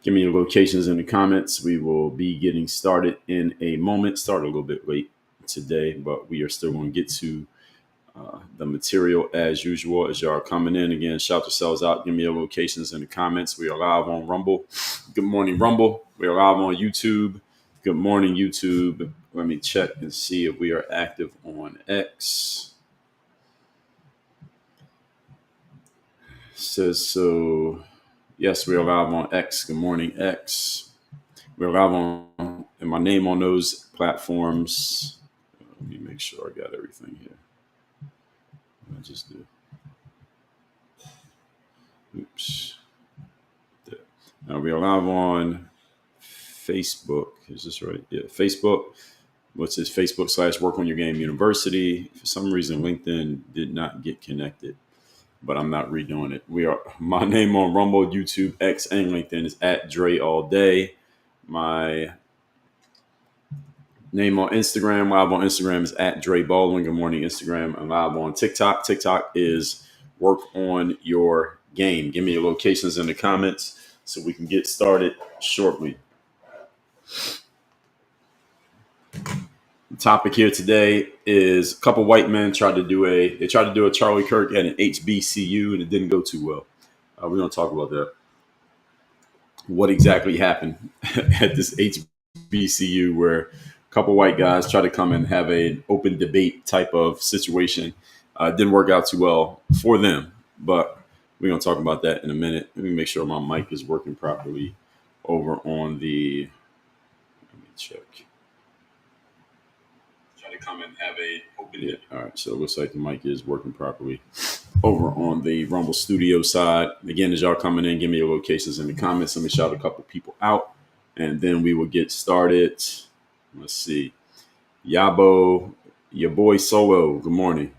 Give me your locations in the comments. We will be getting started in a moment. Started a little bit late today, but we are still going to get to the material as usual. As y'all are coming in again, shout yourselves out. Give me your locations in the comments. We are live on Rumble. Good morning, Rumble. We are live on YouTube. Good morning, YouTube. Let me check and see if we are active on X. Says so. Yes, we are live on X. Good morning, X. We're live on, and my name on those platforms. Let me make sure I got everything here. I just did. Oops. There. Now we are live on Facebook. Is this right? Yeah, Facebook. What's this? Facebook/Work on Your Game University. For some reason, LinkedIn did not get connected, but I'm not redoing it. My name on Rumble, YouTube, X, and LinkedIn is at Dre All Day. My name on Instagram, live on Instagram, is at Dre Baldwin. Good morning, Instagram. I'm live on TikTok. TikTok is Work on Your Game. Give me your locations in the comments so we can get started shortly. The topic here today is a couple white men tried to do a Charlie Kirk at an HBCU and it didn't go too well. We're going to talk about that. What exactly happened at this HBCU where a couple white guys tried to come and have an open debate type of situation. Didn't work out too well for them, but we're going to talk about that in a minute. Let me make sure my mic is working properly over on the, let me check. Come and have a open. Yeah. All right. So it looks like the mic is working properly over on the Rumble Studio side. Again, as y'all coming in, give me your locations in the comments. Let me shout a couple people out, and then we will get started. Let's see. Yabo, your boy Solo. Good morning.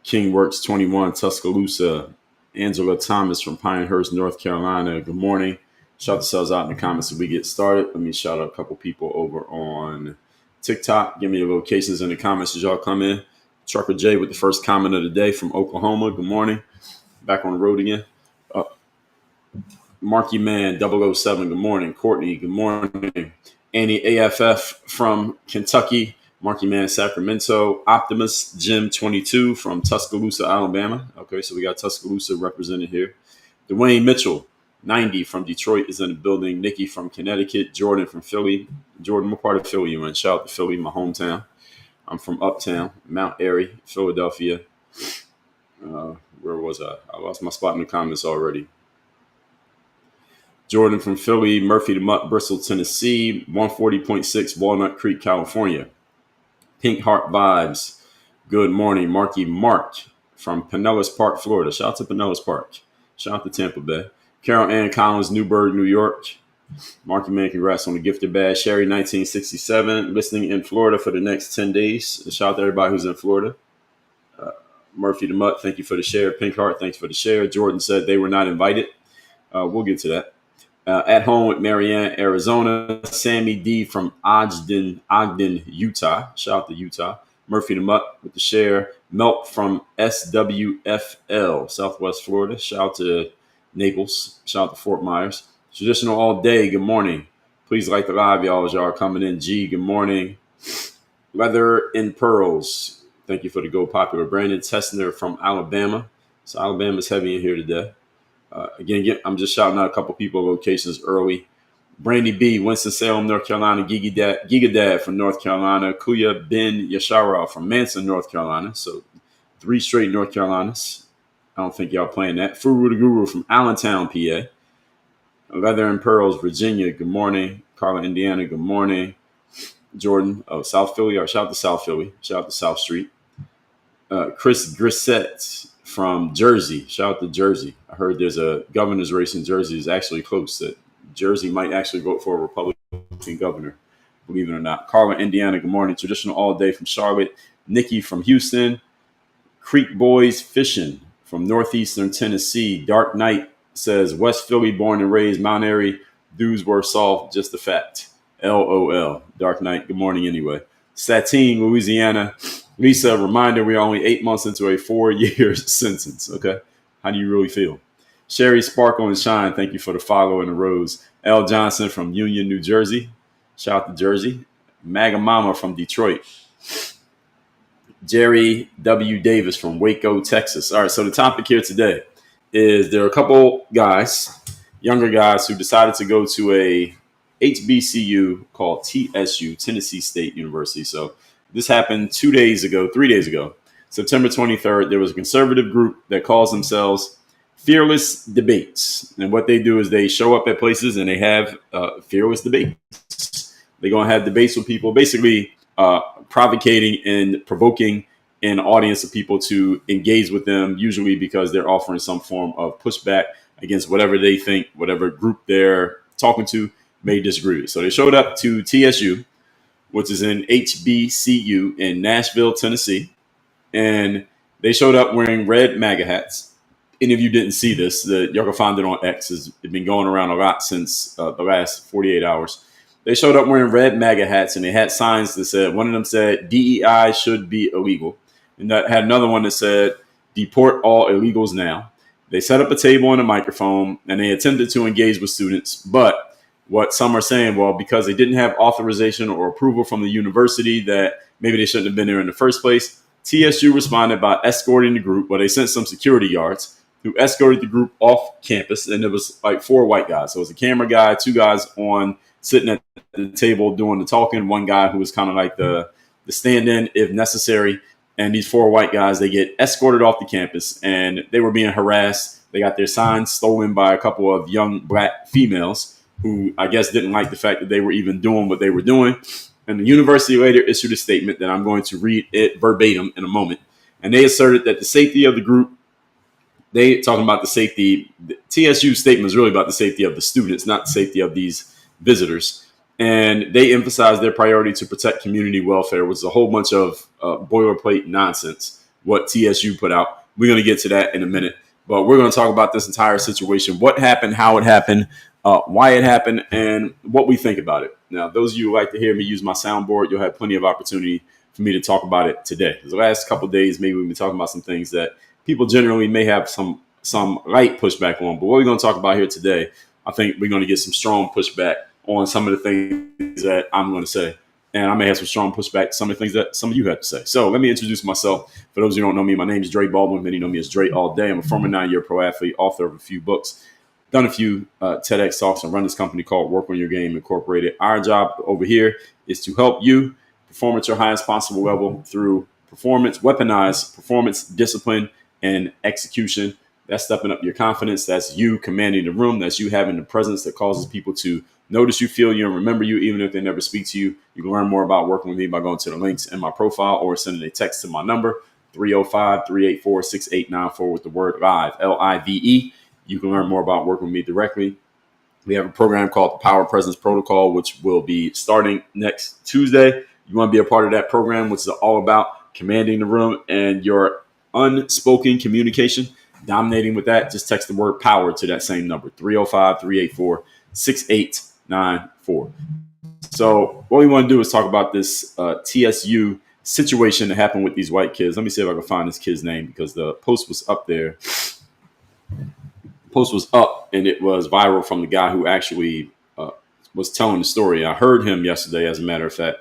King Works 21, Tuscaloosa. Angela Thomas from Pinehurst, North Carolina. Good morning. Shout yourselves out in the comments as we get started. Let me shout out a couple people over on TikTok. Give me your locations in the comments as y'all come in. Trucker J with the first comment of the day from Oklahoma. Good morning. Back on the road again. Marky Man 007. Good morning. Courtney. Good morning. Annie AFF from Kentucky. Marky Man Sacramento. Optimus Jim 22 from Tuscaloosa, Alabama. Okay, so we got Tuscaloosa represented here. Dwayne Mitchell 90 from Detroit is in the building. Nikki from Connecticut. Jordan from Philly. Jordan, what part of Philly you in? Shout out to Philly, my hometown. I'm from Uptown, Mount Airy, Philadelphia. Where was I? I lost my spot in the comments already. Jordan from Philly. Murphy to Mutt, Bristol, Tennessee. 140.6 Walnut Creek, California. Pink Heart Vibes. Good morning. Marky Mark from Pinellas Park, Florida. Shout out to Pinellas Park. Shout out to Tampa Bay. Carol Ann Collins, Newburgh, New York. Marky Man, congrats on the gifted badge. Sherry, 1967, listening in Florida for the next 10 days. Shout out to everybody who's in Florida. Murphy the Mutt, thank you for the share. Pink Heart, thanks for the share. Jordan said they were not invited. We'll get to that. At home with Marianne, Arizona. Sammy D from Ogden, Utah. Shout out to Utah. Murphy the Mutt with the share. Melt from SWFL, Southwest Florida. Shout out to Naples. Shout out to Fort Myers. Traditional All Day, good morning. Please like the live, y'all, as y'all are coming in. G, good morning. Leather and Pearls, thank you for the Go Popular. Brandon Tessner from Alabama. So Alabama's heavy in here today. Again, I'm just shouting out a couple people locations early. Brandy B, Winston-Salem, North Carolina. Giga Dad from North Carolina. Kuya Ben Yashara from Manson, North Carolina. So 3 straight North Carolinas. I don't think y'all playing that. Furu the Guru from Allentown, PA. Leather and Pearls, Virginia. Good morning. Carla, Indiana. Good morning. Jordan, South Philly. Or shout out to South Philly. Shout out to South Street. Chris Grissett from Jersey. Shout out to Jersey. I heard there's a governor's race in Jersey. It's actually close. That Jersey might actually vote for a Republican governor, believe it or not. Carla, Indiana. Good morning. Traditional All Day from Charlotte. Nikki from Houston. Creek Boys Fishing from Northeastern Tennessee. Dark Knight says West Philly, born and raised, Mount Airy, dues were soft, just a fact. LOL. Dark Knight, good morning anyway. Satine, Louisiana. Lisa, reminder, we're only 8 months into a 4 year sentence. Okay. How do you really feel? Sherry Sparkle and Shine, thank you for the follow and the rose. L. Johnson from Union, New Jersey. Shout out to Jersey. Maga Mama from Detroit. Jerry W. Davis from Waco, Texas. All right, so the topic here today is there are a couple guys, younger guys, who decided to go to a HBCU called TSU, Tennessee State University. So this happened 2 days ago, 3 days ago, September 23rd. There was a conservative group that calls themselves Fearless Debates. And what they do is they show up at places and they have fearless debates. They're going to have debates with people, basically provocating and provoking an audience of people to engage with them, usually because they're offering some form of pushback against whatever they think, whatever group they're talking to may disagree with. So they showed up to TSU, which is an HBCU in Nashville, Tennessee, and they showed up wearing red MAGA hats. Any of you didn't see this, y'all can find it on X. It's been going around a lot since the last 48 hours. They showed up wearing red MAGA hats, and they had signs that said, one of them said, DEI should be illegal. And that had another one that said, deport all illegals now. They set up a table and a microphone, and they attempted to engage with students. But what some are saying, well, because they didn't have authorization or approval from the university that maybe they shouldn't have been there in the first place, TSU responded by escorting the group. Well, they sent some security guards who escorted the group off campus, and it was like 4 white guys. So it was a camera guy, 2 guys on sitting at the table doing the talking, one guy who was kind of like the stand-in if necessary. And these 4 white guys, they get escorted off the campus, and they were being harassed. They got their signs stolen by a couple of young black females who I guess didn't like the fact that they were even doing what they were doing. And the university later issued a statement that I'm going to read it verbatim in a moment. And they asserted that the safety of the group, they talking about the safety, the TSU statement is really about the safety of the students, not the safety of these visitors. And they emphasized their priority to protect community welfare, which is a whole bunch of boilerplate nonsense, what TSU put out. We're going to get to that in a minute. But we're going to talk about this entire situation, what happened, how it happened, why it happened, and what we think about it. Now, those of you who like to hear me use my soundboard, you'll have plenty of opportunity for me to talk about it today. The last couple of days, maybe we've been talking about some things that people generally may have some light pushback on. But what we're going to talk about here today, I think we're going to get some strong pushback on some of the things that I'm going to say. And I may have some strong pushback to some of the things that some of you have to say. So let me introduce myself. For those who don't know me, my name is Dre Baldwin. Many know me as Dre all day. I'm a former 9-year pro athlete, author of a few books, done a few TEDx talks, and run this company called Work on Your Game Incorporated. Our job over here is to help you perform at your highest possible level through performance, weaponized performance, discipline, and execution. That's stepping up your confidence. That's you commanding the room. That's you having the presence that causes people to notice you, feel you, and remember you, even if they never speak to you. You can learn more about working with me by going to the links in my profile or sending a text to my number, 305-384-6894 with the word live, LIVE. You can learn more about working with me directly. We have a program called the Power Presence Protocol, which will be starting next Tuesday. You want to be a part of that program, which is all about commanding the room and your unspoken communication. Dominating with that, just text the word power to that same number, 305-384-6894. So what we want to do is talk about this TSU situation that happened with these white kids. Let me see if I can find this kid's name because the post was up there. The post was up and it was viral from the guy who actually was telling the story. I heard him yesterday, as a matter of fact.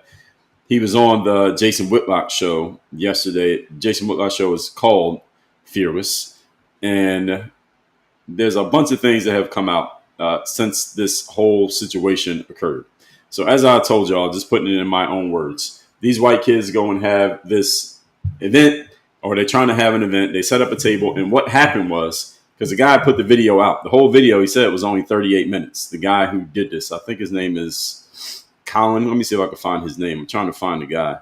He was on the Jason Whitlock show yesterday. Jason Whitlock show is called Fearless. And there's a bunch of things that have come out since this whole situation occurred. So as I told y'all, just putting it in my own words, these white kids go and have this event, or they're trying to have an event. They set up a table. And what happened was, because the guy put the video out, the whole video, he said it was only 38 minutes. The guy who did this, I think his name is Colin. Let me see if I can find his name. I'm trying to find the guy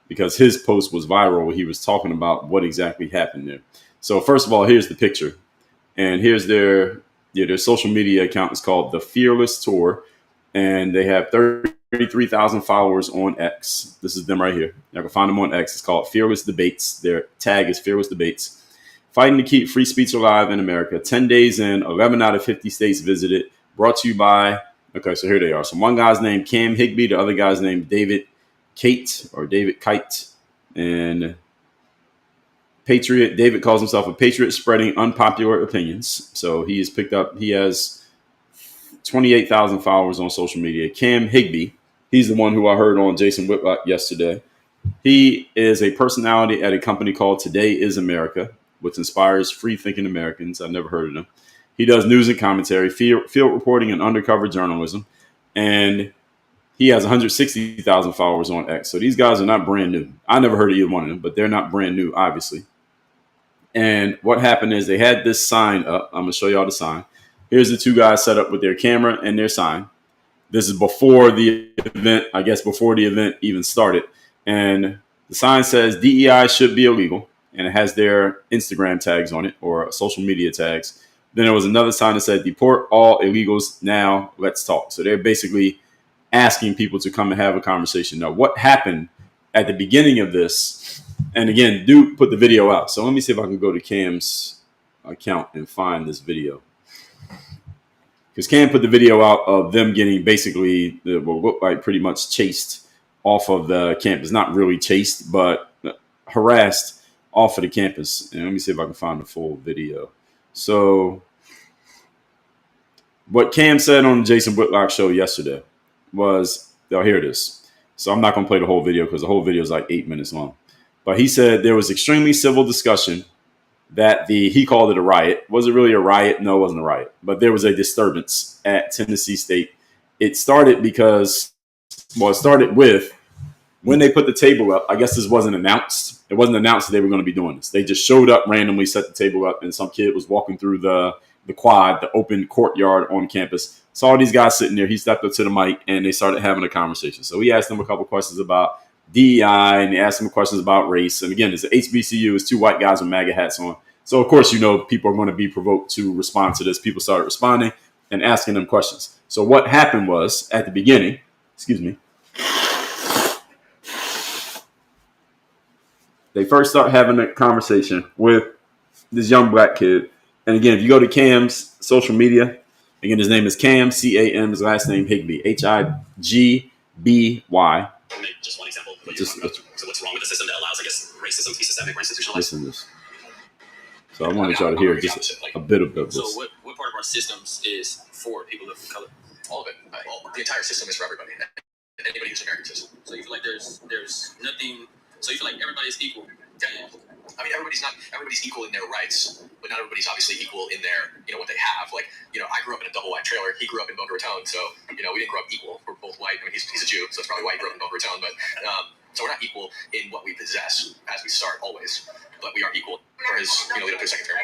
because his post was viral. He was talking about what exactly happened there. So first of all, here's the picture. And here's their social media account is called The Fearless Tour. And they have 33,000 followers on X. This is them right here. You can find them on X. It's called Fearless Debates. Their tag is Fearless Debates. Fighting to keep free speech alive in America. 10 days in, 11 out of 50 states visited. Brought to you by, okay, so here they are. So one guy's named Cam Higby. The other guy's named David Kite. And Patriot, David calls himself a patriot spreading unpopular opinions. So he has 28,000 followers on social media. Cam Higbee, he's the one who I heard on Jason Whitlock yesterday. He is a personality at a company called Today Is America, which inspires free-thinking Americans. I've never heard of him. He does news and commentary, field reporting, and undercover journalism. And he has 160,000 followers on X. So these guys are not brand new. I never heard of either one of them, but they're not brand new, obviously. And what happened is they had this sign up. I'm going to show y'all the sign. Here's the two guys set up with their camera and their sign. This is before the event, I guess before the event even started. And the sign says DEI should be illegal. And it has their Instagram tags on it or social media tags. Then there was another sign that said deport all illegals now, let's talk. So they're basically asking people to come and have a conversation. Now, what happened at the beginning of this, and again, Duke put the video out. So let me see if I can go to Cam's account and find this video. Because Cam put the video out of them getting basically what looked like pretty much chased off of the campus. Not really chased, but harassed off of the campus. And let me see if I can find the full video. So what Cam said on the Jason Whitlock show yesterday was, oh, here it is. So I'm not going to play the whole video because the whole video is like 8 minutes long. But he said there was extremely civil discussion that he called it a riot. Was it really a riot? No, it wasn't a riot. But there was a disturbance at Tennessee State. It started with when they put the table up. I guess this wasn't announced. It wasn't announced that they were going to be doing this. They just showed up randomly, set the table up, and some kid was walking through the quad, the open courtyard on campus. Saw these guys sitting there. He stepped up to the mic, and they started having a conversation. So he asked them a couple questions about DEI, and he asked them questions about race. And again, it's an HBCU. It's two white guys with MAGA hats on. So, of course, people are going to be provoked to respond to this. People started responding and asking them questions. So what happened was, at the beginning, they first start having a conversation with this young black kid. And again, if you go to Cam's social media, again, his name is Cam, C-A-M, his last name Higbee, H-I-G-B-Y. Just one example. So what's wrong with the system that allows, I guess, racism to be systemic or institutionalized? Listen to this. So I wanted y'all to hear just a bit of this. So what part of our systems is for people of color? All of it. The entire system is for everybody. Anybody who's American citizen. So you feel like there's nothing. So you feel like everybody's equal. Yeah. I mean, everybody's equal in their rights, but not everybody's obviously equal in their, what they have. Like, I grew up in a double wide trailer. He grew up in Boca Raton, so we didn't grow up equal. We're both white. I mean, he's a Jew, so it's probably why he grew up in Boca Raton. But so we're not equal in what we possess as we start always, but we are equal for his lead up to a second term.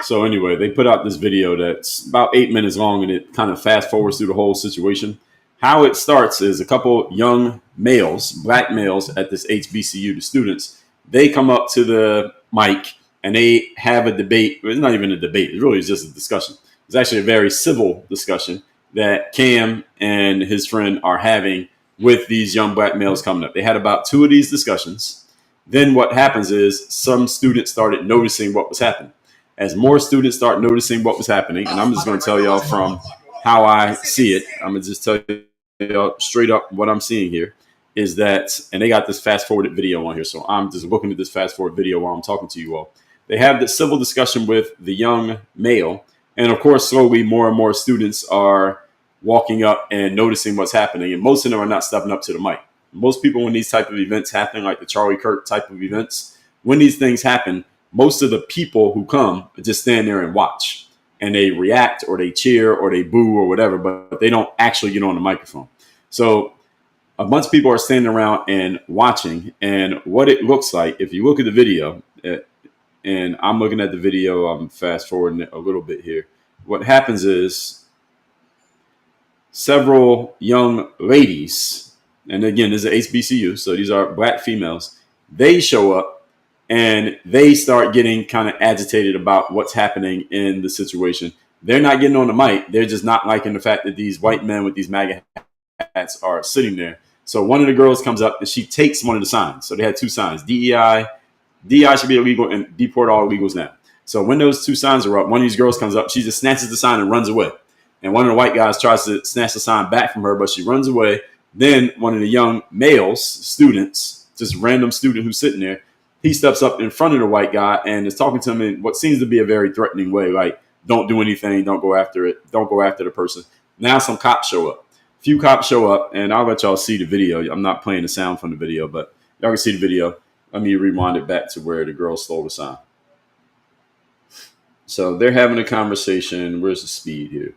So anyway, they put out this video that's about 8 minutes long, and it kind of fast forwards through the whole situation. How it starts is a couple young males, black males at this HBCU, the students, they come up to the mic and they have a debate. It's not even a debate. It really is just a discussion. It's actually a very civil discussion that Cam and his friend are having with these young black males coming up. They had about 2 of these discussions. Then what happens is some students started noticing what was happening. As more students start noticing what was happening, and I'm just going to tell y'all from how I see it, I'm going to just tell y'all straight up what I'm seeing here is that, and they got this fast forwarded video on here. So I'm just looking at this fast forward video while I'm talking to you all. They have this civil discussion with the young male. And of course, slowly more and more students are walking up and noticing what's happening. And most of them are not stepping up to the mic. Most people, when these type of events happen, like the Charlie Kirk type of events, when these things happen, most of the people who come just stand there and watch. And they react or they cheer or they boo or whatever, but they don't actually get on the microphone. So a bunch of people are standing around and watching. And what it looks like, if you look at the video, and I'm looking at the video, I'm fast forwarding it a little bit here. What happens is several young ladies, and again, this is a HBCU, so these are black females, they show up and they start getting kind of agitated about what's happening in the situation. They're not getting on the mic. They're just not liking the fact that these white men with these MAGA hats are sitting there. So one of the girls comes up and she takes one of the signs. So they had 2 signs, DEI should be illegal and deport all illegals now. So when those 2 signs are up, one of these girls comes up, she just snatches the sign and runs away. And one of the white guys tries to snatch the sign back from her, but she runs away. Then one of the young males, students, just random student who's sitting there. He steps up in front of the white guy and is talking to him in what seems to be a very threatening way, like, don't do anything, don't go after it, don't go after the person. Now some cops show up. A few cops show up, and I'll let y'all see the video. I'm not playing the sound from the video, but y'all can see the video. Let me rewind it back to where the girl stole the sign. So they're having a conversation. Where's the speed here?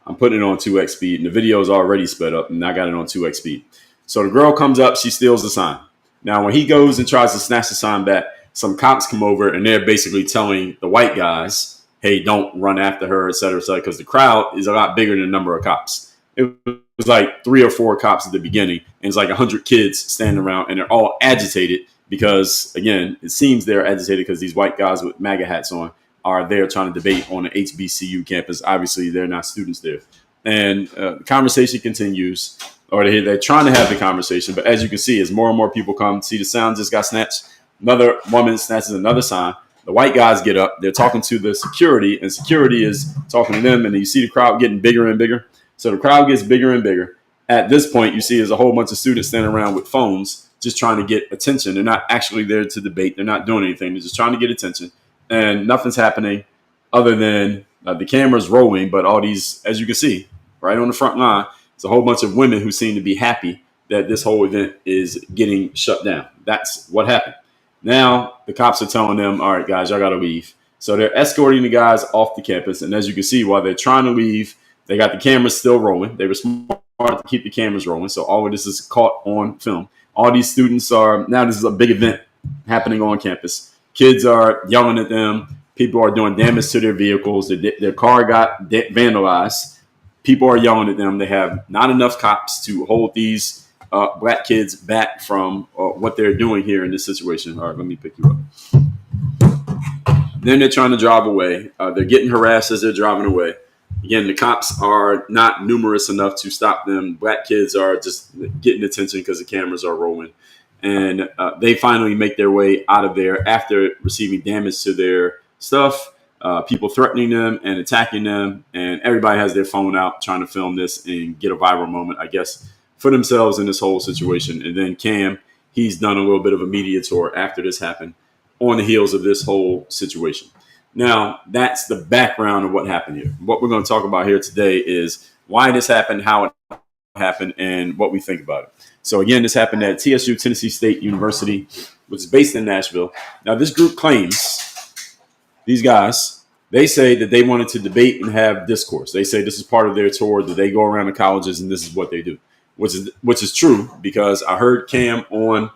I'm putting it on 2x speed, and the video is already sped up, and I got it on 2x speed. So the girl comes up, she steals the sign. Now, when he goes and tries to snatch the sign back, some cops come over, and they're basically telling the white guys, hey, don't run after her, et cetera, because the crowd is a lot bigger than the number of cops. It was like 3 or 4 cops at the beginning, and it's like 100 kids standing around, and they're all agitated because, again, it seems they're agitated because these white guys with MAGA hats on are there trying to debate on an HBCU campus. Obviously, they're not students there. And the conversation continues, or they're trying to have the conversation. But as you can see, as more and more people come, see the sign just got snatched. Another woman snatches another sign. The white guys get up. They're talking to the security, and security is talking to them. And you see the crowd getting bigger and bigger. So the crowd gets bigger and bigger. At this point, you see there's a whole bunch of students standing around with phones just trying to get attention. They're not actually there to debate. They're not doing anything. They're just trying to get attention. And nothing's happening other than the camera's rolling. But all these, as you can see, right on the front line, it's a whole bunch of women who seem to be happy that this whole event is getting shut down. That's what happened. Now the cops are telling them, all right, guys, y'all got to leave. So they're escorting the guys off the campus. And as you can see, while they're trying to leave, they got the cameras still rolling. They were smart to keep the cameras rolling. So all of this is caught on film. All these students are, now this is a big event happening on campus. Kids are yelling at them. People are doing damage to their vehicles. Their car got vandalized. People are yelling at them. They have not enough cops to hold these black kids back from what they're doing here in this situation. All right, let me pick you up. Then they're trying to drive away. They're getting harassed as they're driving away. Again, the cops are not numerous enough to stop them. Black kids are just getting attention because the cameras are rolling. And they finally make their way out of there after receiving damage to their stuff, people threatening them and attacking them. And everybody has their phone out trying to film this and get a viral moment, I guess, for themselves in this whole situation. And then Cam, he's done a little bit of a media tour after this happened on the heels of this whole situation. Now, that's the background of what happened here. What we're going to talk about here today is why this happened, how it happened, and what we think about it. So again, this happened at TSU, Tennessee State University, which is based in Nashville. Now, this group claims, these guys, they say that they wanted to debate and have discourse. They say this is part of their tour, that they go around the colleges and this is what they do, which is true, because I heard Cam on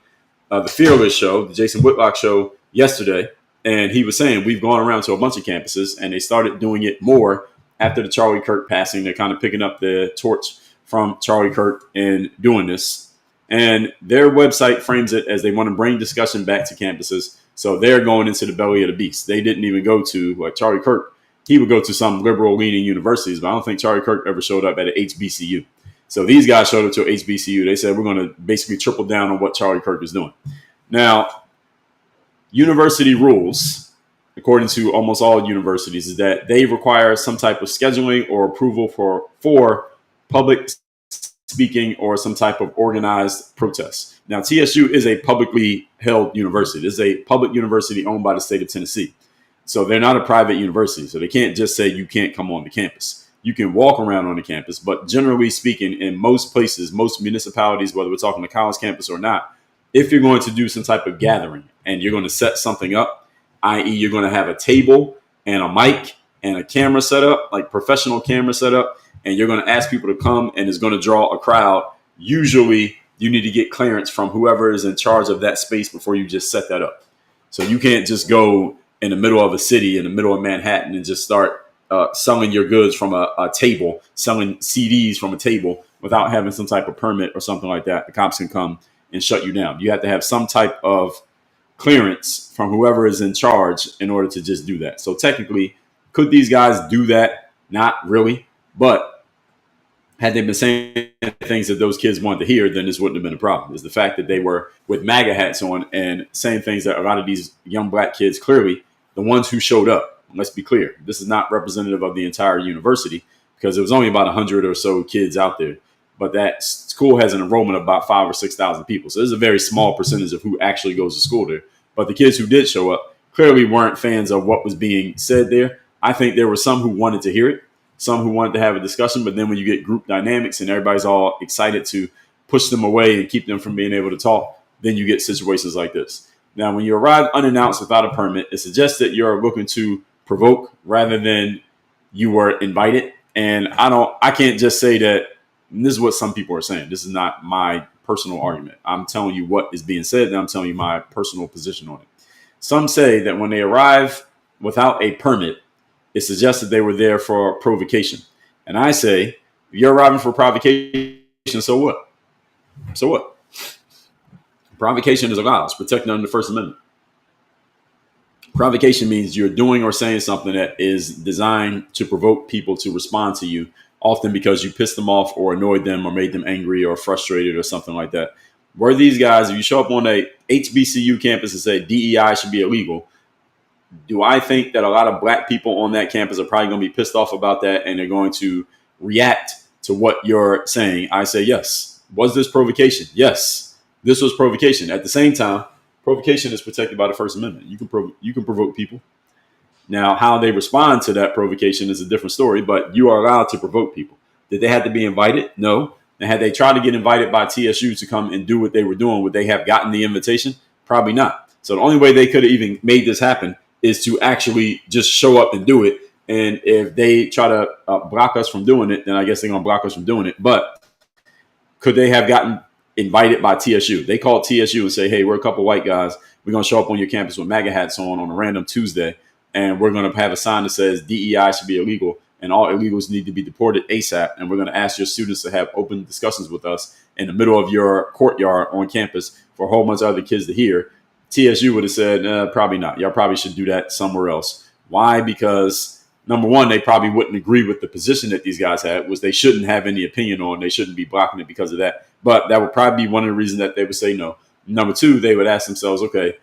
the Fearless show, the Jason Whitlock show yesterday, and he was saying we've gone around to a bunch of campuses and they started doing it more after the Charlie Kirk passing. They're kind of picking up the torch from Charlie Kirk and doing this. And their website frames it as they want to bring discussion back to campuses. So they're going into the belly of the beast. They didn't even go to, like Charlie Kirk, he would go to some liberal-leaning universities, but I don't think Charlie Kirk ever showed up at an HBCU. So these guys showed up to an HBCU. They said, we're going to basically triple down on what Charlie Kirk is doing. Now, university rules, according to almost all universities, is that they require some type of scheduling or approval for public speaking or some type of organized protest. Now, TSU is a publicly held university. This is a public university owned by the state of Tennessee. So they're not a private university. So they can't just say you can't come on the campus. You can walk around on the campus, but generally speaking, in most places, most municipalities, whether we're talking a college campus or not, if you're going to do some type of gathering and you're going to set something up, i.e. you're going to have a table and a mic and a camera set up, like professional camera set up, and you're going to ask people to come and it's going to draw a crowd, usually you need to get clearance from whoever is in charge of that space before you just set that up. So you can't just go in the middle of a city, in the middle of Manhattan, and just start selling your goods from a table, selling CDs from a table without having some type of permit or something like that. The cops can come and shut you down. You have to have some type of clearance from whoever is in charge in order to just do that. So technically, could these guys do that? Not really. But had they been saying things that those kids wanted to hear, then this wouldn't have been a problem. It's the fact that they were with MAGA hats on and saying things that a lot of these young black kids, clearly the ones who showed up, let's be clear, this is not representative of the entire university because there was only about 100 or so kids out there. but that school has an enrollment of about 5,000 or 6,000 people. So there's a very small percentage of who actually goes to school there. But the kids who did show up clearly weren't fans of what was being said there. I think there were some who wanted to hear it, some who wanted to have a discussion. But then when you get group dynamics and everybody's all excited to push them away and keep them from being able to talk, then you get situations like this. Now, when you arrive unannounced without a permit, it suggests that you're looking to provoke rather than you were invited. And I can't just say that. This is what some people are saying. This is not my personal argument. I'm telling you what is being said, and I'm telling you my personal position on it. Some say that when they arrive without a permit, it suggests that they were there for provocation. And I say, if you're arriving for provocation, so what? So what? Provocation is allowed. It's protected under the First Amendment. Provocation means you're doing or saying something that is designed to provoke people to respond to you, often because you pissed them off or annoyed them or made them angry or frustrated or something like that. Were these guys, if you show up on a HBCU campus and say DEI should be illegal, do I think that a lot of black people on that campus are probably going to be pissed off about that and they're going to react to what you're saying? I say yes. Was this provocation? Yes. This was provocation. At the same time, provocation is protected by the First Amendment. You can provoke people. Now, how they respond to that provocation is a different story, but you are allowed to provoke people. Did they have to be invited? No. And had they tried to get invited by TSU to come and do what they were doing, would they have gotten the invitation? Probably not. So the only way they could have even made this happen is to actually just show up and do it. And if they try to block us from doing it, then I guess they're going to block us from doing it. But could they have gotten invited by TSU? They call TSU and say, hey, we're a couple white guys. We're going to show up on your campus with MAGA hats on a random Tuesday. And we're going to have a sign that says DEI should be illegal and all illegals need to be deported ASAP. And we're going to ask your students to have open discussions with us in the middle of your courtyard on campus for a whole bunch of other kids to hear. TSU would have said, probably not. Y'all probably should do that somewhere else. Why? Because number one, they probably wouldn't agree with the position that these guys had, was they shouldn't have any opinion on. They shouldn't be blocking it because of that. But that would probably be one of the reasons that they would say no. Number two, they would ask themselves, okay,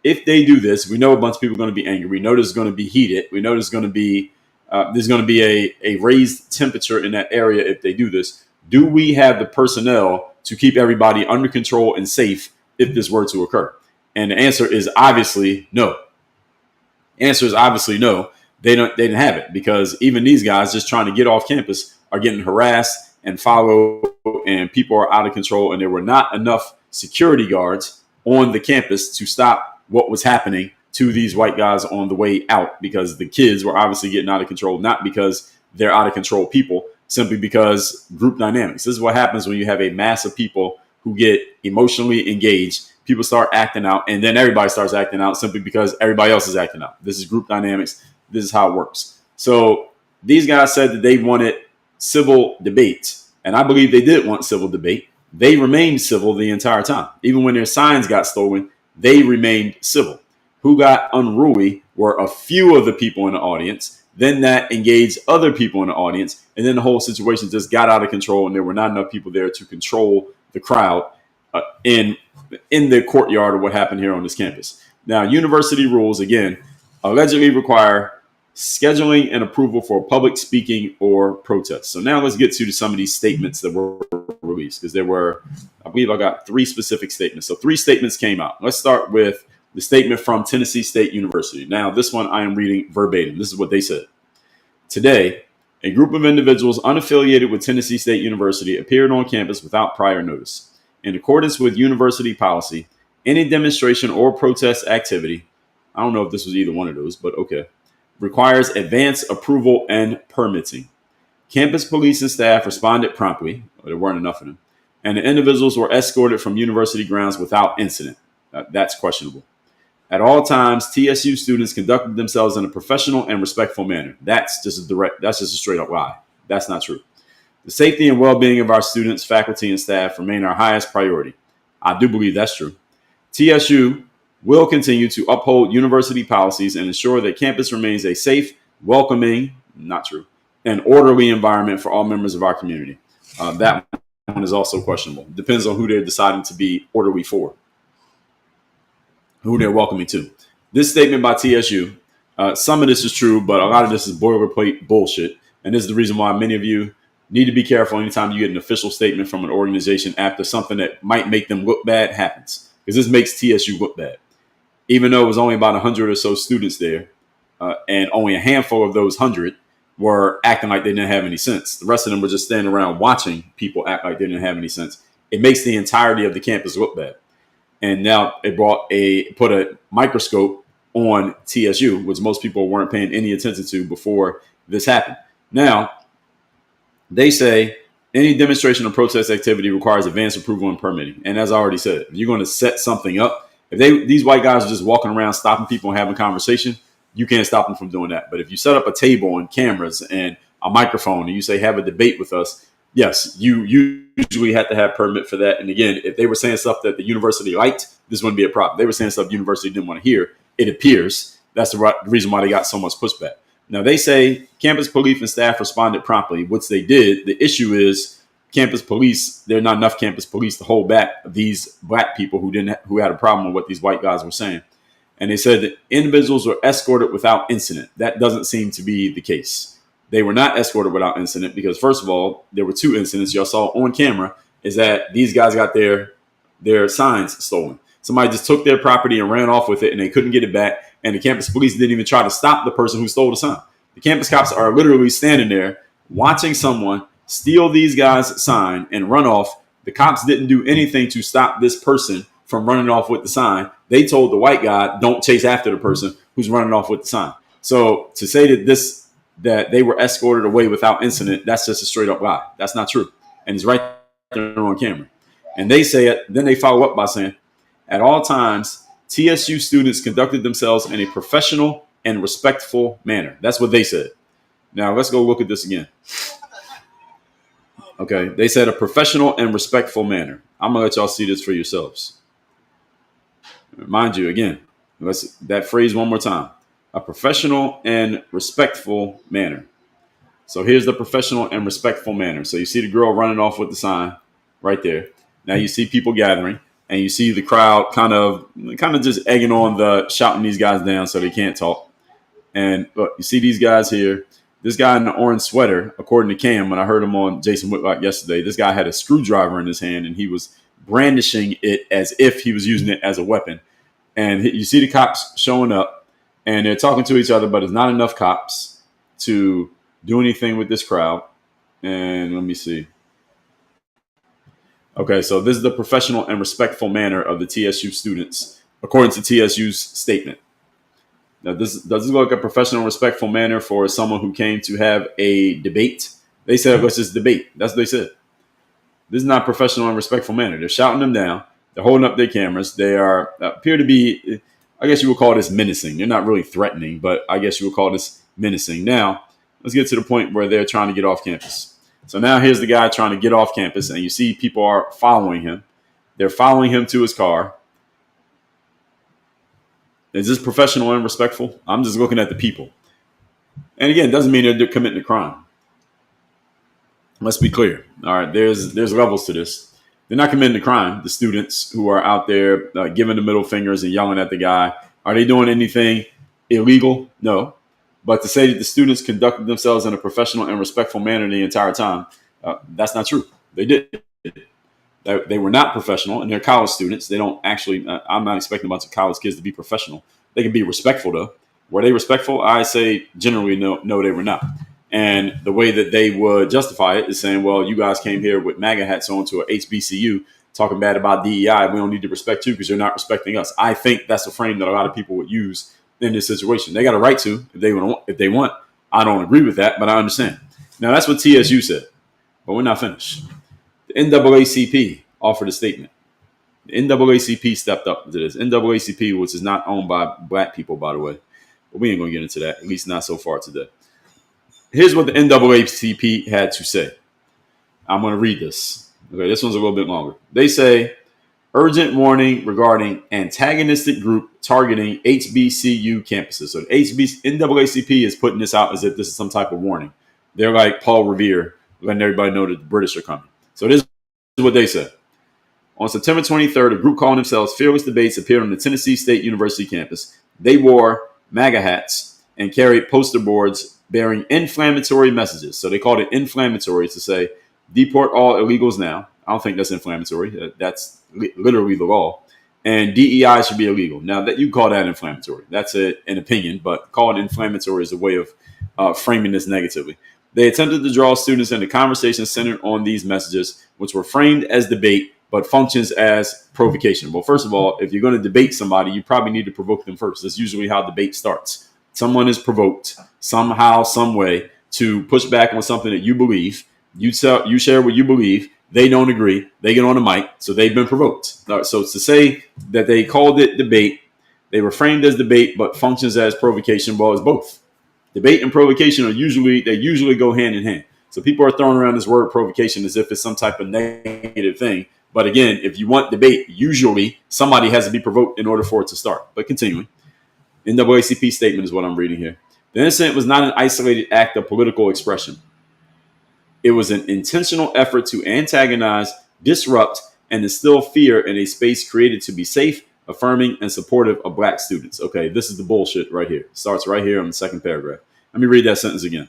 if they do this, we know a bunch of people are going to be angry. We know there's going to be heated. We know there's going to be a raised temperature in that area if they do this. Do we have the personnel to keep everybody under control and safe if this were to occur? And the answer is obviously no. Answer is obviously no. They didn't have it, because even these guys just trying to get off campus are getting harassed and followed, and people are out of control. And there were not enough security guards on the campus to stop what was happening to these white guys on the way out, because the kids were obviously getting out of control, not because they're out of control people, simply because group dynamics. This is what happens when you have a mass of people who get emotionally engaged. People start acting out, and then everybody starts acting out simply because everybody else is acting out. This is group dynamics. This is how it works. So these guys said that they wanted civil debate, and I believe they did want civil debate. They remained civil the entire time. Even when their signs got stolen, they remained civil. Who got unruly were a few of the people in the audience. Then that engaged other people in the audience. And then the whole situation just got out of control, and there were not enough people there to control the crowd in the courtyard of what happened here on this campus. Now, university rules, again, allegedly require scheduling and approval for public speaking or protest. So now let's get to some of these statements that were released, because there were, I believe I got 3 specific statements. So 3 statements came out. Let's start with the statement from Tennessee State University. Now, this one I am reading verbatim. This is what they said. Today, a group of individuals unaffiliated with Tennessee State University appeared on campus without prior notice. In accordance with university policy, any demonstration or protest activity, I don't know if this was either one of those, but okay, requires advance approval and permitting. Campus police and staff responded promptly, but there weren't enough of them, and the individuals were escorted from university grounds without incident. That's questionable. At all times, TSU students conducted themselves in a professional and respectful manner. That's just a straight up lie. That's not true. The safety and well-being of our students, faculty, and staff remain our highest priority. I do believe that's true. TSU will continue to uphold university policies and ensure that campus remains a safe, welcoming, not true, and orderly environment for all members of our community. That one is also questionable. Depends on who they're deciding to be orderly for, who they're welcoming to. This statement by TSU, some of this is true, but a lot of this is boilerplate bullshit. And this is the reason why many of you need to be careful anytime you get an official statement from an organization after something that might make them look bad happens, because this makes TSU look bad. Even though it was only about 100 or so students there, and only a handful of those 100 were acting like they didn't have any sense. The rest of them were just standing around watching people act like they didn't have any sense. It makes the entirety of the campus look bad. And now it put a microscope on TSU, which most people weren't paying any attention to before this happened. Now, they say any demonstration or protest activity requires advance approval and permitting. And as I already said, if you're going to set something up, if these white guys are just walking around stopping people and having conversation, you can't stop them from doing that. But if you set up a table and cameras and a microphone and you say, have a debate with us, yes, you usually have to have permit for that. And again, if they were saying stuff that the university liked, this wouldn't be a problem. They were saying stuff the university didn't want to hear. It appears that's the reason why they got so much pushback. Now, they say campus police and staff responded promptly, which they did. The issue is campus police, there are not enough campus police to hold back these black people who had a problem with what these white guys were saying. And they said that individuals were escorted without incident. That doesn't seem to be the case. They were not escorted without incident because, first of all, there were 2 incidents y'all saw on camera, is that these guys got their signs stolen. Somebody just took their property and ran off with it, and they couldn't get it back. And the campus police didn't even try to stop the person who stole the sign. The campus cops are literally standing there watching someone steal these guys' sign and run off. The cops didn't do anything to stop this person from running off with the sign. They told the white guy, don't chase after the person who's running off with the sign. So to say that they were escorted away without incident, that's just a straight up lie. That's not true. And it's right there on camera. And they say it, then they follow up by saying, at all times, TSU students conducted themselves in a professional and respectful manner. That's what they said. Now let's go look at this again. Okay, they said a professional and respectful manner. I'm gonna let y'all see this for yourselves. Mind you, again, that phrase one more time. A professional and respectful manner. So here's the professional and respectful manner. So you see the girl running off with the sign right there. Now you see people gathering, and you see the crowd kind of just egging on shouting these guys down so they can't talk. And look, you see these guys here. This guy in the orange sweater, according to Cam, when I heard him on Jason Whitlock yesterday, this guy had a screwdriver in his hand and he was brandishing it as if he was using it as a weapon. And you see the cops showing up and they're talking to each other, but there's not enough cops to do anything with this crowd. And let me see. Okay, so this is the professional and respectful manner of the TSU students, according to TSU's statement. Now, does this look like a professional and respectful manner for someone who came to have a debate? They said, let's just debate. That's what they said. This is not professional and respectful manner. They're shouting them down. They're holding up their cameras. They appear to be, I guess you would call this menacing. They're not really threatening, but I guess you would call this menacing. Now, let's get to the point where they're trying to get off campus. So now here's the guy trying to get off campus, and you see people are following him. They're following him to his car. Is this professional and respectful? I'm just looking at the people. And again, it doesn't mean they're committing a crime. Let's be clear. All right, there's levels to this. They're not committing a crime. The students who are out there giving the middle fingers and yelling at the guy, are they doing anything illegal? No. But to say that the students conducted themselves in a professional and respectful manner the entire time, that's not true. They did. They were not professional, and they're college students. They don't actually, I'm not expecting a bunch of college kids to be professional. They can be respectful, though. Were they respectful? I say generally no, they were not. And the way that they would justify it is saying, well, you guys came here with MAGA hats on to a HBCU talking bad about DEI. We don't need to respect you because you're not respecting us. I think that's a frame that a lot of people would use in this situation. They got a right to if they want. I don't agree with that, but I understand. Now, that's what TSU said, but we're not finished. The NAACP offered a statement. The NAACP stepped up to this. NAACP, which is not owned by black people, by the way. But we ain't going to get into that, at least not so far today. Here's what the NAACP had to say. I'm going to read this. Okay, this one's a little bit longer. They say, urgent warning regarding antagonistic group targeting HBCU campuses. So the NAACP is putting this out as if this is some type of warning. They're like Paul Revere, letting everybody know that the British are coming. So this is what they said. On September 23rd, a group calling themselves Fearless Debates appeared on the Tennessee State University campus. They wore MAGA hats and carried poster boards bearing inflammatory messages. So they called it inflammatory to say, deport all illegals now. I don't think that's inflammatory. That's literally the law. And DEI should be illegal. Now, that you call that inflammatory. That's an opinion, but call it inflammatory is a way of framing this negatively. They attempted to draw students into conversations centered on these messages, which were framed as debate, but functions as provocation. Well, first of all, if you're going to debate somebody, you probably need to provoke them first. That's usually how debate starts. Someone is provoked somehow, some way to push back on something that you believe. You share what you believe. They don't agree. They get on the mic. So they've been provoked. So to say that they called it debate, they were framed as debate, but functions as provocation. Well, it's both. Debate and provocation usually go hand in hand. So people are throwing around this word provocation as if it's some type of negative thing. But again, if you want debate, usually somebody has to be provoked in order for it to start. But continuing, NAACP statement is what I'm reading here. The incident was not an isolated act of political expression. It was an intentional effort to antagonize, disrupt, and instill fear in a space created to be safe, affirming, and supportive of Black students. Okay, this is the bullshit right here. It starts right here on the second paragraph. Let me read that sentence again.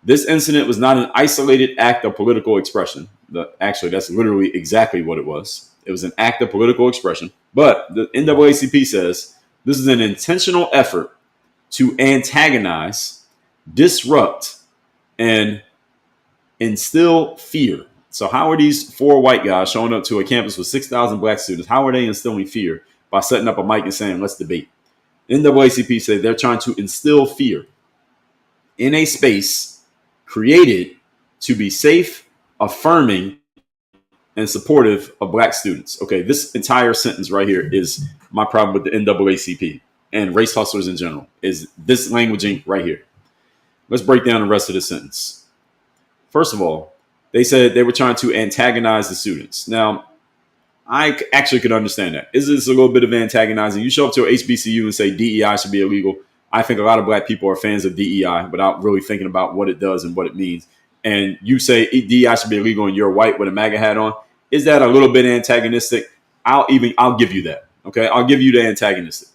This incident was not an isolated act of political expression. Actually, that's literally exactly what it was. It was an act of political expression. But the NAACP says this is an intentional effort to antagonize, disrupt, and instill fear. So how are these 4 white guys showing up to a campus with 6,000 Black students? How are they instilling fear? By setting up a mic and saying, let's debate. NAACP say they're trying to instill fear in a space created to be safe, affirming, and supportive of Black students. Okay, this entire sentence right here is my problem with the NAACP and race hustlers in general, is this languaging right here. Let's break down the rest of the sentence. First of all, they said they were trying to antagonize the students. Now, I actually could understand that. Is this a little bit of antagonizing? You show up to an HBCU and say DEI should be illegal. I think a lot of Black people are fans of DEI without really thinking about what it does and what it means. And you say DEI should be illegal and you're white with a MAGA hat on. Is that a little bit antagonistic? I'll give you that. Okay, I'll give you the antagonistic.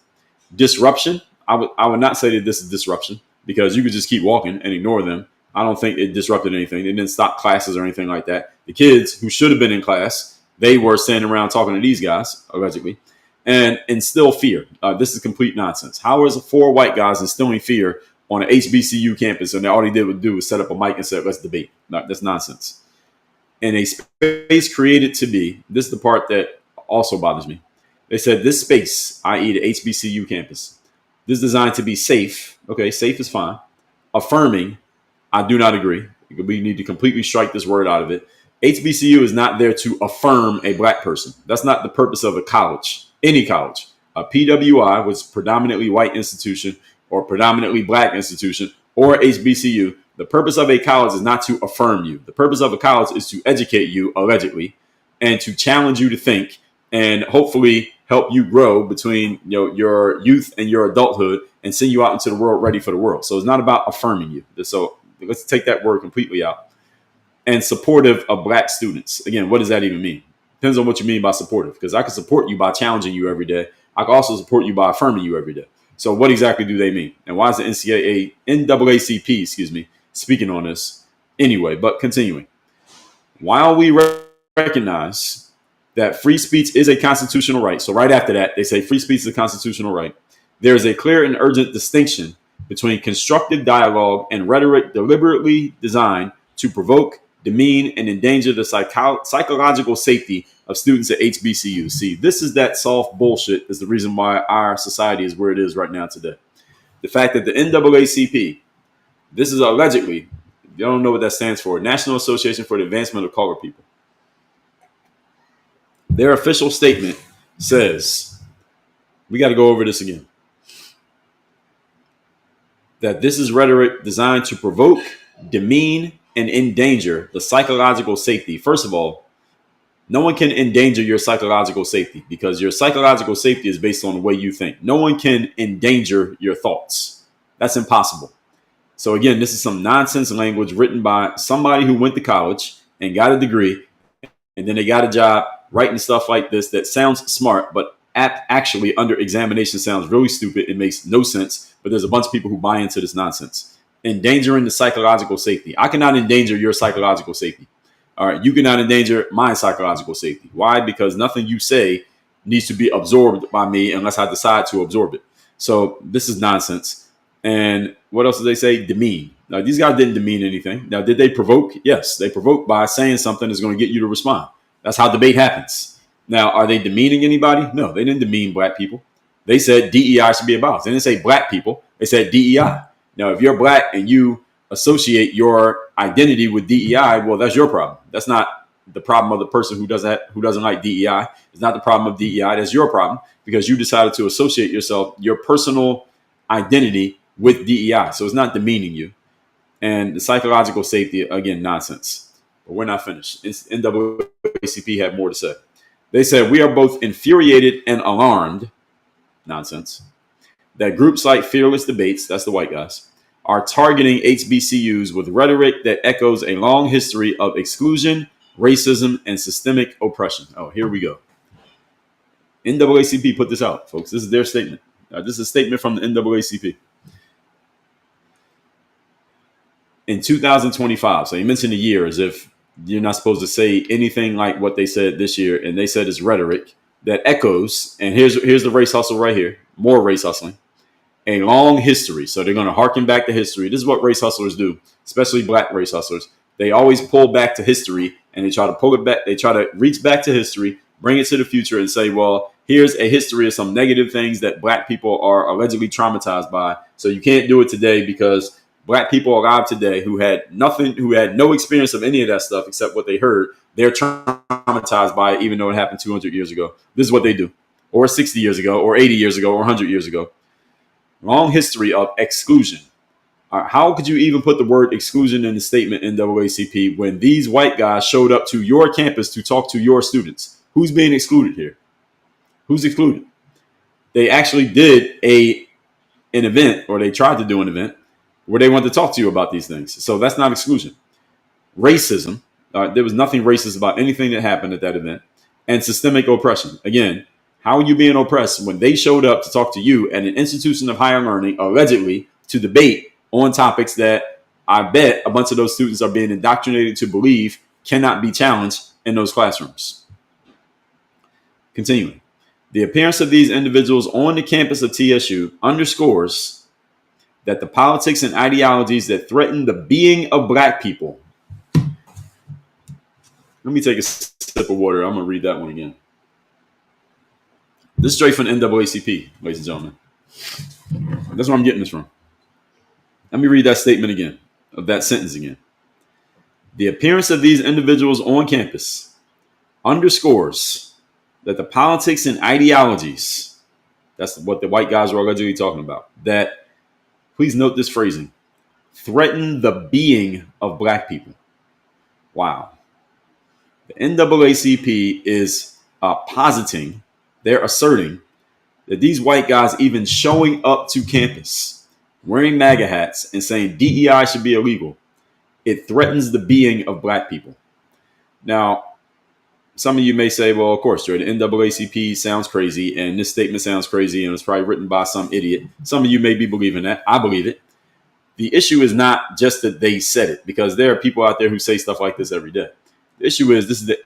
Disruption. I would not say that this is disruption because you could just keep walking and ignore them. I don't think it disrupted anything. They didn't stop classes or anything like that. The kids who should have been in class, they were standing around talking to these guys, allegedly, and instill fear. This is complete nonsense. How is 4 white guys instilling fear on an HBCU campus and all they did was set up a mic and said, let's debate? No, that's nonsense. In a space created to be, this is the part that also bothers me. They said this space, i.e. the HBCU campus, this is designed to be safe. Okay, safe is fine. Affirming, I do not agree. We need to completely strike this word out of it. HBCU is not there to affirm a Black person. That's not the purpose of a college, any college. A PWI was predominantly white institution or predominantly Black institution or HBCU. The purpose of a college is not to affirm you. The purpose of a college is to educate you, allegedly, and to challenge you to think and hopefully help you grow between your youth and your adulthood and send you out into the world ready for the world. So it's not about affirming you. So let's take that word completely out. And supportive of Black students. Again, what does that even mean? Depends on what you mean by supportive, because I can support you by challenging you every day. I can also support you by affirming you every day. So what exactly do they mean? And why is the NAACP, speaking on this anyway? But continuing. While we recognize that free speech is a constitutional right, so right after that, they say free speech is a constitutional right, there is a clear and urgent distinction between constructive dialogue and rhetoric deliberately designed to provoke, demean, and endanger the psychological safety of students at HBCU. See, this is that soft bullshit is the reason why our society is where it is right now today. The fact that the NAACP, this is allegedly, you don't know what that stands for, National Association for the Advancement of Colored People. Their official statement says, we got to go over this again, that this is rhetoric designed to provoke, demean, and endanger the psychological safety. First of all, no one can endanger your psychological safety because your psychological safety is based on the way you think. No one can endanger your thoughts. That's impossible. So again, this is some nonsense language written by somebody who went to college and got a degree, and then they got a job writing stuff like this that sounds smart, but actually under examination sounds really stupid. It makes no sense, but there's a bunch of people who buy into this nonsense. Endangering the psychological safety. I cannot endanger your psychological safety. All right, you cannot endanger my psychological safety. Why? Because nothing you say needs to be absorbed by me unless I decide to absorb it. So this is nonsense. And what else did they say? Demean. Now, these guys didn't demean anything. Now, did they provoke? Yes, they provoked by saying something that's going to get you to respond. That's how debate happens. Now, are they demeaning anybody? No, they didn't demean black people. They said DEI should be abolished. They didn't say black people. They said DEI. Now, if you're black and you associate your identity with DEI, well, that's your problem. That's not the problem of the person who doesn't like DEI. It's not the problem of DEI. That's your problem because you decided to associate your personal identity with DEI. So it's not demeaning you. And the psychological safety, again, nonsense. But we're not finished. NAACP had more to say. They said, we are both infuriated and alarmed, nonsense, that groups like Fearless Debates, that's the white guys, are targeting HBCUs with rhetoric that echoes a long history of exclusion, racism, and systemic oppression. Oh, here we go. NAACP put this out, folks. This is their statement. This is a statement from the NAACP. In 2025, so you mentioned a year as if you're not supposed to say anything like what they said this year, and they said it's rhetoric that echoes, and here's the race hustle right here, more race hustling, a long history. So they're going to harken back to history. This is what race hustlers do, especially black race hustlers. They always pull back to history, and they try to pull it back. They try to reach back to history, bring it to the future, and say, well, here's a history of some negative things that black people are allegedly traumatized by. So you can't do it today because black people alive today who had no experience of any of that stuff except what they heard, they're traumatized by it, even though it happened 200 years ago. This is what they do, or 60 years ago, or 80 years ago, or 100 years ago. Long history of exclusion. How could you even put the word exclusion in the statement NAACP when these white guys showed up to your campus to talk to your students? Who's being excluded here? Who's excluded? They actually did an event, or they tried to do an event where they wanted to talk to you about these things. So that's not exclusion. Racism. There was nothing racist about anything that happened at that event. And systemic oppression. Again, how are you being oppressed when they showed up to talk to you at an institution of higher learning, allegedly, to debate on topics that I bet a bunch of those students are being indoctrinated to believe cannot be challenged in those classrooms? Continuing. The appearance of these individuals on the campus of TSU underscores that the politics and ideologies that threaten the being of black people. Let me take a sip of water. I'm going to read that one again. This is straight from the NAACP, ladies and gentlemen. That's where I'm getting this from. Let me read that statement again, of that sentence again. The appearance of these individuals on campus underscores that the politics and ideologies, that's what the white guys were allegedly talking about, that, please note this phrasing, threaten the being of black people. Wow. The NAACP is positing, they're asserting that these white guys even showing up to campus, wearing MAGA hats and saying DEI should be illegal, it threatens the being of black people. Now, some of you may say, well, of course, Joy, the NAACP sounds crazy, and this statement sounds crazy, and it's probably written by some idiot. Some of you may be believing that. I believe it. The issue is not just that they said it, because there are people out there who say stuff like this every day. The issue is this is the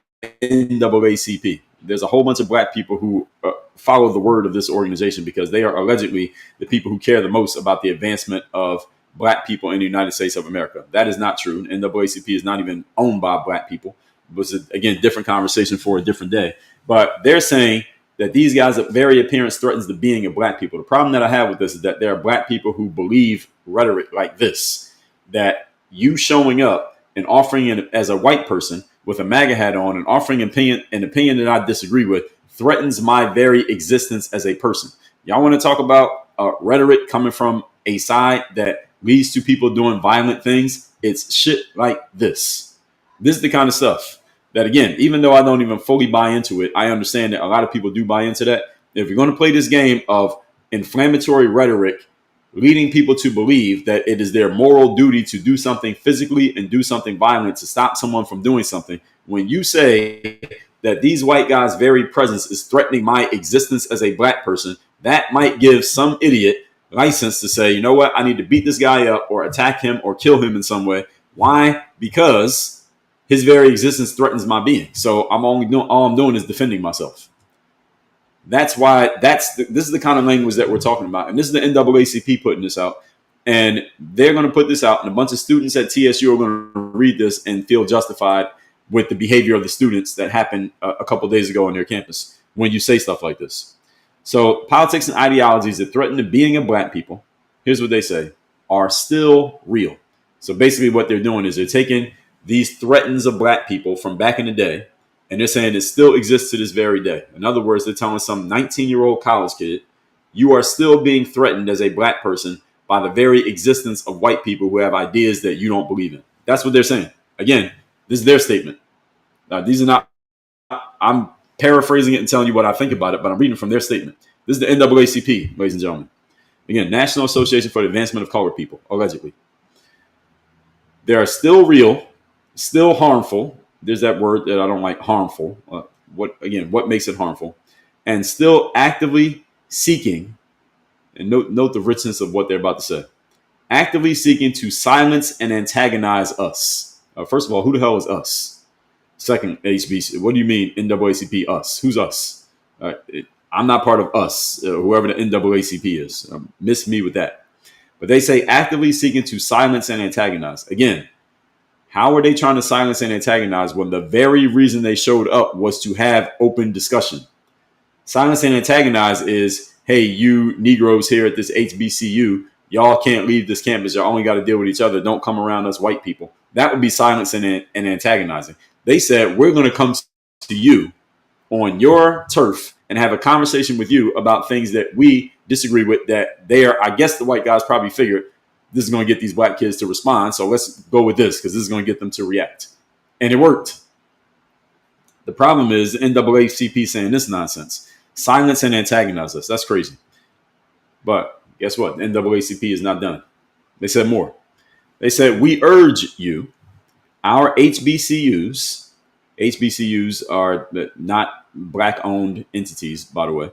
NAACP. There's a whole bunch of black people who follow the word of this organization because they are allegedly the people who care the most about the advancement of black people in the United States of America. That is not true. NAACP is not even owned by black people. It was, again, different conversation for a different day. But they're saying that these guys' very appearance threatens the being of black people. The problem that I have with this is that there are black people who believe rhetoric like this, that you showing up and offering it as a white person with a MAGA hat on and offering an opinion that I disagree with threatens my very existence as a person. Y'all want to talk about rhetoric coming from a side that leads to people doing violent things? It's shit like this. This is the kind of stuff that, again, even though I don't even fully buy into it, I understand that a lot of people do buy into that. If you're going to play this game of inflammatory rhetoric, leading people to believe that it is their moral duty to do something physically and do something violent to stop someone from doing something, when you say that these white guys' very presence is threatening my existence as a black person, that might give some idiot license to say, you know what, I need to beat this guy up or attack him or kill him in some way. Why? Because his very existence threatens my being. So all I'm doing is defending myself. That's why this is the kind of language that we're talking about. And this is the NAACP putting this out. And they're going to put this out, and a bunch of students at TSU are going to read this and feel justified with the behavior of the students that happened a couple of days ago on their campus when you say stuff like this. So politics and ideologies that threaten the being of black people, here's what they say, are still real. So basically what they're doing is they're taking these threats of black people from back in the day, and they're saying it still exists to this very day. In other words, they're telling some 19-year-old college kid, you are still being threatened as a black person by the very existence of white people who have ideas that you don't believe in. That's what they're saying. Again, this is their statement. These are not, I'm paraphrasing it and telling you what I think about it, but I'm reading from their statement. This is the NAACP, ladies and gentlemen. Again, National Association for the Advancement of Colored People, allegedly. They are still real, still harmful. There's that word that I don't like, harmful. What makes it harmful? And still actively seeking, and note the richness of what they're about to say, actively seeking to silence and antagonize us. First of all, who the hell is us? Second, HBC. What do you mean NAACP us? Who's us? I'm not part of us, whoever the NAACP is. Miss me with that. But they say actively seeking to silence and antagonize. Again, how are they trying to silence and antagonize when the very reason they showed up was to have open discussion? Silence and antagonize is, hey, you Negroes here at this HBCU, y'all can't leave this campus. Y'all only got to deal with each other. Don't come around us white people. That would be silencing and antagonizing. They said, we're going to come to you on your turf and have a conversation with you about things that we disagree with, that I guess the white guys probably figured this is going to get these black kids to respond. So let's go with this because this is going to get them to react. And it worked. The problem is the NAACP saying this nonsense. Silence and antagonize us. That's crazy. But guess what? The NAACP is not done. They said more. They said, we urge you, our HBCUs are not black-owned entities, by the way.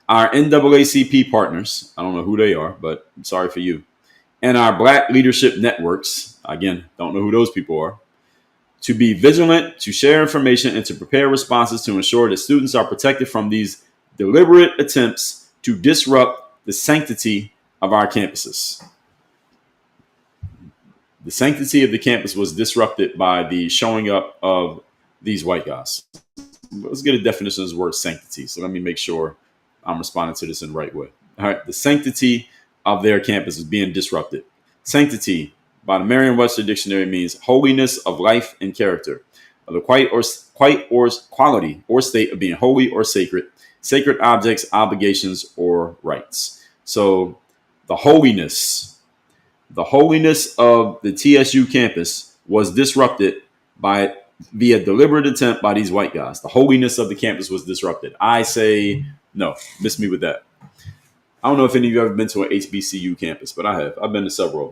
Our NAACP partners, I don't know who they are, but I'm sorry for you. And our black leadership networks, again, don't know who those people are, to be vigilant, to share information, and to prepare responses to ensure that students are protected from these deliberate attempts to disrupt the sanctity of our campuses. The sanctity of the campus was disrupted by the showing up of these white guys. Let's get a definition of the word sanctity. So let me make sure I'm responding to this in the right way. All right. The sanctity of their campus is being disrupted. Sanctity, by the Merriam-Webster dictionary, means holiness of life and character, of the quality or state of being holy or sacred, sacred objects, obligations, or rights. So the holiness of the TSU campus was disrupted via deliberate attempt by these white guys. The holiness of the campus was disrupted. I say no, miss me with that. I don't know if any of you have ever been to an HBCU campus, but I have. I've been to several of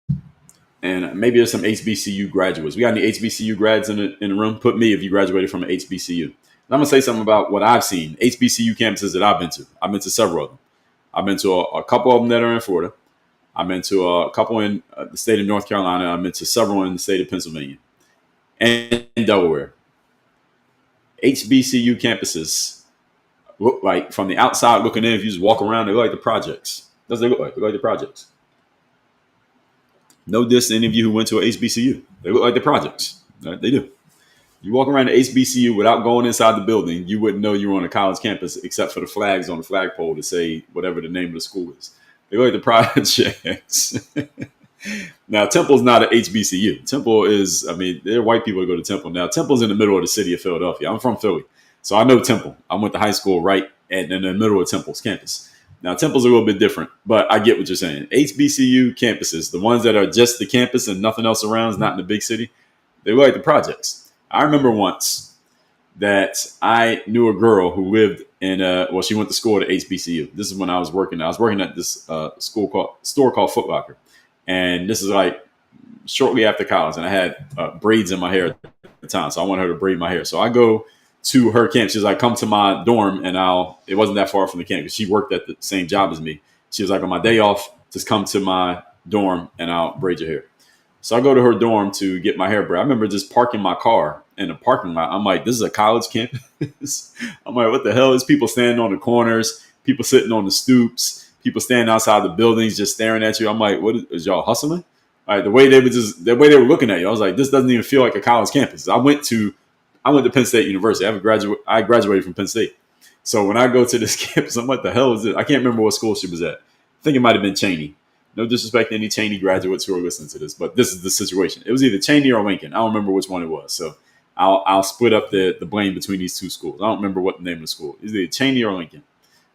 them. And maybe there's some HBCU graduates. We got any HBCU grads in the room? Put me if you graduated from an HBCU. And I'm going to say something about what I've seen. HBCU campuses that I've been to. I've been to several of them. I've been to a couple of them that are in Florida. I've been to a couple in the state of North Carolina. I've been to several in the state of Pennsylvania and Delaware. HBCU campuses look like, from the outside looking in, if you just walk around, they look like the projects. That's what they look like. They look like the projects. No diss to any of you who went to an HBCU. They look like the projects. Right? They do. You walk around the HBCU without going inside the building, you wouldn't know you were on a college campus except for the flags on the flagpole to say whatever the name of the school is. They look like the projects. Now, Temple's not an HBCU. Temple is, there are white people who go to Temple. Now, Temple's in the middle of the city of Philadelphia. I'm from Philly, so I know Temple. I went to high school right in the middle of Temple's campus. Now, Temple's a little bit different, but I get what you're saying. HBCU campuses, the ones that are just the campus and nothing else around, is not in the big city, they look like the projects. I remember once that I knew a girl who lived in she went to school at HBCU. This is when I was working. I was working at this store called Foot Locker. And this is like shortly after college. And I had braids in my hair at the time. So I want her to braid my hair. So I go to her camp. She was like, come to my dorm, and it wasn't that far from the camp because she worked at the same job as me. She was like, on my day off, just come to my dorm and I'll braid your hair. So I go to her dorm to get my hair braided. I remember just parking my car in the parking lot. I'm like, this is a college campus. I'm like, what the hell is people standing on the corners, people sitting on the stoops, people standing outside the buildings just staring at you. I'm like, what is y'all hustling? Like the way they were looking at you, I was like, this doesn't even feel like a college campus. I went to Penn State University. I graduated from Penn State. So when I go to this campus, I'm like, what the hell is this? I can't remember what school she was at. I think it might have been Cheney. No disrespect to any Cheney graduates who are listening to this, but this is the situation. It was either Cheney or Lincoln. I don't remember which one it was. So I'll split up the blame between these two schools. I don't remember what the name of the school is. Either Cheney or Lincoln.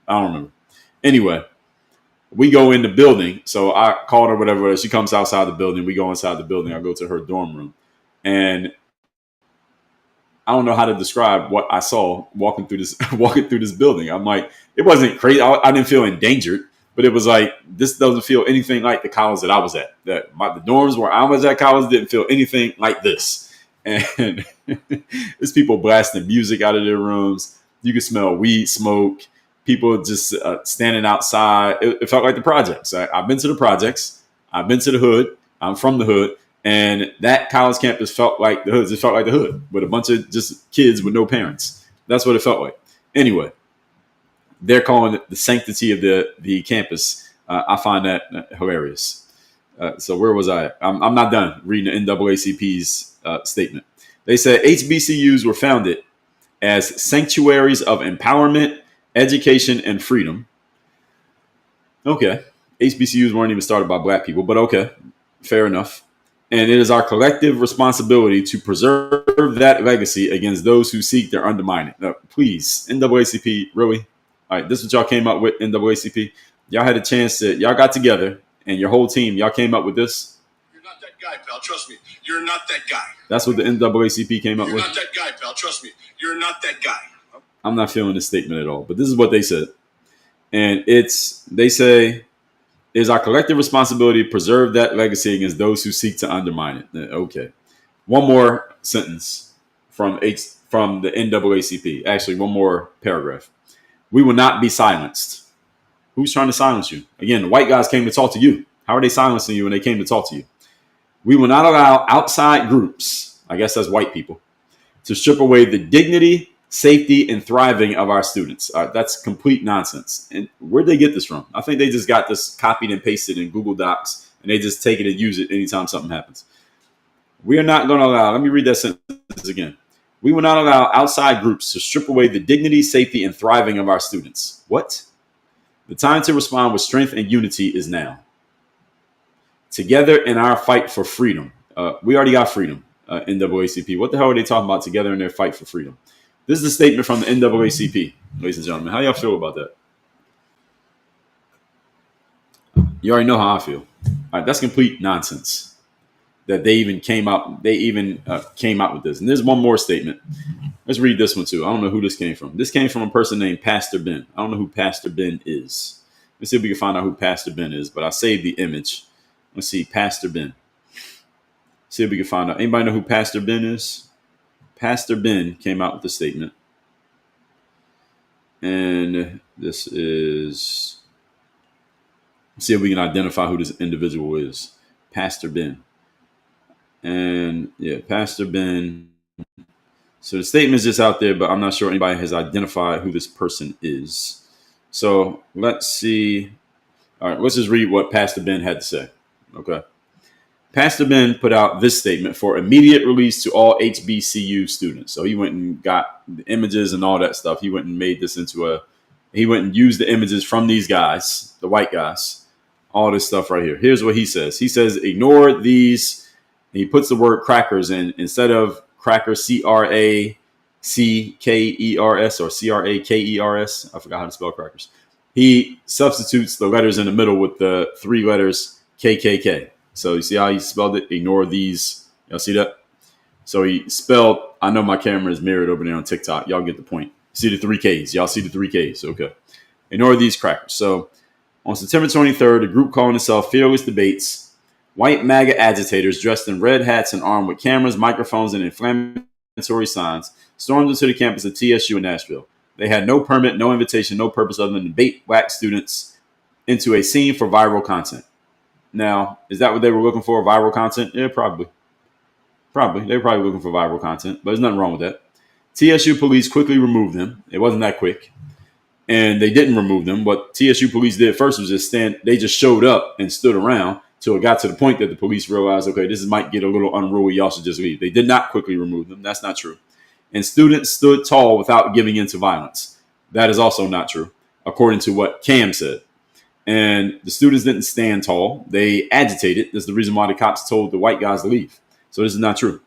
I don't remember. Anyway, we go in the building. So I called her, whatever. She comes outside the building. We go inside the building. I go to her dorm room. And I don't know how to describe what I saw walking through this building. I'm like, it wasn't crazy. I didn't feel endangered. But it was like, this doesn't feel anything like the college that I was at. The dorms where I was at college didn't feel anything like this. And there's people blasting music out of their rooms. You could smell weed smoke. People just standing outside. It felt like the projects. I've been to the projects. I've been to the hood. I'm from the hood. And that college campus felt like the hood. It felt like the hood with a bunch of just kids with no parents. That's what it felt like. Anyway. They're calling it the sanctity of the campus. I find that hilarious. So where was I? I'm not done reading the NAACP's statement. They said HBCUs were founded as sanctuaries of empowerment, education, and freedom. Okay. HBCUs weren't even started by black people, but okay. Fair enough. And it is our collective responsibility to preserve that legacy against those who seek to undermine it. Now, please, NAACP, really? All right, this is what y'all came up with, NAACP. Y'all had a chance y'all got together and your whole team, y'all came up with this. You're not that guy, pal. Trust me. You're not that guy. That's what the NAACP came up with. You're not that guy, pal. Trust me. You're not that guy. I'm not feeling this statement at all, but this is what they said. And they say, it is our collective responsibility to preserve that legacy against those who seek to undermine it. Okay. One more sentence from the NAACP. Actually, one more paragraph. We will not be silenced. Who's trying to silence you? Again, the white guys came to talk to you. How are they silencing you when they came to talk to you? We will not allow outside groups, I guess that's white people, to strip away the dignity, safety, and thriving of our students. That's complete nonsense. And where'd they get this from? I think they just got this copied and pasted in Google Docs, and they just take it and use it anytime something happens. We are not going to allow, let me read that sentence again. We will not allow outside groups to strip away the dignity, safety, and thriving of our students. What? The time to respond with strength and unity is now. Together in our fight for freedom. We already got freedom, NAACP. What the hell are they talking about together in their fight for freedom? This is a statement from the NAACP, ladies and gentlemen. How y'all feel about that? You already know how I feel. All right, that's complete nonsense. That they even came out with this. And there's one more statement. Let's read this one too. I don't know who this came from. This came from a person named Pastor Ben. I don't know who Pastor Ben is. Let's see if we can find out who Pastor Ben is, but I saved the image. Let's see, Pastor Ben. See if we can find out. Anybody know who Pastor Ben is? Pastor Ben came out with the statement. And this is, let's see if we can identify who this individual is. Pastor Ben. And yeah, Pastor Ben. So the statement is just out there, but I'm not sure anybody has identified who this person is. So let's see. All right, let's just read what Pastor Ben had to say. Okay. Pastor Ben put out this statement for immediate release to all HBCU students. So he went and got the images and all that stuff. He went and made this he went and used the images from these guys, the white guys, all this stuff right here. Here's what he says. He says, ignore these. He puts the word crackers in instead of crackers, CRACKERS or CRAKERS. I forgot how to spell crackers. He substitutes the letters in the middle with the 3 letters KKK. So you see how he spelled it? Ignore these. Y'all see that? So he spelled, I know my camera is mirrored over there on TikTok. Y'all get the point. See the 3 Ks. Y'all see the 3 Ks. Okay. Ignore these crackers. So on September 23rd, a group calling itself Fearless Debates, white MAGA agitators dressed in red hats and armed with cameras, microphones, and inflammatory discriminatory signs, stormed into the campus of TSU in Nashville. They had no permit, no invitation, no purpose other than to bait black students into a scene for viral content. Now, is that what they were looking for, viral content? Yeah, probably. Probably. They were probably looking for viral content, but there's nothing wrong with that. TSU police quickly removed them. It wasn't that quick. And they didn't remove them. What TSU police did first was they just showed up and stood around till it got to the point that the police realized, okay, this might get a little unruly. Y'all should just leave. They did not quickly remove them. That's not true. And students stood tall without giving in to violence. That is also not true, according to what Cam said. And the students didn't stand tall. They agitated. That's the reason why the cops told the white guys to leave. So this is not true.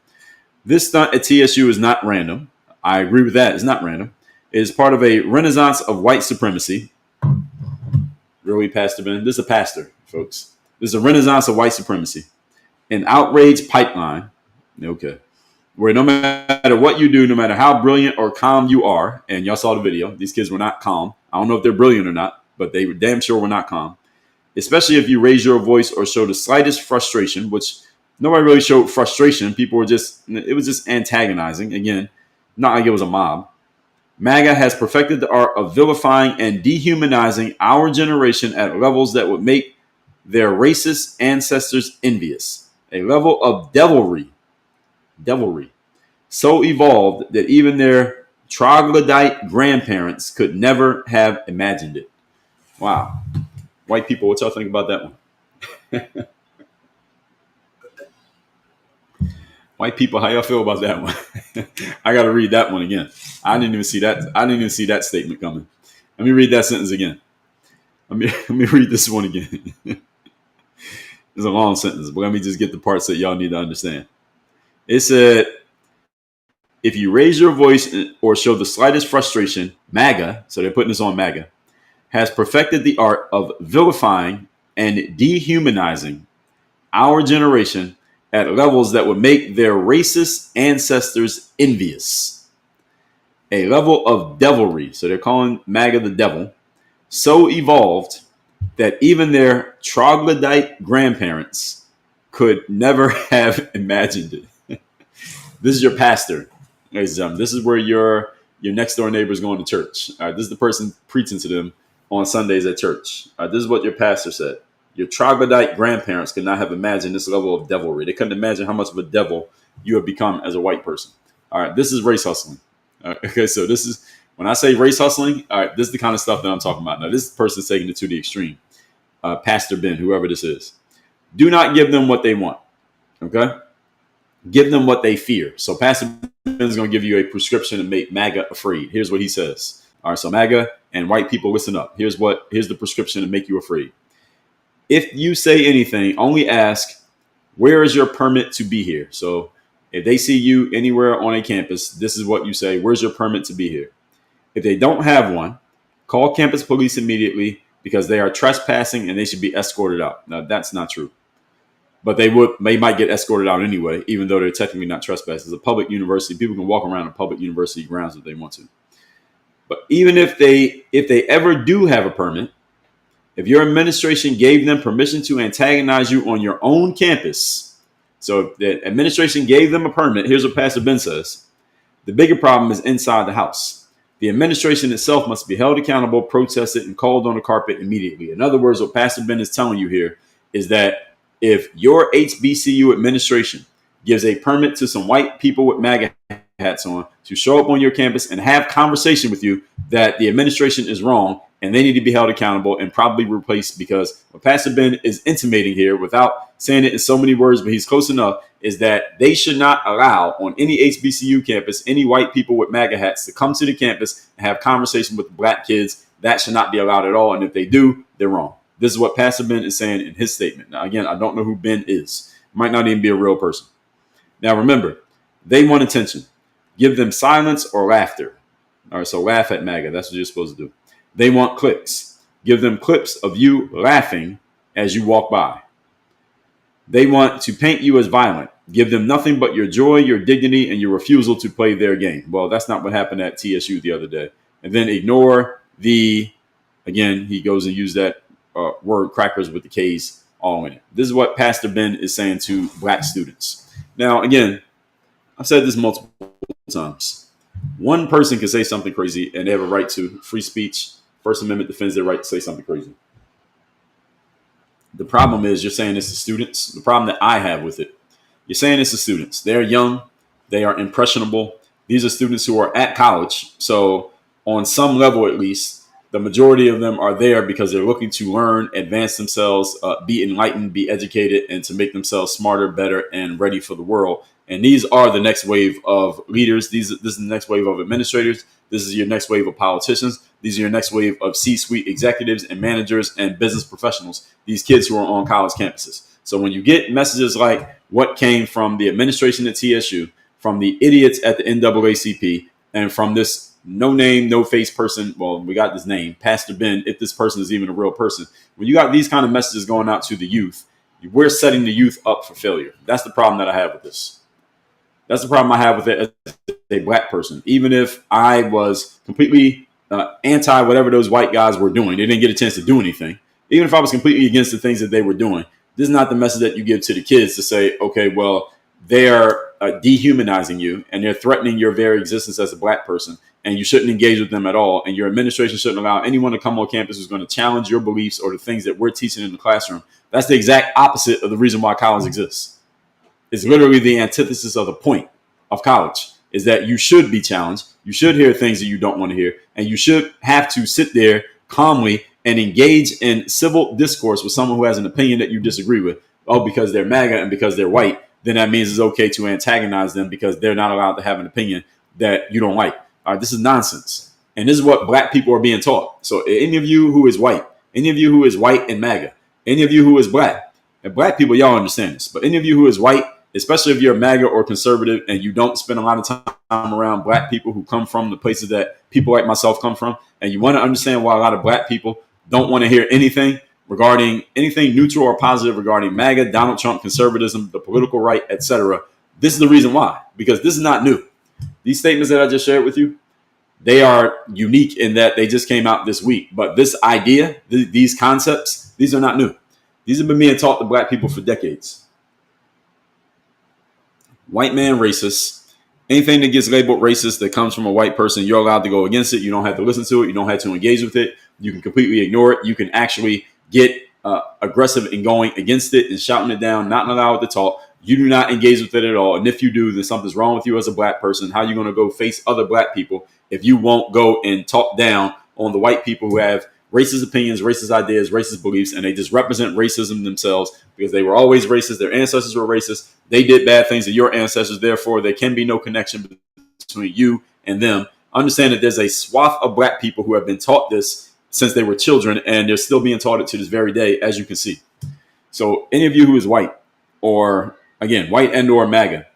This stunt at TSU is not random. I agree with that. It's not random. It is part of a renaissance of white supremacy. Really, Pastor Ben? This is a pastor, folks. This is a renaissance of white supremacy. An outrage pipeline. Okay. Where no matter what you do, no matter how brilliant or calm you are, and y'all saw the video, these kids were not calm. I don't know if they're brilliant or not, but they were damn sure were not calm. Especially if you raise your voice or show the slightest frustration, which nobody really showed frustration. People were it was just antagonizing. Again, not like it was a mob. MAGA has perfected the art of vilifying and dehumanizing our generation at levels that would make their racist ancestors envious. A level of devilry so evolved that even their troglodyte grandparents could never have imagined it. Wow. White people, what y'all think about that one? White people, how y'all feel about that one? I got to read that one again. I didn't even see that statement coming. Let me read that sentence again. Let me read this one again. It's a long sentence, but let me just get the parts that y'all need to understand. It said, if you raise your voice or show the slightest frustration, MAGA, so they're putting this on MAGA, has perfected the art of vilifying and dehumanizing our generation at levels that would make their racist ancestors envious. A level of devilry, so they're calling MAGA the devil, so evolved that even their troglodyte grandparents could never have imagined it. This is your pastor. This is where your next door neighbor is going to church. All right, this is the person preaching to them on Sundays at church. This is what your pastor said. Your troglodyte grandparents could not have imagined this level of devilry. They couldn't imagine how much of a devil you have become as a white person. All right, this is race hustling. Okay, so this is, when I say race hustling, all right, this is the kind of stuff that I'm talking about. Now, this person's taking it to the extreme. Pastor Ben, whoever this is. Do not give them what they want. Okay? Give them what they fear. So Pastor Ben is going to give you a prescription to make MAGA afraid. Here's what he says. All right, so MAGA and white people, listen up. Here's the prescription to make you afraid. If you say anything, only ask, where is your permit to be here? So if they see you anywhere on a campus, this is what you say. Where's your permit to be here? If they don't have one, call campus police immediately because they are trespassing and they should be escorted out. Now, that's not true. But they might get escorted out anyway, even though they're technically not trespassing. It's a public university. People can walk around on public university grounds if they want to. But even if they ever do have a permit, if your administration gave them permission to antagonize you on your own campus, so if the administration gave them a permit, here's what Pastor Ben says. The bigger problem is inside the house. The administration itself must be held accountable, protested, and called on the carpet immediately. In other words, what Pastor Ben is telling you here is that if your HBCU administration gives a permit to some white people with MAGA hats on to show up on your campus and have conversation with you, that the administration is wrong and they need to be held accountable and probably replaced, because what Pastor Ben is intimating here, without saying it in so many words, but he's close enough, is that they should not allow on any HBCU campus any white people with MAGA hats to come to the campus and have conversation with black kids. That should not be allowed at all. And if they do, they're wrong. This is what Pastor Ben is saying in his statement. Now, again, I don't know who Ben is. Might not even be a real person. Now, remember, they want attention. Give them silence or laughter. All right, so laugh at MAGA. That's what you're supposed to do. They want clicks. Give them clips of you laughing as you walk by. They want to paint you as violent. Give them nothing but your joy, your dignity, and your refusal to play their game. Well, that's not what happened at TSU the other day. And then ignore again, he goes and use that word crackers with the K's all in it. This is what Pastor Ben is saying to black students. Now, again, I've said this multiple times. One person can say something crazy and they have a right to free speech. First Amendment defends their right to say something crazy. The problem is you're saying this to students. The problem that I have with it, you're saying this to students. They're young. They are impressionable. These are students who are at college. So on some level, at least, the majority of them are there because they're looking to learn, advance themselves, be enlightened, be educated, and to make themselves smarter, better, and ready for the world. And these are the next wave of leaders. This is the next wave of administrators. This is your next wave of politicians. These are your next wave of C-suite executives and managers and business professionals, these kids who are on college campuses. So when you get messages like what came from the administration at TSU, from the idiots at the NAACP, and from this no-name, no-face person, well, we got this name, Pastor Ben, if this person is even a real person. When you got these kind of messages going out to the youth, we're setting the youth up for failure. That's the problem that I have with this. That's the problem I have with it as a black person. Even if I was completely anti whatever those white guys were doing, they didn't get a chance to do anything. Even if I was completely against the things that they were doing, this is not the message that you give to the kids to say, okay, well, they're dehumanizing you and they're threatening your very existence as a black person, and you shouldn't engage with them at all. And your administration shouldn't allow anyone to come on campus who's going to challenge your beliefs or the things that we're teaching in the classroom. That's the exact opposite of the reason why college exists. It's literally the antithesis of the point of college, is that you should be challenged. You should hear things that you don't want to hear. And you should have to sit there calmly and engage in civil discourse with someone who has an opinion that you disagree with. Oh, because they're MAGA and because they're white, then that means it's okay to antagonize them because they're not allowed to have an opinion that you don't like. All right, this is nonsense. And this is what black people are being taught. So any of you who is white, any of you who is white and MAGA, any of you who is black, and black people, y'all understand this, but any of you who is white, especially if you're a MAGA or conservative and you don't spend a lot of time around black people who come from the places that people like myself come from, and you want to understand why a lot of black people don't want to hear anything regarding anything neutral or positive regarding MAGA, Donald Trump, conservatism, the political right, etc. This is the reason why, because this is not new. These statements that I just shared with you, they are unique in that they just came out this week. But this idea, these concepts, these are not new. These have been being taught to black people for decades. White man racist. Anything that gets labeled racist that comes from a white person, you're allowed to go against it. You don't have to listen to it. You don't have to engage with it. You can completely ignore it. You can actually get aggressive in going against it and shouting it down, not allow it to talk. You do not engage with it at all. And if you do, then something's wrong with you as a black person. How are you going to go face other black people if you won't go and talk down on the white people who have racist opinions, racist ideas, racist beliefs, and they just represent racism themselves because they were always racist. Their ancestors were racist. They did bad things to your ancestors. Therefore, there can be no connection between you and them. Understand that there's a swath of black people who have been taught this since they were children, and they're still being taught it to this very day, as you can see. So any of you who is white, or again, white and or MAGA,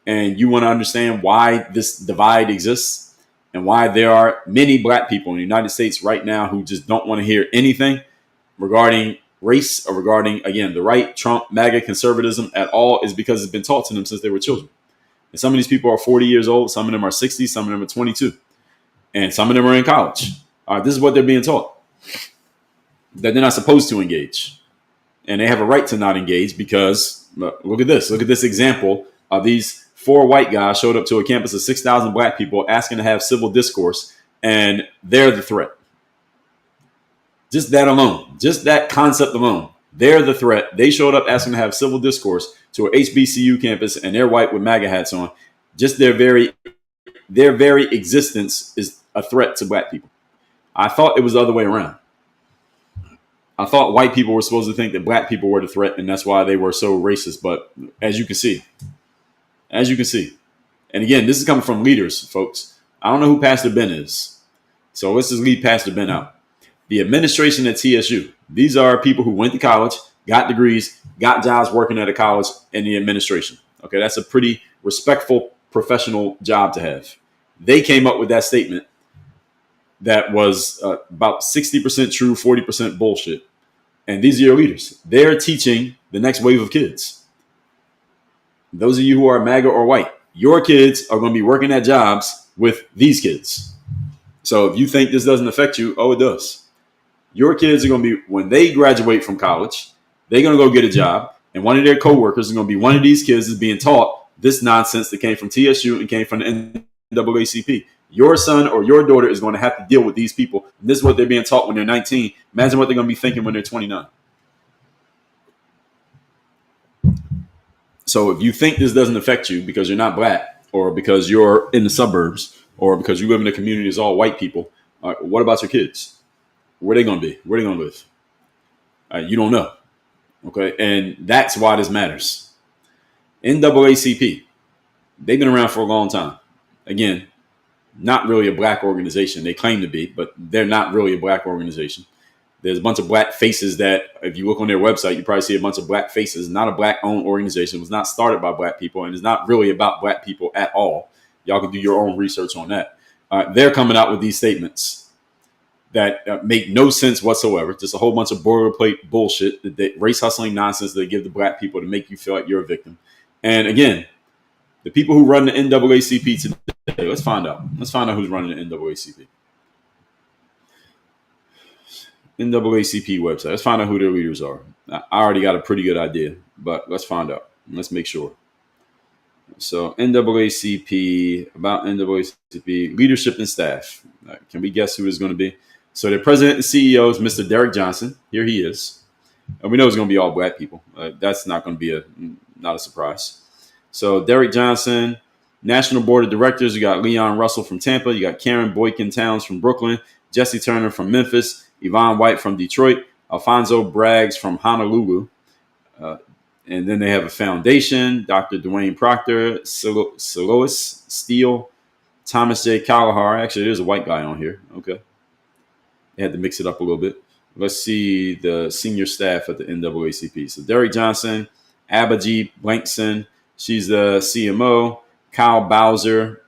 and you want to understand why this divide exists, and why there are many black people in the United States right now who just don't want to hear anything regarding race or regarding, again, the right, Trump, MAGA, conservatism at all, is because it's been taught to them since they were children. And some of these people are 40 years old. Some of them are 60. Some of them are 22. And some of them are in college. This is what they're being taught, that they're not supposed to engage. And they have a right to not engage because, look at this. Look at this example of these 4 white guys showed up to a campus of 6,000 black people asking to have civil discourse, and they're the threat. Just that alone, just that concept alone, they're the threat. They showed up asking to have civil discourse to an HBCU campus, and they're white with MAGA hats on. Just their very existence is a threat to black people. I thought it was the other way around. I thought white people were supposed to think that black people were the threat, and that's why they were so racist. But as you can see, and again, this is coming from leaders, folks. I don't know who Pastor Ben is, so let's just leave Pastor Ben out. The administration at TSU, these are people who went to college, got degrees, got jobs working at a college in the administration. Okay, that's a pretty respectful, professional job to have. They came up with that statement that was about 60% true, 40% bullshit. And these are your leaders. They're teaching the next wave of kids. Those of you who are MAGA or white, your kids are going to be working at jobs with these kids. So if you think this doesn't affect you, oh, it does. Your kids are going to be, when they graduate from college, they're going to go get a job. And one of their coworkers is going to be one of these kids is being taught this nonsense that came from TSU and came from the NAACP. Your son or your daughter is going to have to deal with these people. And this is what they're being taught when they're 19. Imagine what they're going to be thinking when they're 29. So if you think this doesn't affect you because you're not black, or because you're in the suburbs, or because you live in a community that's all white people, what about your kids? Where are they going to be? Where are they going to live? You don't know. Okay. And that's why this matters. NAACP, they've been around for a long time. Again, not really a black organization. They claim to be, but they're not really a black organization. There's a bunch of black faces that, if you look on their website, you probably see a bunch of black faces. Not a black-owned organization. It was not started by black people, and it's not really about black people at all. Y'all can do your own research on that. They're coming out with these statements that make no sense whatsoever. Just a whole bunch of boilerplate bullshit, race hustling nonsense they give the black people to make you feel like you're a victim. And again, the people who run the NAACP today, let's find out. Let's find out who's running the NAACP. NAACP website. Let's find out who their leaders are. I already got a pretty good idea, but let's find out. Let's make sure. So NAACP, about NAACP, leadership and staff. Can we guess who it's going to be? So their president and CEO is Mr. Derek Johnson. Here he is. And we know it's going to be all black people. That's not going to be not a surprise. So Derek Johnson, National Board of Directors. You got Leon Russell from Tampa. You got Karen Boykin Towns from Brooklyn. Jesse Turner from Memphis. Yvonne White from Detroit. Alfonso Braggs from Honolulu. And then they have a foundation. Dr. Dwayne Proctor, Silois Steele, Thomas J. Callahar. Actually, there's a white guy on here. Okay. They had to mix it up a little bit. Let's see the senior staff at the NAACP. So Derek Johnson, Abaji Blankson. She's the CMO. Kyle Bowser.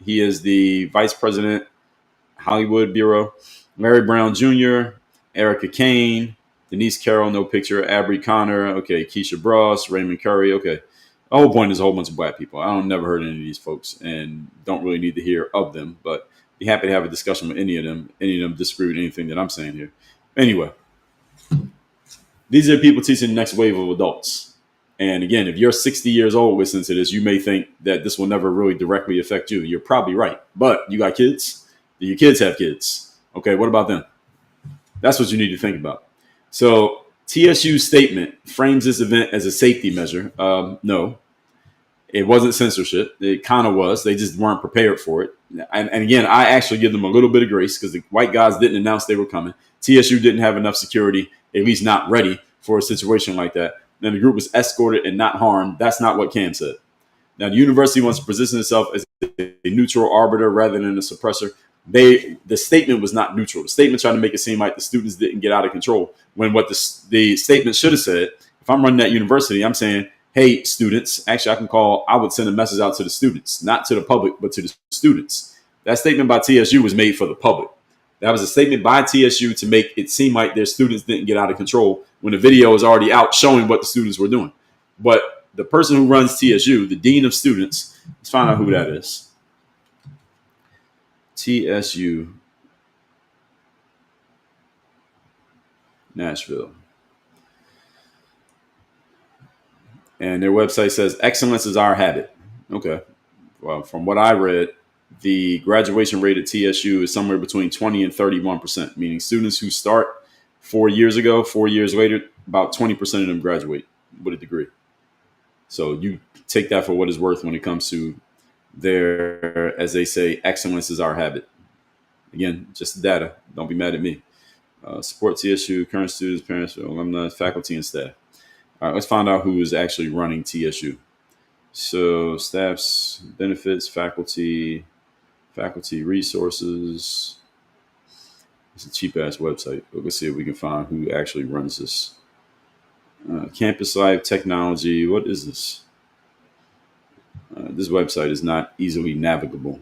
He is the vice president, Hollywood Bureau. Larry Brown Jr., Erica Kane, Denise Carroll, no picture, Abry Connor, okay, Keisha Bross, Raymond Curry, okay. The whole point is a whole bunch of black people. I don't never heard any of these folks and don't really need to hear of them, but be happy to have a discussion with any of them. Any of them disagree with anything that I'm saying here. Anyway, these are people teaching the next wave of adults. And again, if you're 60 years old listening to this, you may think that this will never really directly affect you. You're probably right. But you got kids? Do your kids have kids? Okay, what about them? That's what you need to think about. So TSU's statement frames this event as a safety measure. No, it wasn't censorship. It kind of was. They just weren't prepared for it. And again, I actually give them a little bit of grace because the white guys didn't announce they were coming. TSU didn't have enough security, at least not ready for a situation like that. Then the group was escorted and not harmed. That's not what Cam said. Now, the university wants to position itself as a neutral arbiter rather than a suppressor. The statement was not neutral. The statement tried to make it seem like the students didn't get out of control, when what the statement should have said, if I'm running that university, I'm saying, hey, students, actually, I would send a message out to the students, not to the public, but to the students. That statement by TSU was made for the public. That was a statement by TSU to make it seem like their students didn't get out of control when the video is already out showing what the students were doing. But the person who runs TSU, the dean of students, let's find out who that is. TSU Nashville. And their website says, excellence is our habit. Okay. Well, from what I read, the graduation rate at TSU is somewhere between 20 and 31%, meaning students who start 4 years ago, 4 years later, about 20% of them graduate with a degree. So you take that for what it's worth when it comes to their, as they say, excellence is our habit. Again, just data. Don't be mad at me. Support TSU, current students, parents, alumni, faculty, and staff. All right, let's find out who is actually running TSU. So staff's benefits, faculty resources. It's a cheap-ass website. But let's see if we can find who actually runs this. Campus Life Technology. What is this? This website is not easily navigable.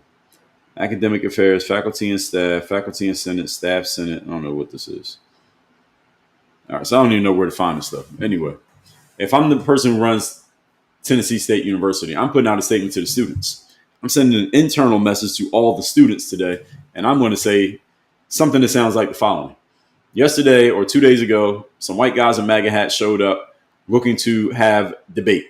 Academic Affairs, Faculty and Staff, Faculty and Senate, Staff Senate. I don't know what this is. All right, so I don't even know where to find this stuff. Anyway, if I'm the person who runs Tennessee State University, I'm putting out a statement to the students. I'm sending an internal message to all the students today, and I'm going to say something that sounds like the following. Yesterday or 2 days ago, some white guys in MAGA hats showed up looking to have debate.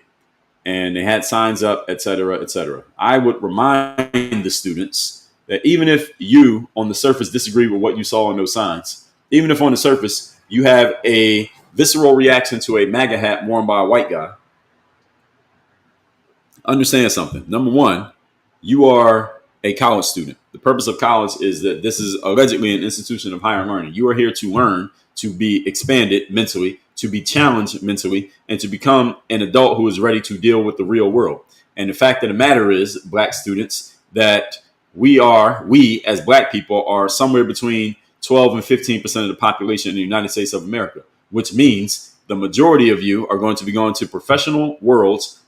and they had signs up, et cetera, et cetera. I would remind the students that even if you on the surface disagree with what you saw in those signs, even if on the surface you have a visceral reaction to a MAGA hat worn by a white guy, understand something. Number one, you are a college student. The purpose of college is that this is allegedly an institution of higher learning. You are here to learn, to be expanded mentally, to be challenged mentally, and to become an adult who is ready to deal with the real world. And the fact of the matter is, black students, that we as black people are somewhere between 12 and 15% of the population in the United States of America, which means the majority of you are going to be going to professional worlds,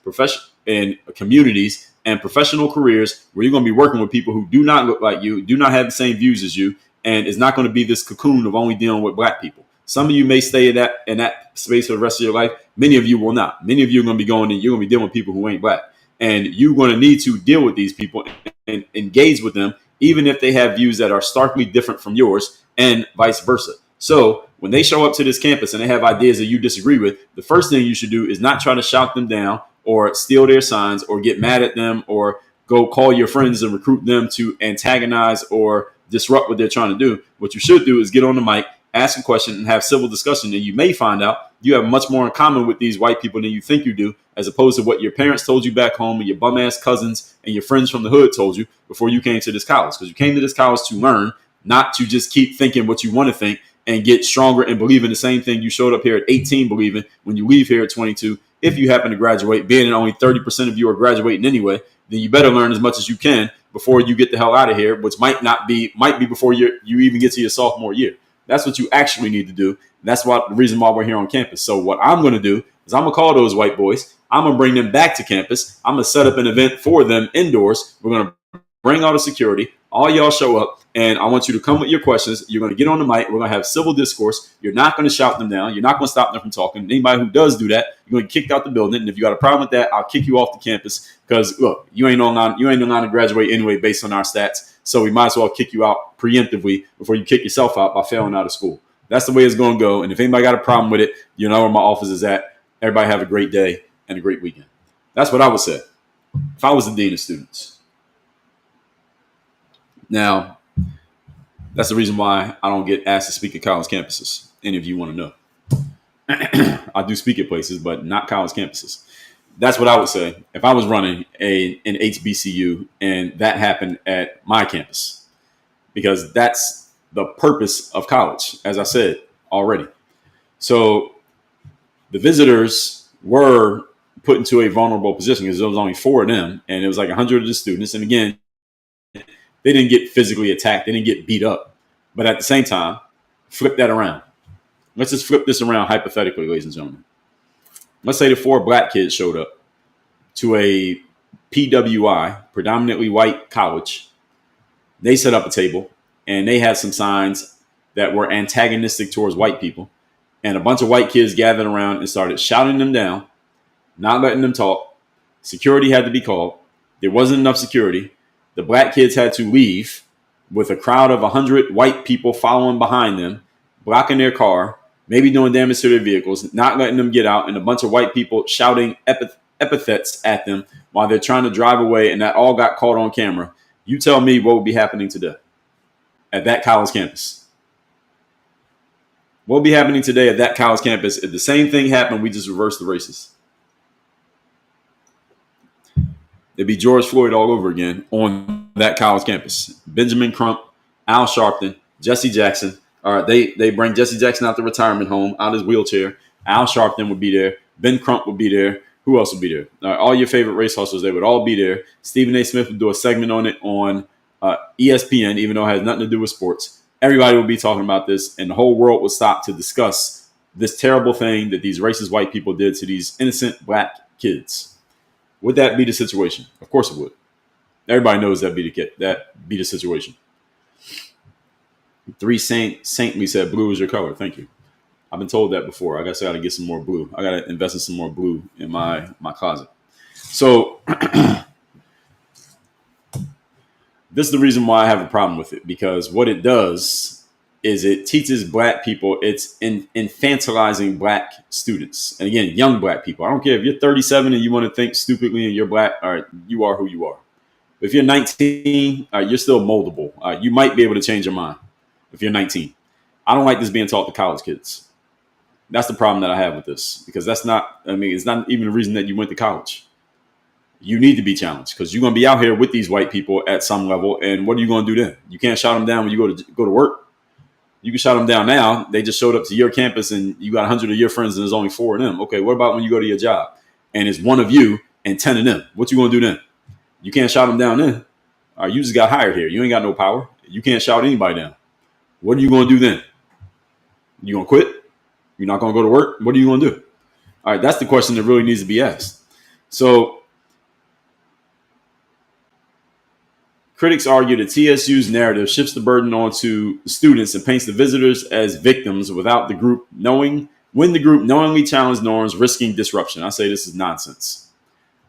and communities and professional careers where you're going to be working with people who do not look like you, do not have the same views as you, and it's not going to be this cocoon of only dealing with black people. Some of you may stay in that space for the rest of your life. Many of you will not. Many of you are going to be you're going to be dealing with people who ain't black. And you're going to need to deal with these people and engage with them, even if they have views that are starkly different from yours and vice versa. So when they show up to this campus and they have ideas that you disagree with, the first thing you should do is not try to shout them down or steal their signs or get mad at them or go call your friends and recruit them to antagonize or disrupt what they're trying to do. What you should do is get on the mic, ask a question, and have civil discussion. And you may find out you have much more in common with these white people than you think you do, as opposed to what your parents told you back home and your bum ass cousins and your friends from the hood told you before you came to this college. Because you came to this college to learn, not to just keep thinking what you want to think and get stronger and believe in the same thing you showed up here at 18 believing when you leave here at 22. If you happen to graduate, being that only 30% of you are graduating anyway, then you better learn as much as you can before you get the hell out of here, which might be before you even get to your sophomore year. That's what you actually need to do. And that's the reason why we're here on campus. So what I'm going to do is I'm going to call those white boys. I'm going to bring them back to campus. I'm going to set up an event for them indoors. We're going to bring all the security. All y'all show up, and I want you to come with your questions. You're going to get on the mic. We're going to have civil discourse. You're not going to shout them down. You're not going to stop them from talking. Anybody who does do that, you're going to get kicked out the building. And if you got a problem with that, I'll kick you off the campus because, look, you ain't on line to graduate anyway based on our stats. So we might as well kick you out preemptively before you kick yourself out by failing out of school. That's the way it's going to go. And if anybody got a problem with it, you know where my office is at. Everybody have a great day and a great weekend. That's what I would say if I was the dean of students. Now, that's the reason why I don't get asked to speak at college campuses. Any of you want to know. I do speak at places, but not college campuses. That's what I would say if I was running an HBCU and that happened at my campus, because that's the purpose of college, as I said already. So the visitors were put into a vulnerable position because there was only 4 of them, and it was like 100 of the students. And again, they didn't get physically attacked. They didn't get beat up. But at the same time, flip that around. Let's just flip this around hypothetically, ladies and gentlemen. Let's say the 4 black kids showed up to a PWI, predominantly white college. They set up a table, and they had some signs that were antagonistic towards white people. And a bunch of white kids gathered around and started shouting them down, not letting them talk. Security had to be called. There wasn't enough security. The black kids had to leave with a crowd of 100 white people following behind them, blocking their car, maybe doing damage to their vehicles, not letting them get out, and a bunch of white people shouting epithets at them while they're trying to drive away, and that all got caught on camera. You tell me what would be happening today at that college campus. What would be happening today at that college campus if the same thing happened, we just reversed the races? It'd be George Floyd all over again on that college campus. Benjamin Crump, Al Sharpton, Jesse Jackson. All right, they bring Jesse Jackson out the retirement home, out his wheelchair. Al Sharpton would be there. Ben Crump would be there. Who else would be there? All your favorite race hustlers, they would all be there. Stephen A. Smith would do a segment on it on ESPN, even though it has nothing to do with sports. Everybody would be talking about this, and the whole world would stop to discuss this terrible thing that these racist white people did to these innocent black kids. Would that be the situation? Of course it would. Everybody knows that be the situation. 3 Saintly said, blue is your color. Thank you. I've been told that before. I guess I got to get some more blue. I got to invest in some more blue in my closet. So this is the reason why I have a problem with it, because what it does is it teaches black people, it's infantilizing black students. And again, young black people. I don't care if you're 37 and you want to think stupidly and you're black, all right, you are who you are. But if you're 19, you're still moldable. You might be able to change your mind if you're 19. I don't like this being taught to college kids. That's the problem that I have with this, because it's not even the reason that you went to college. You need to be challenged because you're going to be out here with these white people at some level. And what are you going to do then? You can't shout them down when you go to work. You can shut them down now. They just showed up to your campus and you got 100 of your friends and there's only 4 of them. Okay, what about when you go to your job and it's 1 of you and 10 of them? What you going to do then? You can't shout them down then. All right, you just got hired here. You ain't got no power. You can't shout anybody down. What are you going to do then? You going to quit? You're not going to go to work? What are you going to do? All right, that's the question that really needs to be asked. So critics argue that TSU's narrative shifts the burden onto students and paints the visitors as victims without the group knowing when the group knowingly challenged norms, risking disruption. I say this is nonsense.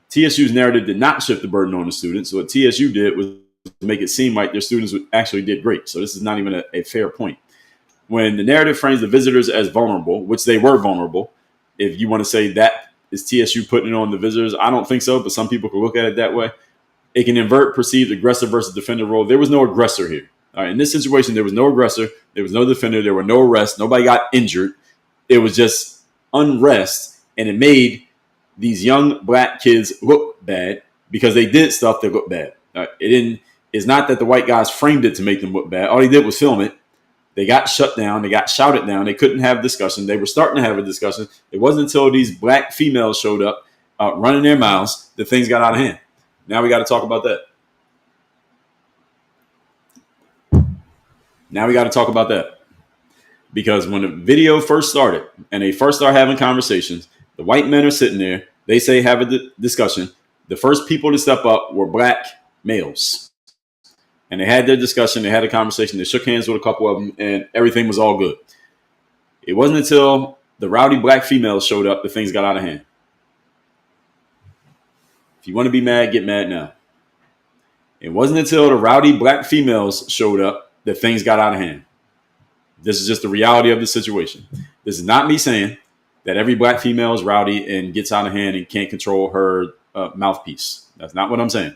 TSU's narrative did not shift the burden on the students. What TSU did was make it seem like their students actually did great. So this is not even a fair point. When the narrative frames the visitors as vulnerable, which they were vulnerable, if you want to say that is TSU putting it on the visitors, I don't think so, but some people can look at it that way. It can invert perceived aggressor versus defender role. There was no aggressor here. All right, in this situation, there was no aggressor. There was no defender. There were no arrests. Nobody got injured. It was just unrest, and it made these young black kids look bad because they did stuff that looked bad. It's not that the white guys framed it to make them look bad. All they did was film it. They got shut down. They got shouted down. They couldn't have discussion. They were starting to have a discussion. It wasn't until these black females showed up running their mouths that things got out of hand. Now we got to talk about that. Because when the video first started and they first start having conversations, the white men are sitting there. They say have a discussion. The first people to step up were black males. And they had their discussion. They had a conversation. They shook hands with a couple of them and everything was all good. It wasn't until the rowdy black females showed up that things got out of hand. If you want to be mad, get mad now. It wasn't until the rowdy black females showed up that things got out of hand. This is just the reality of the situation. This is not me saying that every black female is rowdy and gets out of hand and can't control her mouthpiece. That's not what I'm saying.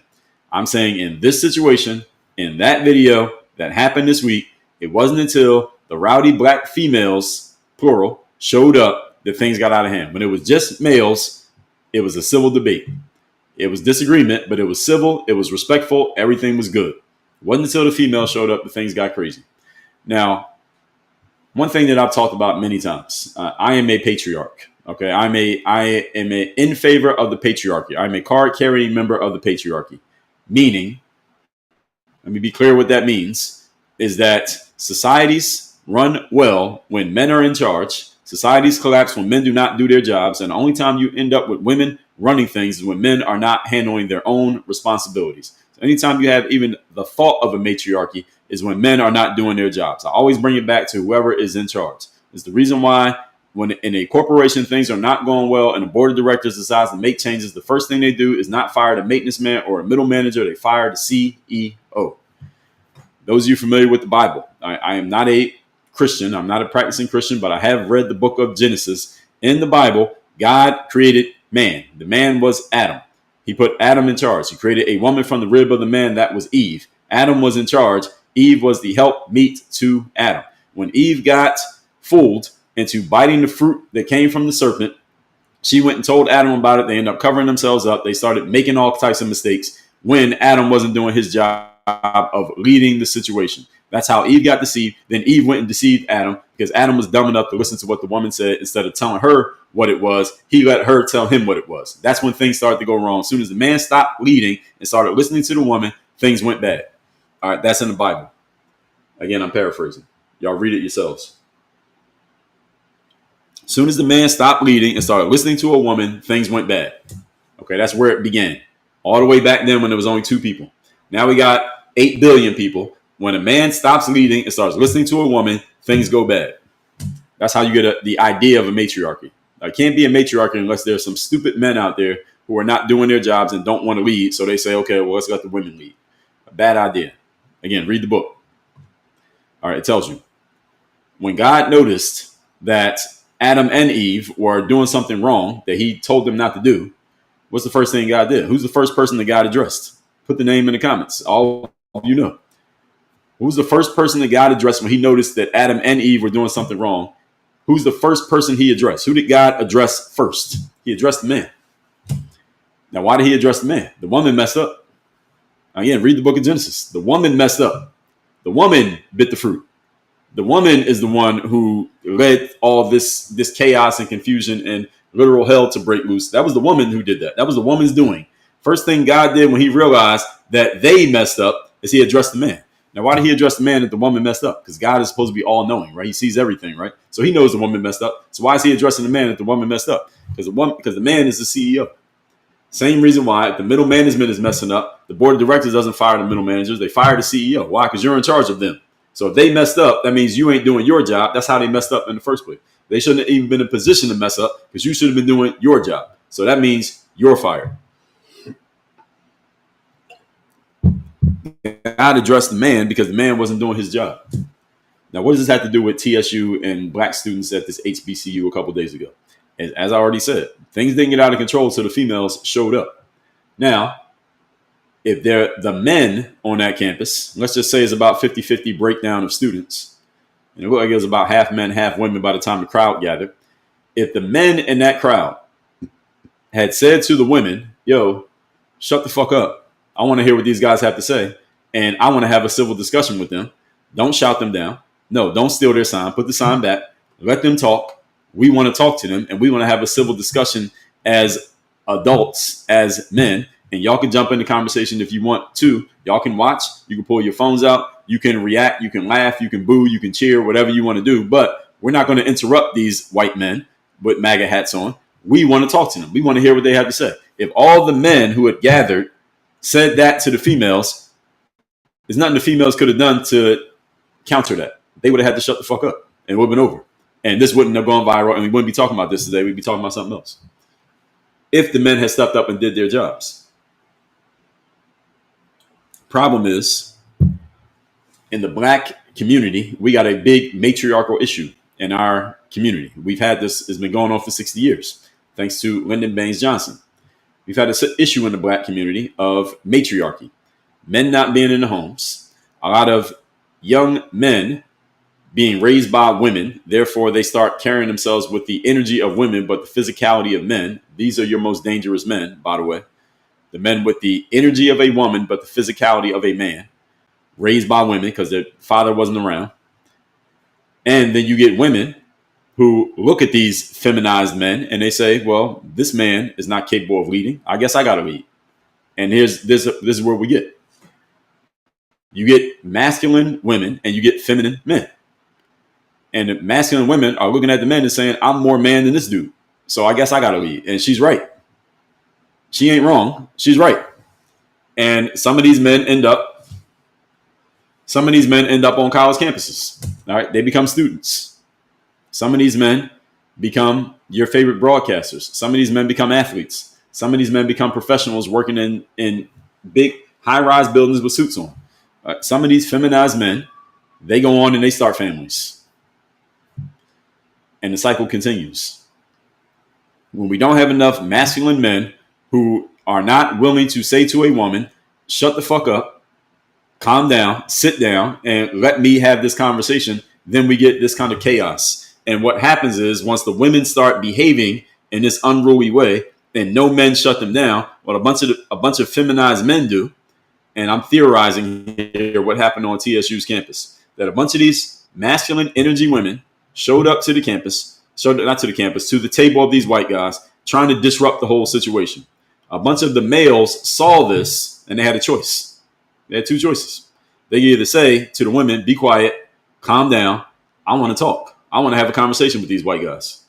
I'm saying in this situation, in that video that happened this week, it wasn't until the rowdy black females, plural, showed up that things got out of hand. When it was just males, it was a civil debate. It was disagreement, but it was civil. It was respectful. Everything was good. It wasn't until the female showed up that things got crazy. Now, one thing that I've talked about many times, I am a patriarch. Okay, I am in favor of the patriarchy. I'm a card-carrying member of the patriarchy. Meaning, let me be clear what that means, is that societies run well when men are in charge. Societies collapse when men do not do their jobs. And the only time you end up with women running things is when men are not handling their own responsibilities. So anytime you have even the thought of a matriarchy is when men are not doing their jobs. I always bring it back to whoever is in charge. It's the reason why when in a corporation things are not going well and the board of directors decides to make changes, the first thing they do is not fire the maintenance man or a middle manager. They fire the CEO. Those of you familiar with the Bible, I am not a Christian. I'm not a practicing Christian, but I have read the book of Genesis. In the Bible, God created man. The man was Adam. He put Adam in charge. He created a woman from the rib of the man. That was Eve. Adam was in charge. Eve was the help meet to Adam. When Eve got fooled into biting the fruit that came from the serpent, she went and told Adam about it. They ended up covering themselves up. They started making all types of mistakes when Adam wasn't doing his job of leading the situation. That's how Eve got deceived. Then Eve went and deceived Adam because Adam was dumb enough to listen to what the woman said. Instead of telling her what it was, he let her tell him what it was. That's when things started to go wrong. As soon as the man stopped leading and started listening to the woman, things went bad. All right, that's in the Bible. Again, I'm paraphrasing. Y'all read it yourselves. As soon as the man stopped leading and started listening to a woman, things went bad. Okay, that's where it began. All the way back then when there was only 2 people. Now we got 8 billion people. When a man stops leading and starts listening to a woman, things go bad. That's how you get the idea of a matriarchy. It can't be a matriarchy unless there's some stupid men out there who are not doing their jobs and don't want to lead. So they say, okay, well, let's let the women lead. A bad idea. Again, read the book. All right, it tells you. When God noticed that Adam and Eve were doing something wrong that he told them not to do, what's the first thing God did? Who's the first person that God addressed? Put the name in the comments. All of you know. Who's the first person that God addressed when he noticed that Adam and Eve were doing something wrong? Who's the first person he addressed? Who did God address first? He addressed the man. Now, why did he address the man? The woman messed up. Again, read the book of Genesis. The woman messed up. The woman bit the fruit. The woman is the one who led all this chaos and confusion and literal hell to break loose. That was the woman who did that. That was the woman's doing. First thing God did when he realized that they messed up is he addressed the man. Now, why did he address the man if the woman messed up? Because God is supposed to be all-knowing, right? He sees everything, right? So he knows the woman messed up. So why is he addressing the man if the woman messed up? Because the man is the CEO. Same reason why if the middle management is messing up, the board of directors doesn't fire the middle managers. They fire the CEO. Why? Because you're in charge of them. So if they messed up, that means you ain't doing your job. That's how they messed up in the first place. They shouldn't have even been in a position to mess up because you should have been doing your job. So that means you're fired. God addressed the man because the man wasn't doing his job. Now, what does this have to do with TSU and black students at this HBCU a couple of days ago? As I already said, things didn't get out of control, so the females showed up. Now, if they're the men on that campus, let's just say it's about 50-50 breakdown of students, and it looked like it was about half men, half women by the time the crowd gathered. If the men in that crowd had said to the women, yo, shut the fuck up. I want to hear what these guys have to say, and I want to have a civil discussion with them. Don't shout them down. No, don't steal their sign. Put the sign back. Let them talk. We want to talk to them, and we want to have a civil discussion as adults, as men, and y'all can jump in the conversation if you want to. Y'all can watch. You can pull your phones out. You can react. You can laugh. You can boo. You can cheer, whatever you want to do. But we're not going to interrupt these white men with MAGA hats on. We want to talk to them. We want to hear what they have to say. If all the men who had gathered said that to the females, there's nothing the females could have done to counter that. They would have had to shut the fuck up, and it would have been over. And this wouldn't have gone viral, and we wouldn't be talking about this today. We'd be talking about something else. If the men had stepped up and did their jobs. Problem is, in the black community, we got a big matriarchal issue in our community. We've had this, it's been going on for 60 years, thanks to Lyndon Baines Johnson. We've had this issue in the black community of matriarchy, men not being in the homes, a lot of young men being raised by women. Therefore, they start carrying themselves with the energy of women, but the physicality of men. These are your most dangerous men, by the way. The men with the energy of a woman, but the physicality of a man, raised by women because their father wasn't around. And then you get women who look at these feminized men and they say, well, this man is not capable of leading. I guess I got to lead. And this is where we get. You get masculine women and you get feminine men. And the masculine women are looking at the men and saying, I'm more man than this dude. So I guess I got to lead. And she's right. She ain't wrong. She's right. And some of these men end up on college campuses. All right. They become students. Some of these men become your favorite broadcasters. Some of these men become athletes. Some of these men become professionals working in big high-rise buildings with suits on. Some of these feminized men, they go on and they start families. And the cycle continues. When we don't have enough masculine men who are not willing to say to a woman, shut the fuck up, calm down, sit down, and let me have this conversation, then we get this kind of chaos. And what happens is once the women start behaving in this unruly way and no men shut them down, what a bunch of feminized men do, and I'm theorizing here what happened on TSU's campus, that a bunch of these masculine energy women showed up to the campus, to the table of these white guys, trying to disrupt the whole situation. A bunch of the males saw this and they had a choice. They had two choices. They could either say to the women, be quiet, calm down. I want to talk. I want to have a conversation with these white guys.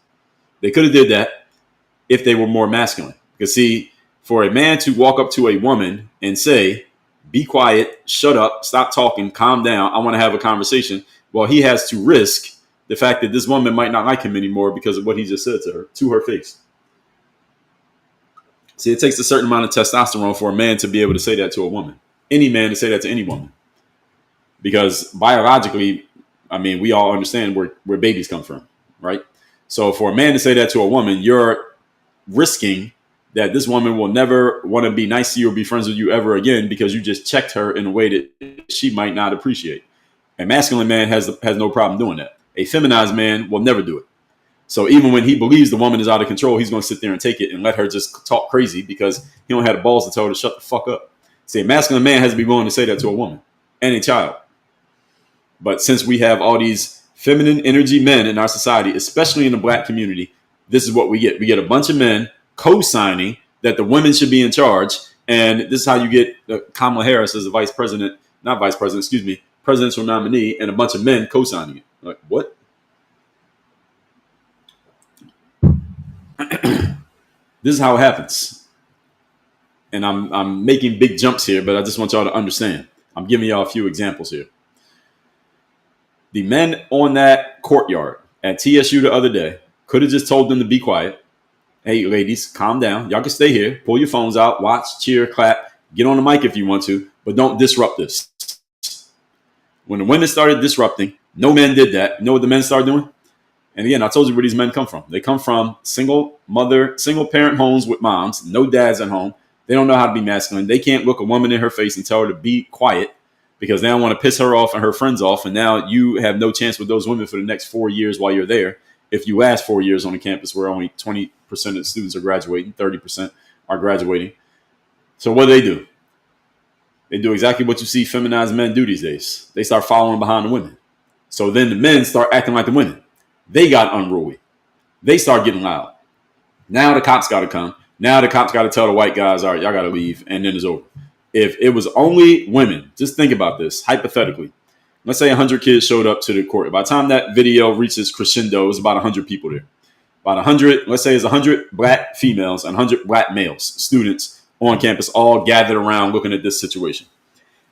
They could have did that if they were more masculine. Because see, for a man to walk up to a woman and say, be quiet, shut up, stop talking, calm down, I want to have a conversation. Well, he has to risk the fact that this woman might not like him anymore because of what he just said to her face. See, it takes a certain amount of testosterone for a man to be able to say that to a woman. Any man to say that to any woman. Because biologically, I mean, we all understand where babies come from, right? So for a man to say that to a woman, you're risking that this woman will never want to be nice to you or be friends with you ever again because you just checked her in a way that she might not appreciate. A masculine man has no problem doing that. A feminized man will never do it. So even when he believes the woman is out of control, he's going to sit there and take it and let her just talk crazy because he don't have the balls to tell her to shut the fuck up. See, a masculine man has to be willing to say that to a woman and a child. But since we have all these feminine energy men in our society, especially in the black community, this is what we get. We get a bunch of men co-signing that the women should be in charge. And this is how you get Kamala Harris as a presidential nominee, and a bunch of men co-signing it. Like, what? This is how it happens. And I'm making big jumps here, but I just want y'all to understand. I'm giving y'all a few examples here. The men on that courtyard at TSU the other day could have just told them to be quiet. Hey, ladies, calm down. Y'all can stay here. Pull your phones out. Watch, cheer, clap. Get on the mic if you want to, but don't disrupt this. When the women started disrupting, no men did that. You know what the men started doing? And again, I told you where these men come from. They come from single parent homes with moms, no dads at home. They don't know how to be masculine. They can't look a woman in her face and tell her to be quiet because they don't want to piss her off and her friends off. And now you have no chance with those women for the next 4 years while you're there. If you last 4 years on the campus where only 20% of the students are graduating, 30% are graduating. So what do? They do exactly what you see feminized men do these days. They start following behind the women. So then the men start acting like the women. They got unruly. They start getting loud. Now the cops got to come. Now the cops got to tell the white guys, all right, y'all got to leave, and then it's over. If it was only women, just think about this, hypothetically. Let's say 100 kids showed up to the court. By the time that video reaches crescendo, it's about 100 people there. About 100, let's say it's 100 black females and 100 black males, students on campus, all gathered around looking at this situation.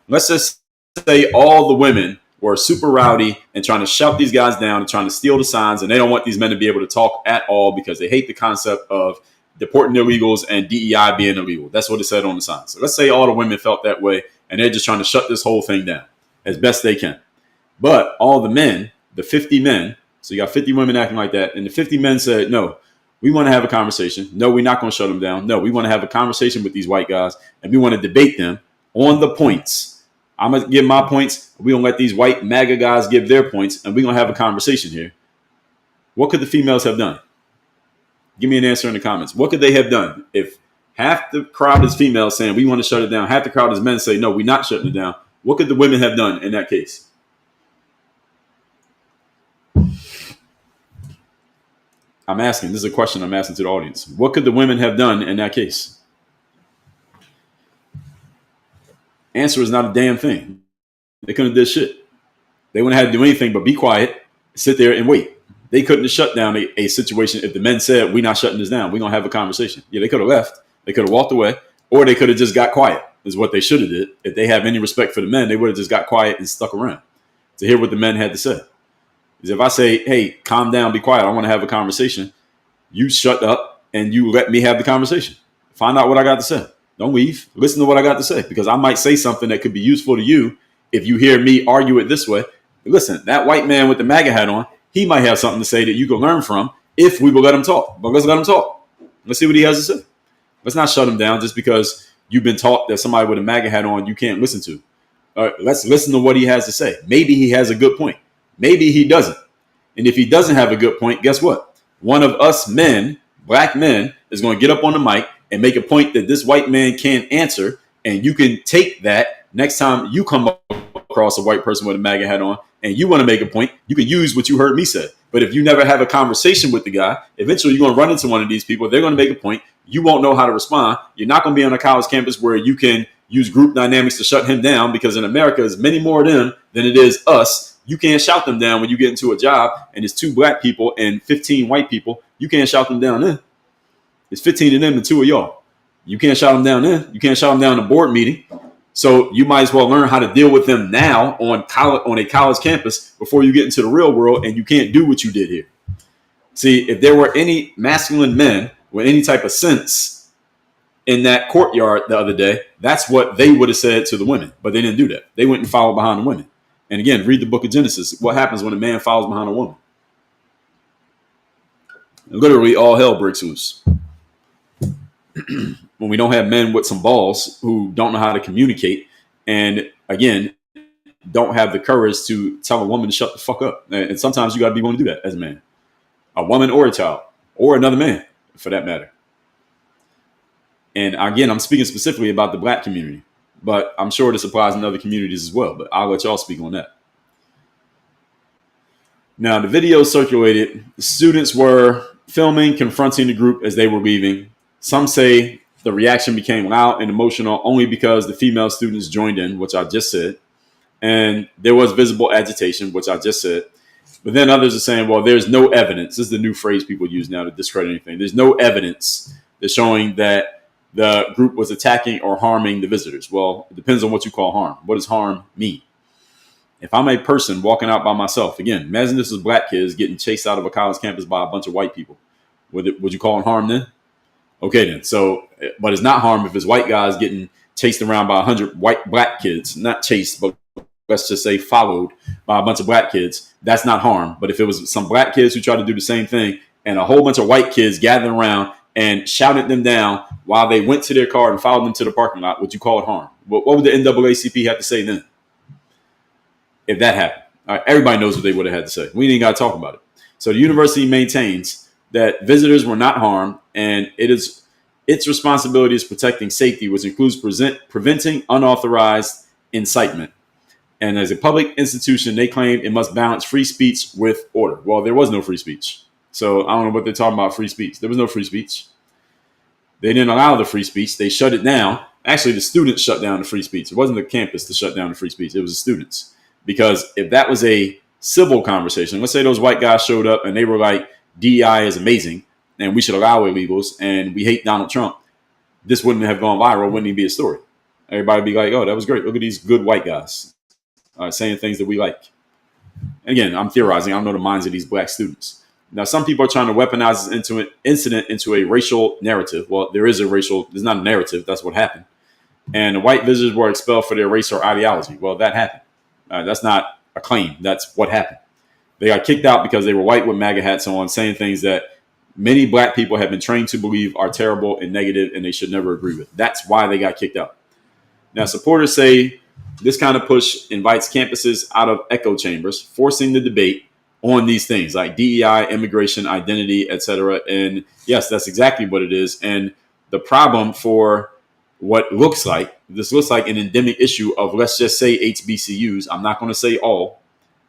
Let's just say all the women were super rowdy and trying to shout these guys down and trying to steal the signs, and they don't want these men to be able to talk at all because they hate the concept of deporting illegals and DEI being illegal. That's what it said on the sign. So let's say all the women felt that way, and they're just trying to shut this whole thing down as best they can. But all the men, the 50 men, so you got 50 women acting like that, and the 50 men said, no, we want to have a conversation. No, we're not going to shut them down. No, we want to have a conversation with these white guys, and we want to debate them on the points. I'm going to give my points. We're going to let these white MAGA guys give their points, and we're going to have a conversation here. What could the females have done? Give me an answer in the comments. What could they have done? If half the crowd is females saying we want to shut it down, half the crowd is men say, no, we're not shutting it down. What could the women have done in that case? I'm asking. This is a question I'm asking to the audience. What could the women have done in that case? Answer is not a damn thing. They couldn't have did shit. They wouldn't have had to do anything but be quiet, sit there and wait. They couldn't have shut down a situation if the men said, we're not shutting this down. We're going to have a conversation. Yeah, they could have left. They could have walked away, or they could have just got quiet is what they should have did. If they have any respect for the men, they would have just got quiet and stuck around to hear what the men had to say. Because if I say, hey, calm down, be quiet, I want to have a conversation, you shut up and you let me have the conversation. Find out what I got to say. Don't leave. Listen to what I got to say, because I might say something that could be useful to you if you hear me argue it this way. Listen, that white man with the MAGA hat on, he might have something to say that you can learn from if we will let him talk. But let's let him talk. Let's see what he has to say. Let's not shut him down just because you've been taught that somebody with a MAGA hat on you can't listen to. All right, let's listen to what he has to say. Maybe he has a good point. Maybe he doesn't. And if he doesn't have a good point, guess what? One of us men, black men, is going to get up on the mic and make a point that this white man can't answer. And you can take that next time you come across a white person with a MAGA hat on and you want to make a point, you can use what you heard me say. But if you never have a conversation with the guy, eventually you're going to run into one of these people. They're going to make a point. You won't know how to respond. You're not going to be on a college campus where you can use group dynamics to shut him down, because in America, there's many more of them than it is us. You can't shout them down when you get into a job and it's 2 black people and 15 white people. You can't shout them down then. It's 15 of them and 2 of y'all. You can't shout them down then. You can't shout them down in a board meeting. So you might as well learn how to deal with them now on a college campus before you get into the real world, and you can't do what you did here. See, if there were any masculine men with any type of sense in that courtyard the other day, that's what they would have said to the women. But they didn't do that. They went and followed behind the women. And again, read the book of Genesis. What happens when a man follows behind a woman? Literally, all hell breaks loose. When we don't have men with some balls who don't know how to communicate, and again, don't have the courage to tell a woman to shut the fuck up. And sometimes you got to be willing to do that as a man, a woman or a child, or another man for that matter. And again, I'm speaking specifically about the black community, but I'm sure this applies in other communities as well. But I'll let y'all speak on that. Now, the video circulated. The students were filming, confronting the group as they were leaving. Some say the reaction became loud and emotional only because the female students joined in, which I just said. And there was visible agitation, which I just said. But then others are saying, well, there's no evidence. This is the new phrase people use now to discredit anything. There's no evidence that's showing that the group was attacking or harming the visitors. Well, it depends on what you call harm. What does harm mean? If I'm a person walking out by myself, again, imagine this is black kids getting chased out of a college campus by a bunch of white people. Would you call it harm then? Okay, then. So, but it's not harm if it's white guys getting chased around by 100 black kids, not chased, but let's just say followed by a bunch of black kids. That's not harm. But if it was some black kids who tried to do the same thing and a whole bunch of white kids gathered around and shouted them down while they went to their car and followed them to the parking lot, would you call it harm? What would the NAACP have to say then? If that happened, all right, everybody knows what they would have had to say. We ain't got to talk about it. So the university maintains that visitors were not harmed, and its responsibility is protecting safety, which includes preventing unauthorized incitement. And as a public institution, they claim it must balance free speech with order. Well, there was no free speech. So I don't know what they're talking about free speech. There was no free speech. They didn't allow the free speech. They shut it down. Actually, the students shut down the free speech. It wasn't the campus to shut down the free speech. It was the students. Because if that was a civil conversation, let's say those white guys showed up and they were like, DEI is amazing and we should allow illegals and we hate Donald Trump, this wouldn't have gone viral. Wouldn't even be a story. Everybody would be like, oh, that was great. Look at these good white guys saying things that we like. And again, I'm theorizing. I don't know the minds of these black students. Now, some people are trying to weaponize this incident into a racial narrative. Well, there's not a narrative. That's what happened. And the white visitors were expelled for their race or ideology. Well, that happened. That's not a claim. That's what happened. They got kicked out because they were white with MAGA hats on, saying things that many black people have been trained to believe are terrible and negative, and they should never agree with. That's why they got kicked out. Now, supporters say this kind of push invites campuses out of echo chambers, forcing the debate on these things like DEI, immigration, identity, etc. And yes, that's exactly what it is. And the problem for what this looks like an endemic issue of, let's just say, HBCUs. I'm not going to say all.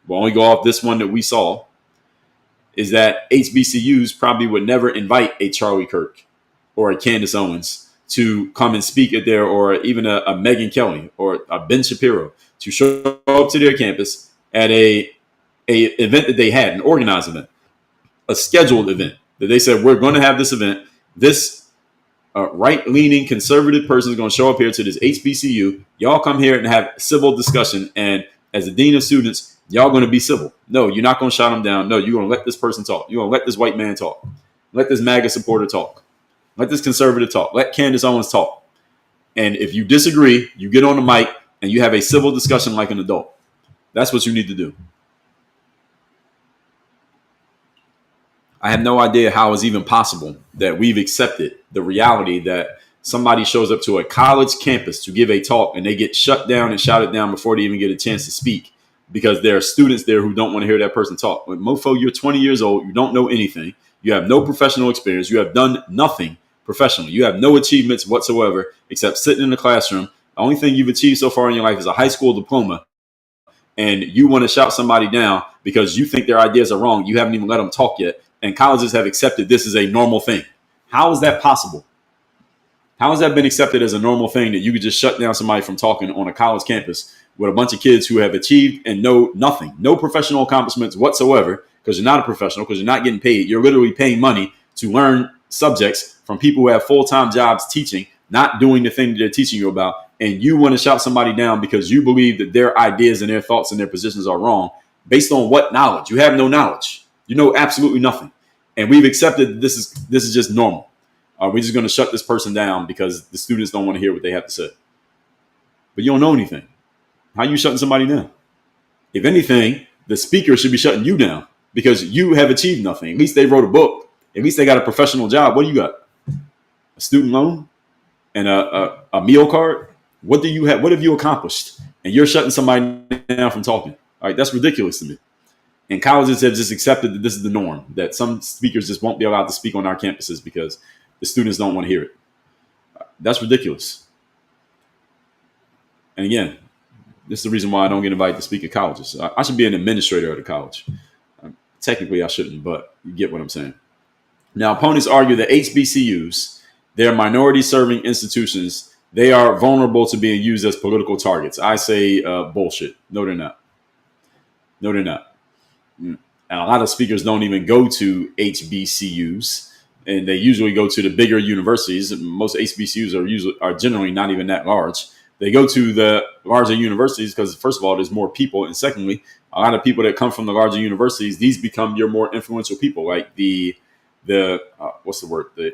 We'll only go off this one that we saw. Is that HBCUs probably would never invite a Charlie Kirk or a Candace Owens to come and speak at their, or even a Megyn Kelly or a Ben Shapiro to show up to their campus at a event that they had, an organized event, a scheduled event that they said, we're going to have this event. This right-leaning conservative person is going to show up here to this HBCU. Y'all come here and have civil discussion. And as the dean of students, y'all going to be civil. No, you're not going to shut them down. No, you're going to let this person talk. You're going to let this white man talk. Let this MAGA supporter talk. Let this conservative talk. Let Candace Owens talk. And if you disagree, you get on the mic and you have a civil discussion like an adult. That's what you need to do. I have no idea how it's even possible that we've accepted the reality that somebody shows up to a college campus to give a talk and they get shut down and shouted down before they even get a chance to speak because there are students there who don't want to hear that person talk. Like, mofo, you're 20 years old. You don't know anything. You have no professional experience. You have done nothing professionally. You have no achievements whatsoever except sitting in the classroom. The only thing you've achieved so far in your life is a high school diploma. And you want to shout somebody down because you think their ideas are wrong. You haven't even let them talk yet. And colleges have accepted this as a normal thing. How is that possible? How has that been accepted as a normal thing that you could just shut down somebody from talking on a college campus with a bunch of kids who have achieved and know nothing, no professional accomplishments whatsoever, because you're not a professional, because you're not getting paid. You're literally paying money to learn subjects from people who have full-time jobs teaching, not doing the thing that they're teaching you about. And you want to shout somebody down because you believe that their ideas and their thoughts and their positions are wrong. Based on what knowledge? You have no knowledge. You know absolutely nothing. And we've accepted that this is just normal. We're just going to shut this person down because the students don't want to hear what they have to say. But you don't know anything. How are you shutting somebody down? If anything, the speaker should be shutting you down because you have achieved nothing. At least they wrote a book. At least they got a professional job. What do you got? A student loan and a meal card? What do you have? What have you accomplished? And you're shutting somebody down from talking. All right, that's ridiculous to me. And colleges have just accepted that this is the norm, that some speakers just won't be allowed to speak on our campuses because the students don't want to hear it. That's ridiculous. And again, this is the reason why I don't get invited to speak at colleges. I should be an administrator at a college. Technically, I shouldn't, but you get what I'm saying. Now, opponents argue that HBCUs, they're minority-serving institutions, they are vulnerable to being used as political targets. I say bullshit. No, they're not. No, they're not. And a lot of speakers don't even go to HBCUs, and they usually go to the bigger universities. Most HBCUs are generally not even that large. They go to the larger universities because, first of all, there's more people, and secondly, a lot of people that come from the larger universities, these become your more influential people, like the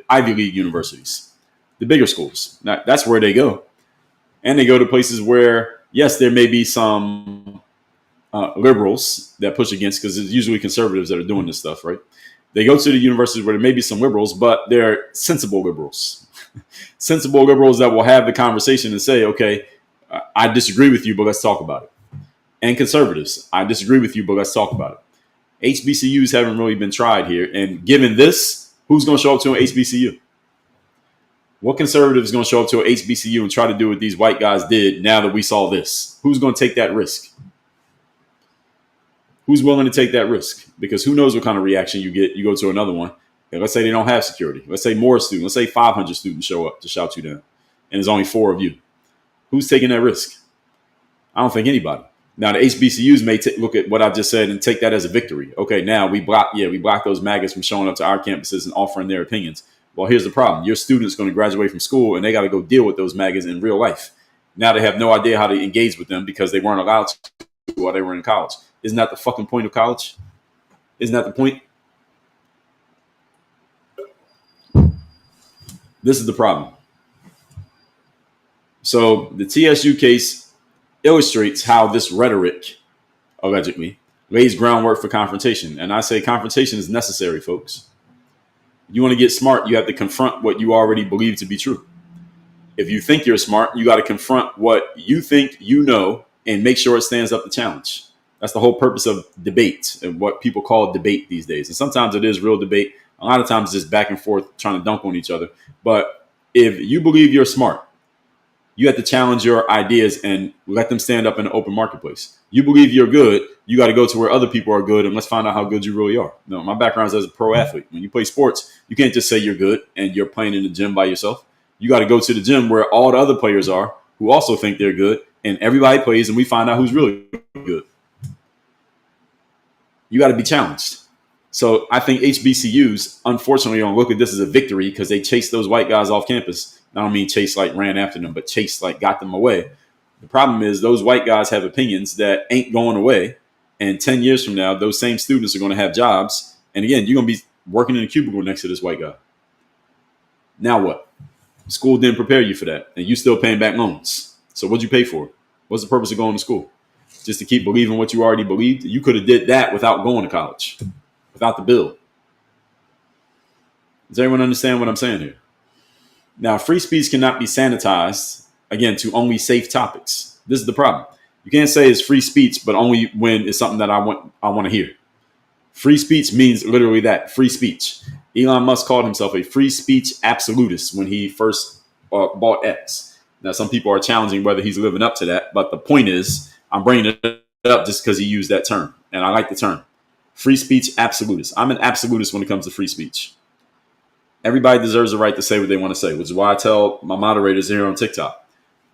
Ivy League universities, the bigger schools. That's where they go, and they go to places where, yes, there may be some liberals that push against, because it's usually conservatives that are doing this stuff, right? They go to the universities where there may be some liberals, but they're sensible liberals. Sensible liberals that will have the conversation and say, okay, I disagree with you, but let's talk about it. And conservatives, I disagree with you, but let's talk about it. HBCUs haven't really been tried here. And given this, who's going to show up to an HBCU? What conservative is going to show up to an HBCU and try to do what these white guys did now that we saw this? Who's going to take that risk? Who's willing to take that risk? Because who knows what kind of reaction you get. You go to another one, and let's say they don't have security. Let's say more students. Let's say 500 students show up to shout you down, and there's only 4 of you. Who's taking that risk? I don't think anybody. Now, the HBCUs may look at what I just said and take that as a victory. Okay, now we block those maggots from showing up to our campuses and offering their opinions. Well, here's the problem. Your student's going to graduate from school, and they got to go deal with those maggots in real life. Now they have no idea how to engage with them because they weren't allowed to while they were in college. Isn't that the fucking point of college? Isn't that the point? This is the problem. So the TSU case illustrates how this rhetoric, allegedly, lays groundwork for confrontation. And I say confrontation is necessary, folks. You want to get smart, you have to confront what you already believe to be true. If you think you're smart, you got to confront what you think you know and make sure it stands up to challenge. That's the whole purpose of debate and what people call debate these days. And sometimes it is real debate. A lot of times it's just back and forth trying to dunk on each other. But if you believe you're smart, you have to challenge your ideas and let them stand up in the open marketplace. You believe you're good, you got to go to where other people are good and let's find out how good you really are. No, my background is as a pro athlete. When you play sports, you can't just say you're good and you're playing in the gym by yourself. You got to go to the gym where all the other players are who also think they're good, and everybody plays and we find out who's really good. You got to be challenged. So I think HBCUs, unfortunately, don't look at this as a victory because they chased those white guys off campus. I don't mean chase like ran after them, but chase like got them away. The problem is those white guys have opinions that ain't going away. And 10 years from now, those same students are going to have jobs. And again, you're going to be working in a cubicle next to this white guy. Now what? School didn't prepare you for that. And you still paying back loans. So what'd you pay for? What's the purpose of going to school? Just to keep believing what you already believed? You could have did that without going to college, without the bill. Does everyone understand what I'm saying here? Now, free speech cannot be sanitized, again, to only safe topics. This is the problem. You can't say it's free speech, but only when it's something that I want to hear. Free speech means literally that, free speech. Elon Musk called himself a free speech absolutist when he first bought X. Now, some people are challenging whether he's living up to that, but the point is, I'm bringing it up just because he used that term, and I like the term. Free speech absolutist. I'm an absolutist when it comes to free speech. Everybody deserves the right to say what they want to say, which is why I tell my moderators here on TikTok,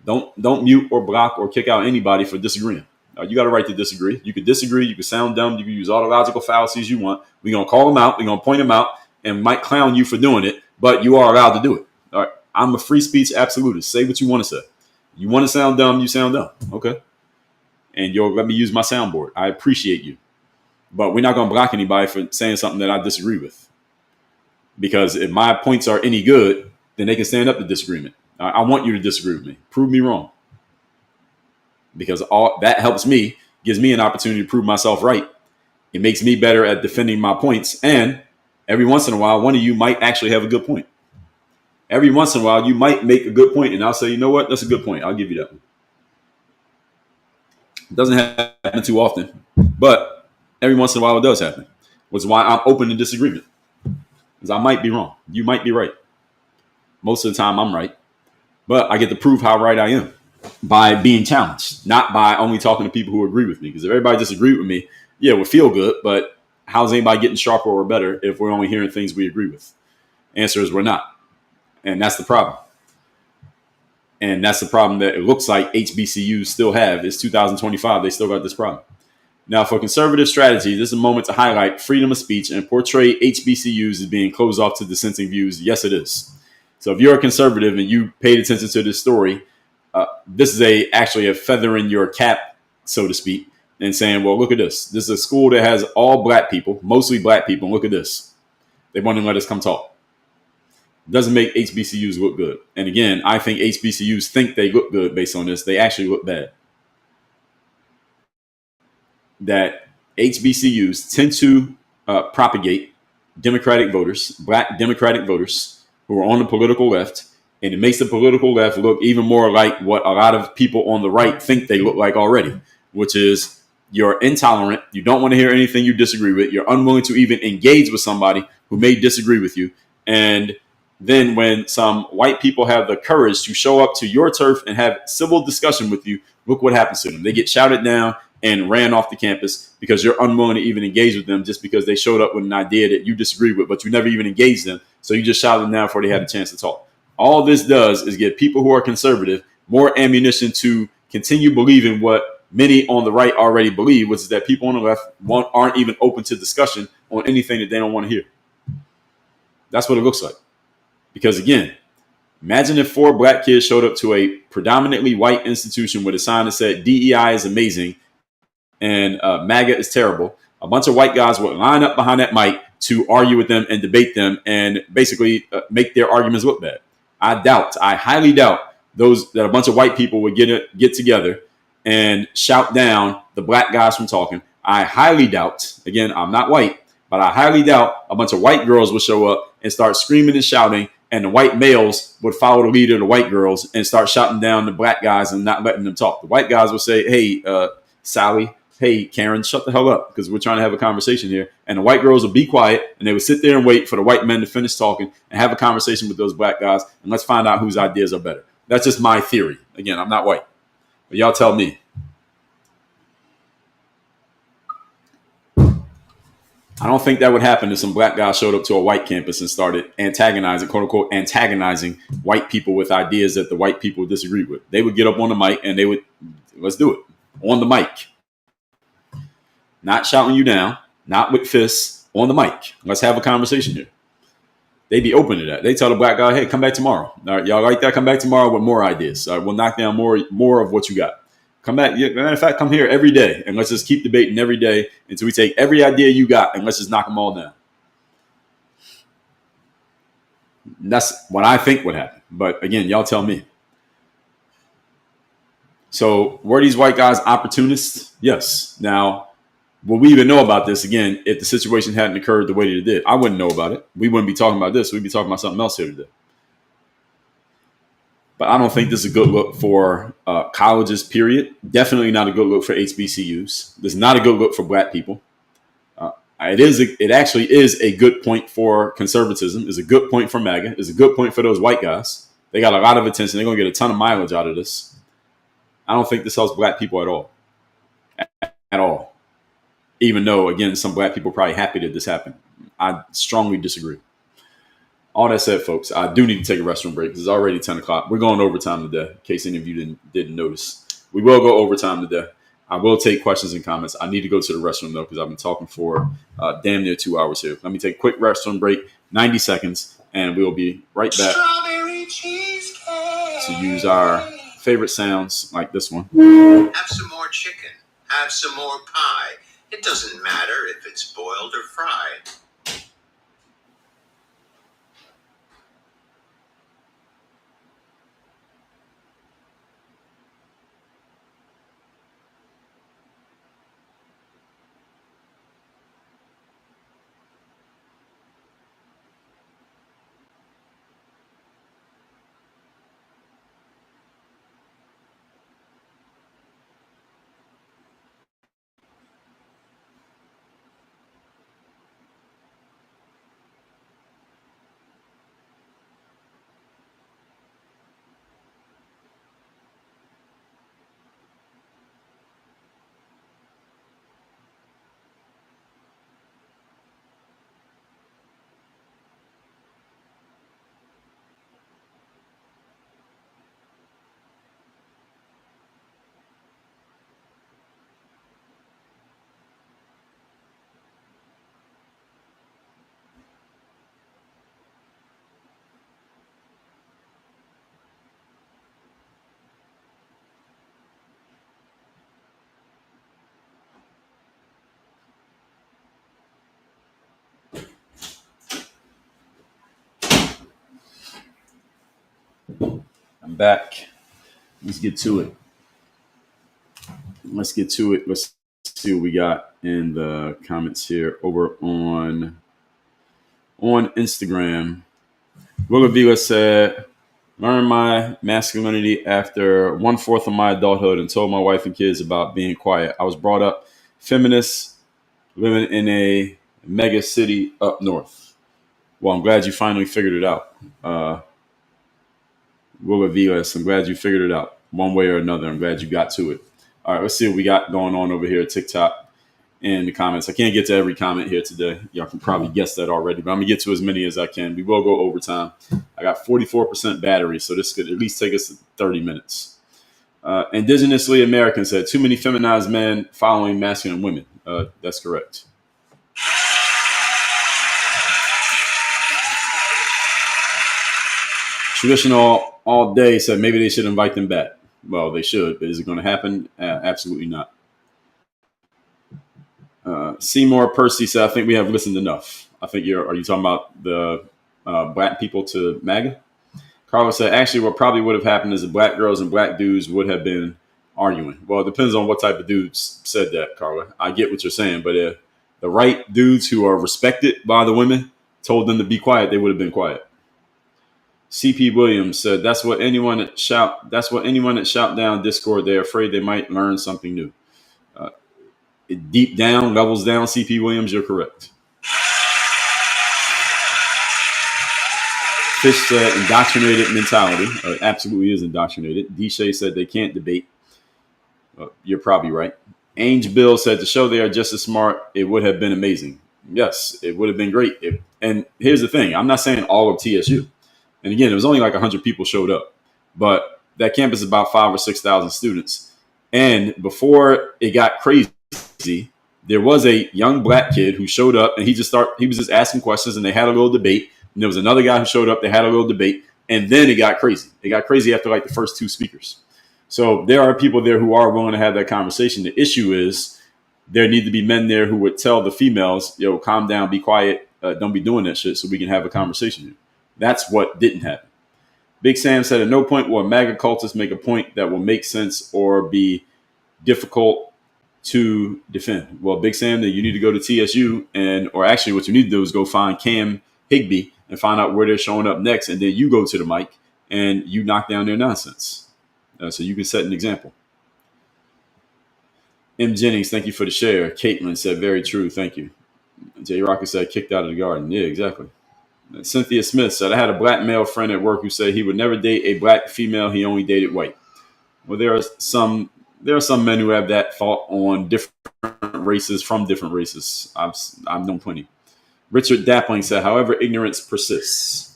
don't mute or block or kick out anybody for disagreeing. You got a right to disagree. You could disagree. You could sound dumb. You can use all the logical fallacies you want. We're going to call them out. We're going to point them out and might clown you for doing it, but you are allowed to do it. All right. I'm a free speech absolutist. Say what you want to say. You want to sound dumb, you sound dumb. Okay. And you'll let me use my soundboard. I appreciate you. But we're not going to block anybody for saying something that I disagree with. Because if my points are any good, then they can stand up to disagreement. I want you to disagree with me. Prove me wrong. Because all that helps me gives me an opportunity to prove myself right. It makes me better at defending my points. And every once in a while, one of you might actually have a good point. Every once in a while, you might make a good point, and I'll say, you know what? That's a good point. I'll give you that one. It doesn't happen too often, but every once in a while it does happen, which is why I'm open to disagreement. Because I might be wrong. You might be right. Most of the time I'm right, but I get to prove how right I am by being challenged, not by only talking to people who agree with me. Because if everybody disagreed with me, yeah, it would feel good, but how's anybody getting sharper or better if we're only hearing things we agree with? Answer is we're not. And that's the problem. And that's the problem that it looks like HBCUs still have. It's 2025. They still got this problem. Now, for conservative strategy, this is a moment to highlight freedom of speech and portray HBCUs as being closed off to dissenting views. Yes, it is. So if you're a conservative and you paid attention to this story, this is actually a feather in your cap, so to speak, and saying, well, look at this. This is a school that has all black people, mostly black people. And look at this. They won't even let us come talk. Doesn't make HBCUs look good. And again, I think HBCUs think they look good based on this. They actually look bad. That HBCUs tend to propagate Democratic voters, black Democratic voters who are on the political left, and it makes the political left look even more like what a lot of people on the right think they look like already, which is you're intolerant, you don't want to hear anything you disagree with, you're unwilling to even engage with somebody who may disagree with you, and then when some white people have the courage to show up to your turf and have civil discussion with you, look what happens to them. They get shouted down and ran off the campus because you're unwilling to even engage with them just because they showed up with an idea that you disagree with, but you never even engaged them. So you just shouted them down before they had a chance to talk. All this does is give people who are conservative more ammunition to continue believing what many on the right already believe, which is that people on the left aren't even open to discussion on anything that they don't want to hear. That's what it looks like. Because again, imagine if 4 black kids showed up to a predominantly white institution with a sign that said DEI is amazing and MAGA is terrible. A bunch of white guys would line up behind that mic to argue with them and debate them and basically make their arguments look bad. I highly doubt that a bunch of white people would get together and shout down the black guys from talking. I highly doubt, again, I'm not white, but I highly doubt a bunch of white girls would show up and start screaming and shouting, and the white males would follow the lead of the white girls and start shouting down the black guys and not letting them talk. The white guys would say, hey, Sally, hey, Karen, shut the hell up because we're trying to have a conversation here. And the white girls would be quiet and they would sit there and wait for the white men to finish talking and have a conversation with those black guys. And let's find out whose ideas are better. That's just my theory. Again, I'm not white, but y'all tell me. I don't think that would happen if some black guy showed up to a white campus and started antagonizing, quote unquote, antagonizing white people with ideas that the white people disagree with. They would get up on the mic and they would, let's do it on the mic. Not shouting you down, not with fists, on the mic. Let's have a conversation here. They'd be open to that. They tell the black guy, hey, come back tomorrow. All right, y'all like that? Come back tomorrow with more ideas. All right, we'll knock down more of what you got. Come back. Matter of fact, come here every day and let's just keep debating every day until we take every idea you got and let's just knock them all down. And that's what I think would happen. But again, y'all tell me. So were these white guys opportunists? Yes. Now, will we even know about this again if the situation hadn't occurred the way that it did? I wouldn't know about it. We wouldn't be talking about this. We'd be talking about something else here today. But I don't think this is a good look for colleges, period. Definitely not a good look for HBCUs. This is not a good look for black people. It actually is a good point for conservatism. It's a good point for MAGA. It's a good point for those white guys. They got a lot of attention. They're going to get a ton of mileage out of this. I don't think this helps black people at all. At all. Even though, again, some black people are probably happy that this happened. I strongly disagree. All that said, folks, I do need to take a restroom break because it's already 10 o'clock. We're going overtime today, in case any of you didn't notice. We will go overtime today. I will take questions and comments. I need to go to the restroom, though, because I've been talking for damn near 2 hours here. Let me take a quick restroom break, 90 seconds, and we'll be right back to use our favorite sounds like this one. Have some more chicken. Have some more pie. It doesn't matter if it's boiled or fried. I'm back. Let's get to it. Let's see what we got in the comments here over on Instagram. Willavila said, learned my masculinity after 1/4 of my adulthood and told my wife and kids about being quiet. I was brought up feminist, living in a mega city up north. Well, I'm glad you finally figured it out. Willavila, I'm glad you figured it out one way or another. I'm glad you got to it. All right, let's see what we got going on over here at TikTok in the comments. I can't get to every comment here today. Y'all can probably guess that already, but I'm going to get to as many as I can. We will go overtime. I got 44% battery, so this could at least take us 30 minutes. Indigenously American said, too many feminized men following masculine women. That's correct. Traditional all day said maybe they should invite them back. Well, they should, but is it going to happen? Absolutely not. Seymour Percy said, I think we have listened enough. I think are you talking about the black people to MAGA? Carlos said, actually, what probably would have happened is the black girls and black dudes would have been arguing. Well, it depends on what type of dudes said that, Carla. I get what you're saying, but if the right dudes who are respected by the women told them to be quiet, they would have been quiet. CP Williams said, that's what anyone that shout down Discord, they're afraid they might learn something new. Deep down, levels down, CP Williams, you're correct. Fish said indoctrinated mentality. Absolutely is indoctrinated. Deshay said they can't debate. You're probably right. Ainge Bill said to show they are just as smart, it would have been amazing. Yes, it would have been great. And here's the thing. I'm not saying all of TSU. And again, it was only like 100 people showed up. But that campus is about 5,000 or 6,000 students. And before it got crazy, there was a young black kid who showed up and he was just asking questions and they had a little debate. And there was another guy who showed up, they had a little debate, and then it got crazy. It got crazy after like the first two speakers. So there are people there who are willing to have that conversation. The issue is there need to be men there who would tell the females, yo, calm down, be quiet, don't be doing that shit so we can have a conversation here. That's what didn't happen. Big Sam said, at no point will a MAGA cultist make a point that will make sense or be difficult to defend. Well, Big Sam, then you need to go to TSU or actually what you need to do is go find Cam Higby and find out where they're showing up next. And then you go to the mic and you knock down their nonsense. So you can set an example. M. Jennings, thank you for the share. Caitlin said, very true. Thank you. J. Rocker said, kicked out of the garden. Yeah, exactly. Cynthia Smith said, I had a black male friend at work who said he would never date a black female. He only dated white. Well, there are some men who have that thought on different races from different races. I've known plenty. Richard Dappling said, however, ignorance persists.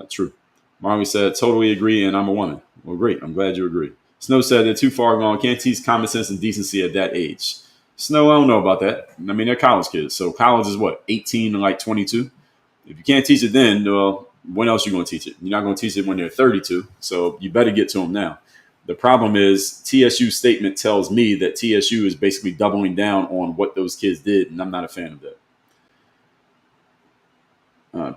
True. Marley said, totally agree, and I'm a woman. Well, great. I'm glad you agree. Snow said, they're too far gone. Can't teach common sense and decency at that age. Snow, I don't know about that. I mean, they're college kids. So college is what, 18 to like 22? If you can't teach it then, well, when else are you going to teach it? You're not going to teach it when they're 32. So you better get to them now. The problem is TSU's statement tells me that TSU is basically doubling down on what those kids did, and I'm not a fan of that.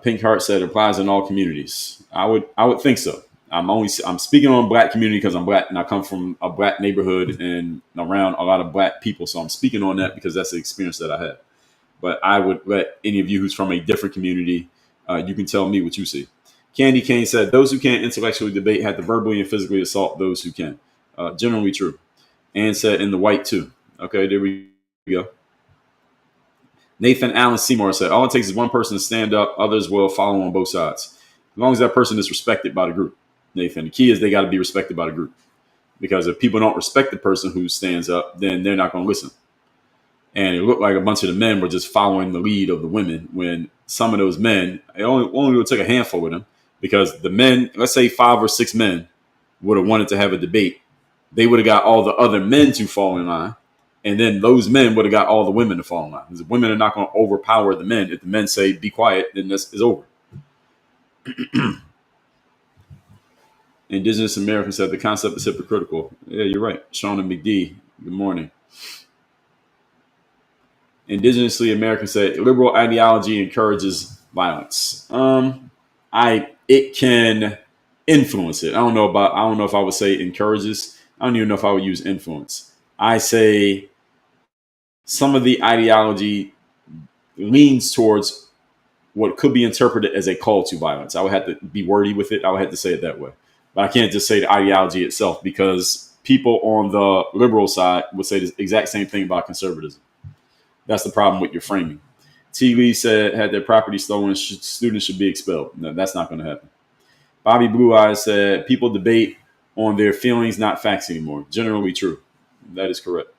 Pink Heart said it applies in all communities. I would think so. I'm speaking on black community because I'm black and I come from a black neighborhood and around a lot of black people. So I'm speaking on that because that's the experience that I had. But I would let any of you who's from a different community, you can tell me what you see. Candy Kane said, those who can't intellectually debate have to verbally and physically assault those who can. Generally true. And said in the white too. Okay, there we go. Nathan Allen Seymour said, all it takes is one person to stand up. Others will follow on both sides. As long as that person is respected by the group. Nathan, the key is they got to be respected by the group. Because if people don't respect the person who stands up, then they're not going to listen. And it looked like a bunch of the men were just following the lead of the women when some of those men, it only took a handful of them. Because the men, let's say 5 or 6 men would have wanted to have a debate. They would have got all the other men to fall in line. And then those men would have got all the women to fall in line. Because the women are not going to overpower the men. If the men say, be quiet, then this is over. Indigenous Americans said the concept is hypocritical. Yeah, you're right. Shauna McD, good morning. Indigenously American said liberal ideology encourages violence. It influence it. I don't know if I would say encourages. I don't even know if I would use influence. I say some of the ideology leans towards what could be interpreted as a call to violence. I would have to be wordy with it. I would have to say it that way. But I can't just say the ideology itself, because people on the liberal side would say the exact same thing about conservatism. That's the problem with your framing. T. Lee said, had their property stolen, students should be expelled. No, that's not going to happen. Bobby Blue Eyes said, people debate on their feelings, not facts anymore. Generally true. That is correct.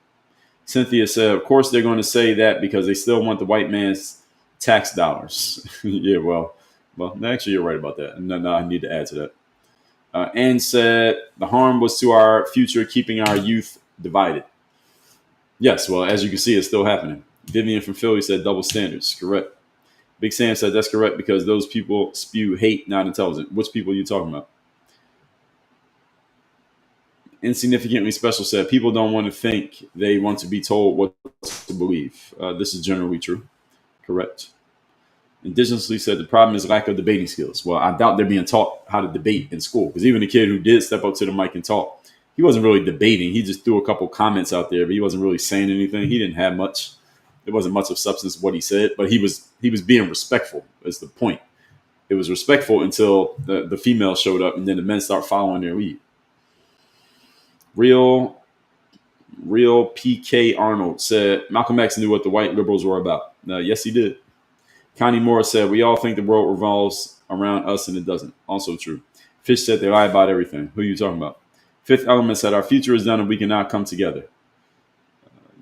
Cynthia said, of course they're going to say that because they still want the white man's tax dollars. Yeah, well, actually, you're right about that. No, I need to add to that. Ann said, the harm was to our future, keeping our youth divided. Yes, well, as you can see, it's still happening. Vivian from Philly said, double standards. Correct. Big Sam said, that's correct because those people spew hate, not intelligent. Which people are you talking about? Insignificantly Special said, people don't want to think, they want to be told what to believe. This is generally true. Correct. Indigenously said, the problem is lack of debating skills. Well, I doubt they're being taught how to debate in school, because even the kid who did step up to the mic and talk, he wasn't really debating. He just threw a couple comments out there, but he wasn't really saying anything. He didn't have much. There wasn't much of substance to what he said, but he was being respectful is the point. It was respectful until the female showed up, and then the men start following their lead. Real PK Arnold said, Malcolm X knew what the white liberals were about. Yes, he did. Connie Moore said, we all think the world revolves around us, and it doesn't. Also true. Fish said they lie about everything. Who are you talking about? Fifth Element said, our future is done and we can now come together.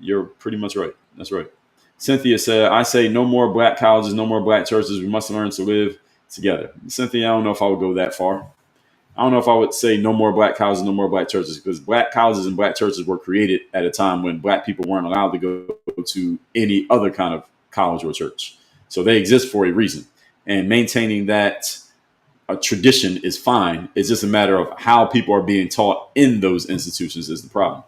You're pretty much right. That's right. Cynthia said, I say no more black colleges, no more black churches. We must learn to live together. Cynthia, I don't know if I would go that far. I don't know if I would say no more black colleges, no more black churches, because black colleges and black churches were created at a time when black people weren't allowed to go to any other kind of college or church. So they exist for a reason. And maintaining that a tradition is fine. It's just a matter of how people are being taught in those institutions is the problem.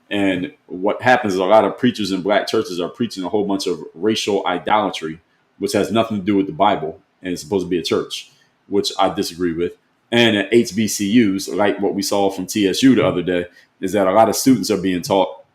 And what happens is a lot of preachers in black churches are preaching a whole bunch of racial idolatry, which has nothing to do with the Bible, and it's supposed to be a church, which I disagree with. And at HBCUs, like what we saw from TSU the other day, is that a lot of students are being taught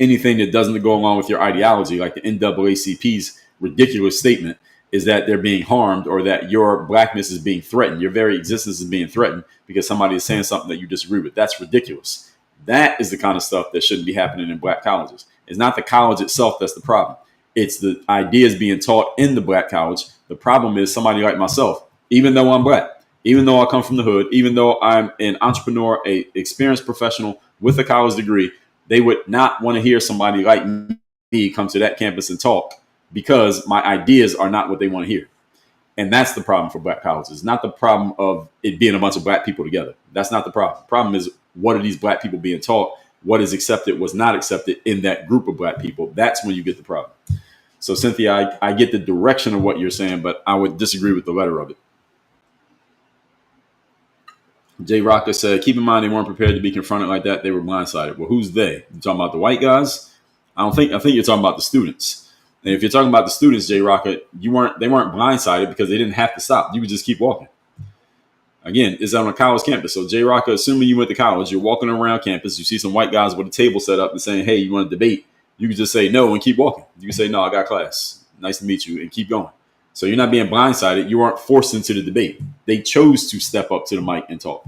anything that doesn't go along with your ideology, like the NAACP's ridiculous statement is that they're being harmed or that your blackness is being threatened. Your very existence is being threatened because somebody is saying something that you disagree with. That's ridiculous. That is the kind of stuff that shouldn't be happening in black colleges. It's not the college itself that's the problem. It's the ideas being taught in the black college. The problem is somebody like myself, even though I'm black, even though I come from the hood, even though I'm an entrepreneur, a experienced professional with a college degree, they would not want to hear somebody like me come to that campus and talk because my ideas are not what they want to hear. And that's the problem for black colleges. Not the problem of it being a bunch of black people together. That's not the problem. The problem is, what are these black people being taught? What is accepted, was not accepted in that group of black people? That's when you get the problem. So, Cynthia, I get the direction of what you're saying, but I would disagree with the letter of it. Jay Rocker said, keep in mind they weren't prepared to be confronted like that. They were blindsided. Well, who's they? You talking about the white guys? I think you're talking about the students. And if you're talking about the students, Jay Rocker, they weren't blindsided because they didn't have to stop. You could just keep walking. Again, it's on a college campus. So Jay Rocker, assuming you went to college, you're walking around campus, you see some white guys with a table set up and saying, hey, you want to debate? You can just say no and keep walking. You can say, no, I got class. Nice to meet you, and keep going. So you're not being blindsided. You aren't forced into the debate. They chose to step up to the mic and talk.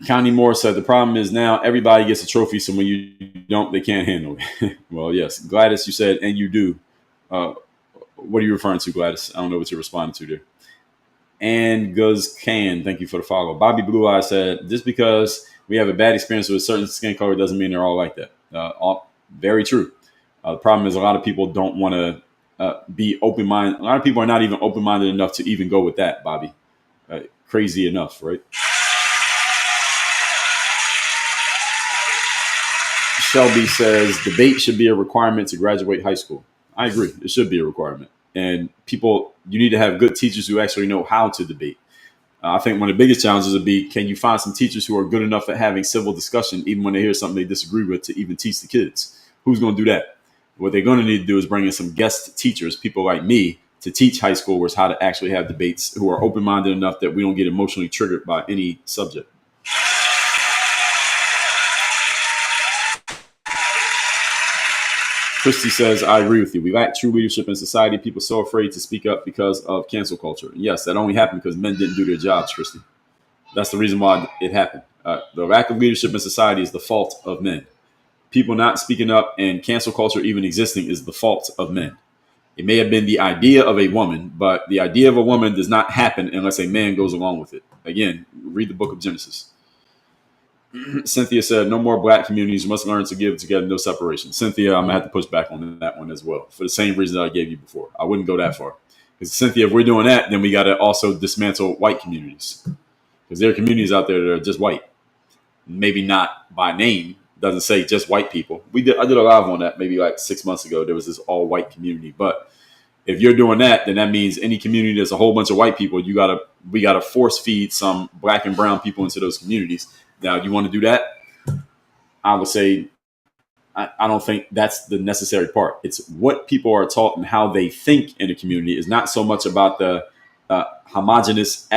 Connie Moore said, the problem is now everybody gets a trophy, so when you don't, they can't handle it. Well, yes. Gladys, you said, and you do. What are you referring to, Gladys? I don't know what you're responding to there. And Guz Can, thank you for the follow. Bobby Blue Eye said, just because we have a bad experience with a certain skin color doesn't mean they're all like that. Very true. The problem is a lot of people don't want to be open-minded. A lot of people are not even open-minded enough to even go with that, Bobby. Crazy enough, right? Shelby says debate should be a requirement to graduate high school. I agree. It should be a requirement. And you need to have good teachers who actually know how to debate. I think one of the biggest challenges would be, can you find some teachers who are good enough at having civil discussion, even when they hear something they disagree with, to even teach the kids? Who's going to do that? What they're going to need to do is bring in some guest teachers, people like me, to teach high schoolers how to actually have debates who are open-minded enough that we don't get emotionally triggered by any subject. Christy says, I agree with you. We lack true leadership in society. People are so afraid to speak up because of cancel culture. Yes, that only happened because men didn't do their jobs, Christy. That's the reason why it happened. The lack of leadership in society is the fault of men. People not speaking up and cancel culture even existing is the fault of men. It may have been the idea of a woman, but the idea of a woman does not happen unless a man goes along with it. Again, read the book of Genesis. Cynthia said, no more black communities must learn to give together, no separation. Cynthia, I'm going to have to push back on that one as well for the same reason that I gave you before. I wouldn't go that far. Because Cynthia, if we're doing that, then we got to also dismantle white communities. Because there are communities out there that are just white. Maybe not by name. Doesn't say just white people. I did a live on that maybe like 6 months ago. There was this all white community. But if you're doing that, then that means any community that's a whole bunch of white people, we gotta force feed some black and brown people into those communities. Now, you want to do that? I would say I don't think that's the necessary part. It's what people are taught and how they think in a community is not so much about the homogenous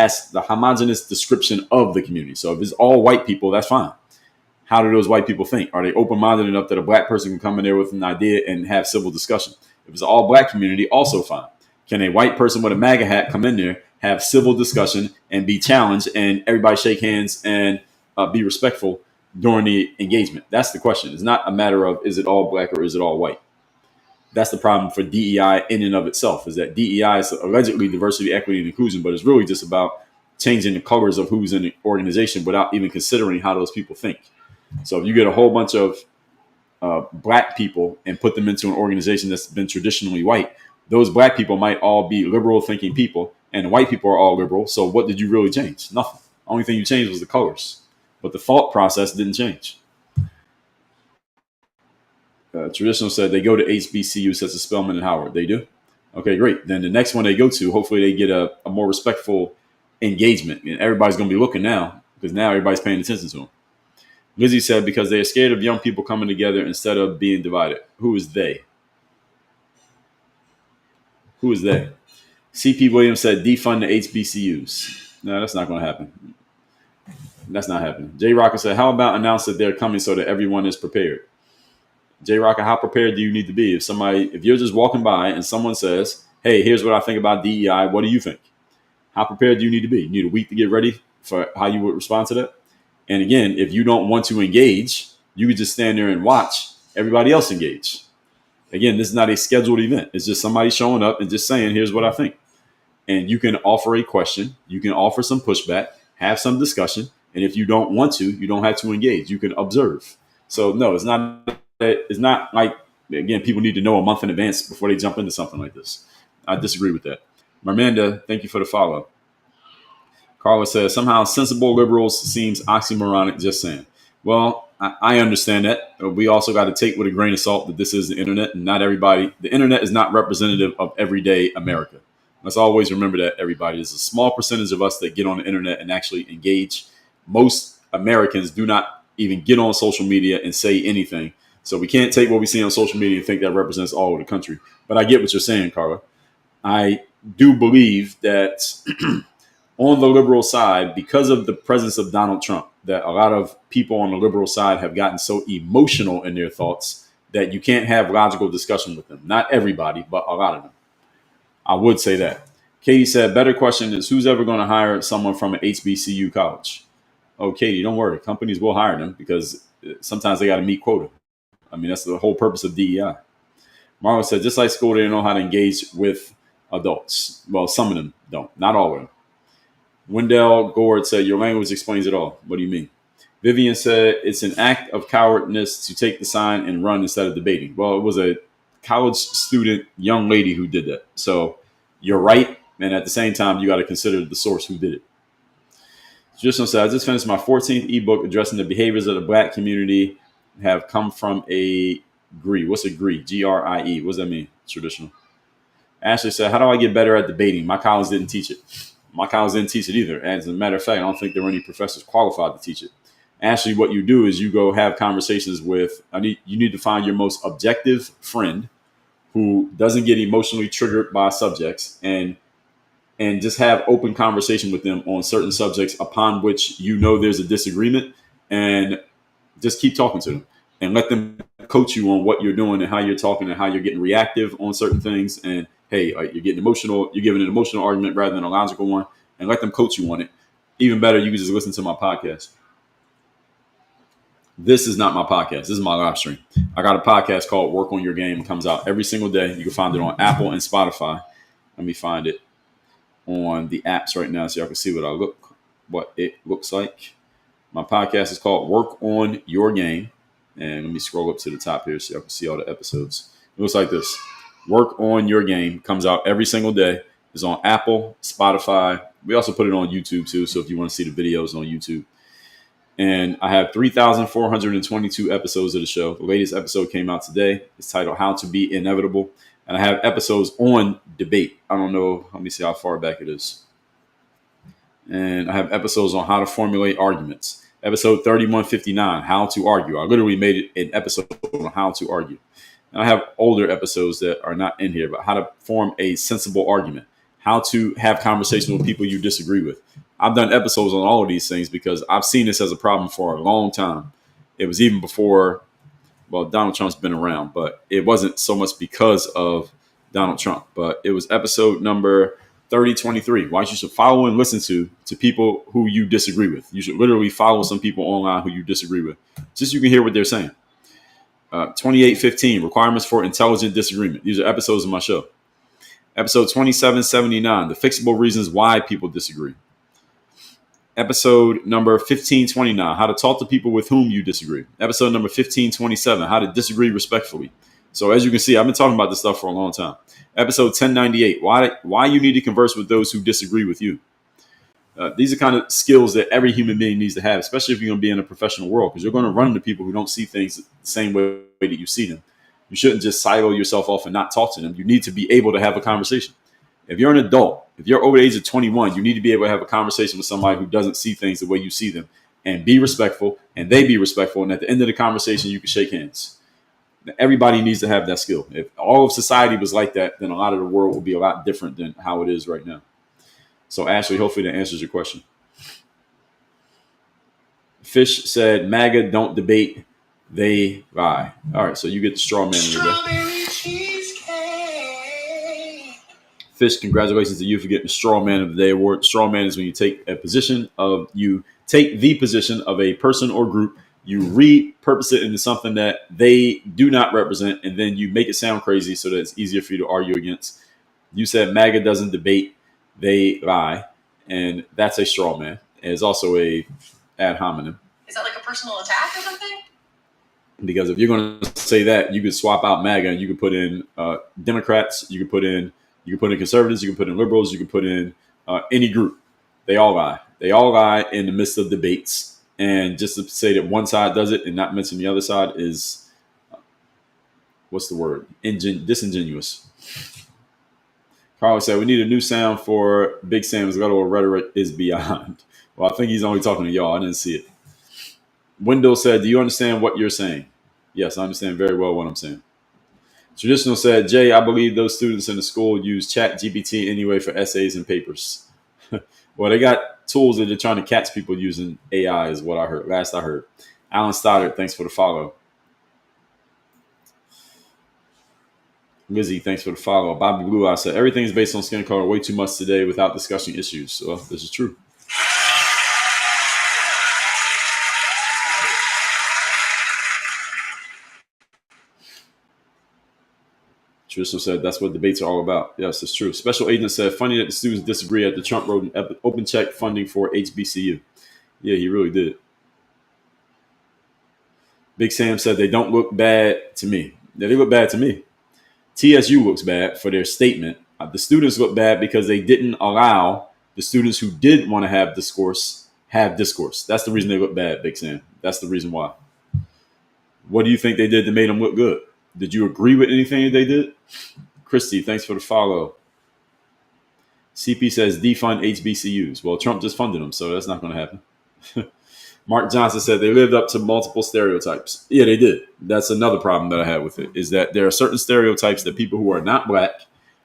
description of the community. So if it's all white people, that's fine. How do those white people think? Are they open-minded enough that a black person can come in there with an idea and have civil discussion? If it's an all-black community, also fine. Can a white person with a MAGA hat come in there, have civil discussion, and be challenged, and everybody shake hands and be respectful during the engagement? That's the question. It's not a matter of is it all black or is it all white. That's the problem for DEI in and of itself, is that DEI is allegedly diversity, equity, and inclusion, but it's really just about changing the colors of who's in the organization without even considering how those people think. So if you get a whole bunch of black people and put them into an organization that's been traditionally white, those black people might all be liberal thinking people and the white people are all liberal. So what did you really change? Nothing. Only thing you changed was the colors, but the thought process didn't change. Traditional said they go to HBCU such as Spelman and Howard. They do? Okay, great. Then the next one they go to, hopefully they get a more respectful engagement. And everybody's going to be looking now because now everybody's paying attention to them. Lizzie said, because they are scared of young people coming together instead of being divided. Who is they? Who is they? CP Williams said, defund the HBCUs. No, that's not going to happen. That's not happening. Jay Rocker said, how about announce that they're coming so that everyone is prepared? Jay Rocker, how prepared do you need to be? If you're just walking by and someone says, hey, here's what I think about DEI, what do you think? How prepared do you need to be? You need a week to get ready for how you would respond to that? And again, if you don't want to engage, you could just stand there and watch everybody else engage. Again, this is not a scheduled event. It's just somebody showing up and just saying, here's what I think. And you can offer a question. You can offer some pushback, have some discussion. And if you don't want to, you don't have to engage. You can observe. So no, it's not like, again, people need to know a month in advance before they jump into something like this. I disagree with that. Marmanda, thank you for the follow. Carla says, somehow sensible liberals seems oxymoronic, just saying. Well, I understand that. We also got to take with a grain of salt that this is the internet and not everybody. The internet is not representative of everyday America. Let's always remember that, everybody. There's a small percentage of us that get on the internet and actually engage. Most Americans do not even get on social media and say anything. So we can't take what we see on social media and think that represents all of the country. But I get what you're saying, Carla. I do believe that on the liberal side, because of the presence of Donald Trump, that a lot of people on the liberal side have gotten so emotional in their thoughts that you can't have logical discussion with them. Not everybody, but a lot of them. I would say that. Katie said, better question is, who's ever going to hire someone from an HBCU college? Oh, Katie, don't worry. Companies will hire them because sometimes they got to meet quota. I mean, that's the whole purpose of DEI. Marla said, just like school, they don't know how to engage with adults. Well, some of them don't. Not all of them. Wendell Gord said, your language explains it all. What do you mean? Vivian said, it's an act of cowardness to take the sign and run instead of debating. Well, it was a college student, young lady who did that. So you're right. And at the same time, you got to consider the source who did it. Just said, I just finished my 14th ebook addressing the behaviors of the black community have come from a GRIE. What's a GRIE? GRIE. What does that mean? Traditional. Ashley said, how do I get better at debating? My college didn't teach it. My college didn't teach it either. As a matter of fact, I don't think there were any professors qualified to teach it. Actually, what you do is you go have conversations with, you need to find your most objective friend who doesn't get emotionally triggered by subjects, and just have open conversation with them on certain subjects upon which there's a disagreement, and just keep talking to them and let them coach you on what you're doing and how you're talking and how you're getting reactive on certain things. And hey, you're getting emotional, you're giving an emotional argument rather than a logical one, and let them coach you on it. Even better, you can just listen to my podcast. This is not my podcast. This is my live stream. I got a podcast called Work on Your Game. It comes out every single day. You can find it on Apple and Spotify. Let me find it on the apps right now so y'all can see what it looks like. My podcast is called Work on Your Game. And let me scroll up to the top here so y'all can see all the episodes. It looks like this. Work on Your Game comes out every single day. It's on Apple, Spotify. We also put it on YouTube too. So if you want to see the videos on YouTube. And I have 3,422 episodes of the show. The latest episode came out today. It's titled How to Be Inevitable. And I have episodes on debate. I don't know. Let me see how far back it is. And I have episodes on how to formulate arguments. Episode 3159, How to Argue. I literally made it an episode on how to argue. And I have older episodes that are not in here, but how to form a sensible argument. How to have conversations with people you disagree with. I've done episodes on all of these things because I've seen this as a problem for a long time. It was even before, Donald Trump's been around, but it wasn't so much because of Donald Trump. But it was episode number 3023. Why you should follow and listen to people who you disagree with. You should literally follow some people online who you disagree with, just so you can hear what they're saying. 2815, Requirements for Intelligent Disagreement. These are episodes of my show. Episode 2779, The Fixable Reasons Why People Disagree. Episode number 1529, How to Talk to People with Whom You Disagree. Episode number 1527, How to Disagree Respectfully. So as you can see, I've been talking about this stuff for a long time. Episode 1098, why you need to converse with those who disagree with you. These are kind of skills that every human being needs to have, especially if you're going to be in a professional world, because you're going to run into people who don't see things the same way that you see them. You shouldn't just silo yourself off and not talk to them. You need to be able to have a conversation. If you're an adult, if you're over the age of 21, you need to be able to have a conversation with somebody who doesn't see things the way you see them, and be respectful, and they be respectful. And at the end of the conversation, you can shake hands. Everybody needs to have that skill. If all of society was like that, then a lot of the world would be a lot different than how it is right now. So Ashley, hopefully that answers your question. Fish said, MAGA don't debate, they lie. All right, so you get the straw man of the day. Fish, congratulations to you for getting the Straw Man of the Day award. Straw Man is when you take the position of a person or group, you repurpose it into something that they do not represent, and then you make it sound crazy so that it's easier for you to argue against. You said MAGA doesn't debate, they lie, and that's a straw man. And it's also a ad hominem. Is that like a personal attack or something? Because if you're going to say that, you could swap out MAGA and you could put in Democrats, you could put in conservatives, you can put in liberals, you can put in any group. They all lie. They all lie in the midst of debates. And just to say that one side does it and not mention the other side is, what's the word? Disingenuous. Carl said, we need a new sound for Big Sam's guttural rhetoric is beyond. Well, I think he's only talking to y'all. I didn't see it. Wendell said, do you understand what you're saying? Yes, I understand very well what I'm saying. Traditional said, Jay, I believe those students in the school use ChatGPT anyway for essays and papers. Well, they got tools that they're trying to catch people using AI is what I heard. Last I heard. Alan Stoddard, thanks for the follow. Lizzie, thanks for the follow. Bobby Blue Eye said, everything is based on skin color way too much today without discussing issues. Well, this is true. Traditional said, that's what debates are all about. Yes, it's true. Special Agent said, funny that the students disagree after Trump wrote an open check funding for HBCU. Yeah, he really did. Big Sam said, they don't look bad to me. Yeah, they look bad to me. TSU looks bad for their statement. The students look bad because they didn't allow the students who did want to have discourse. That's the reason they look bad, Big Sam. That's the reason why. What do you think they did that made them look good? Did you agree with anything that they did? Christy, thanks for the follow. CP says defund HBCUs. Well, Trump just funded them, so that's not going to happen. Mark Johnson said they lived up to multiple stereotypes. Yeah, they did. That's another problem that I have with it, is that there are certain stereotypes that people who are not black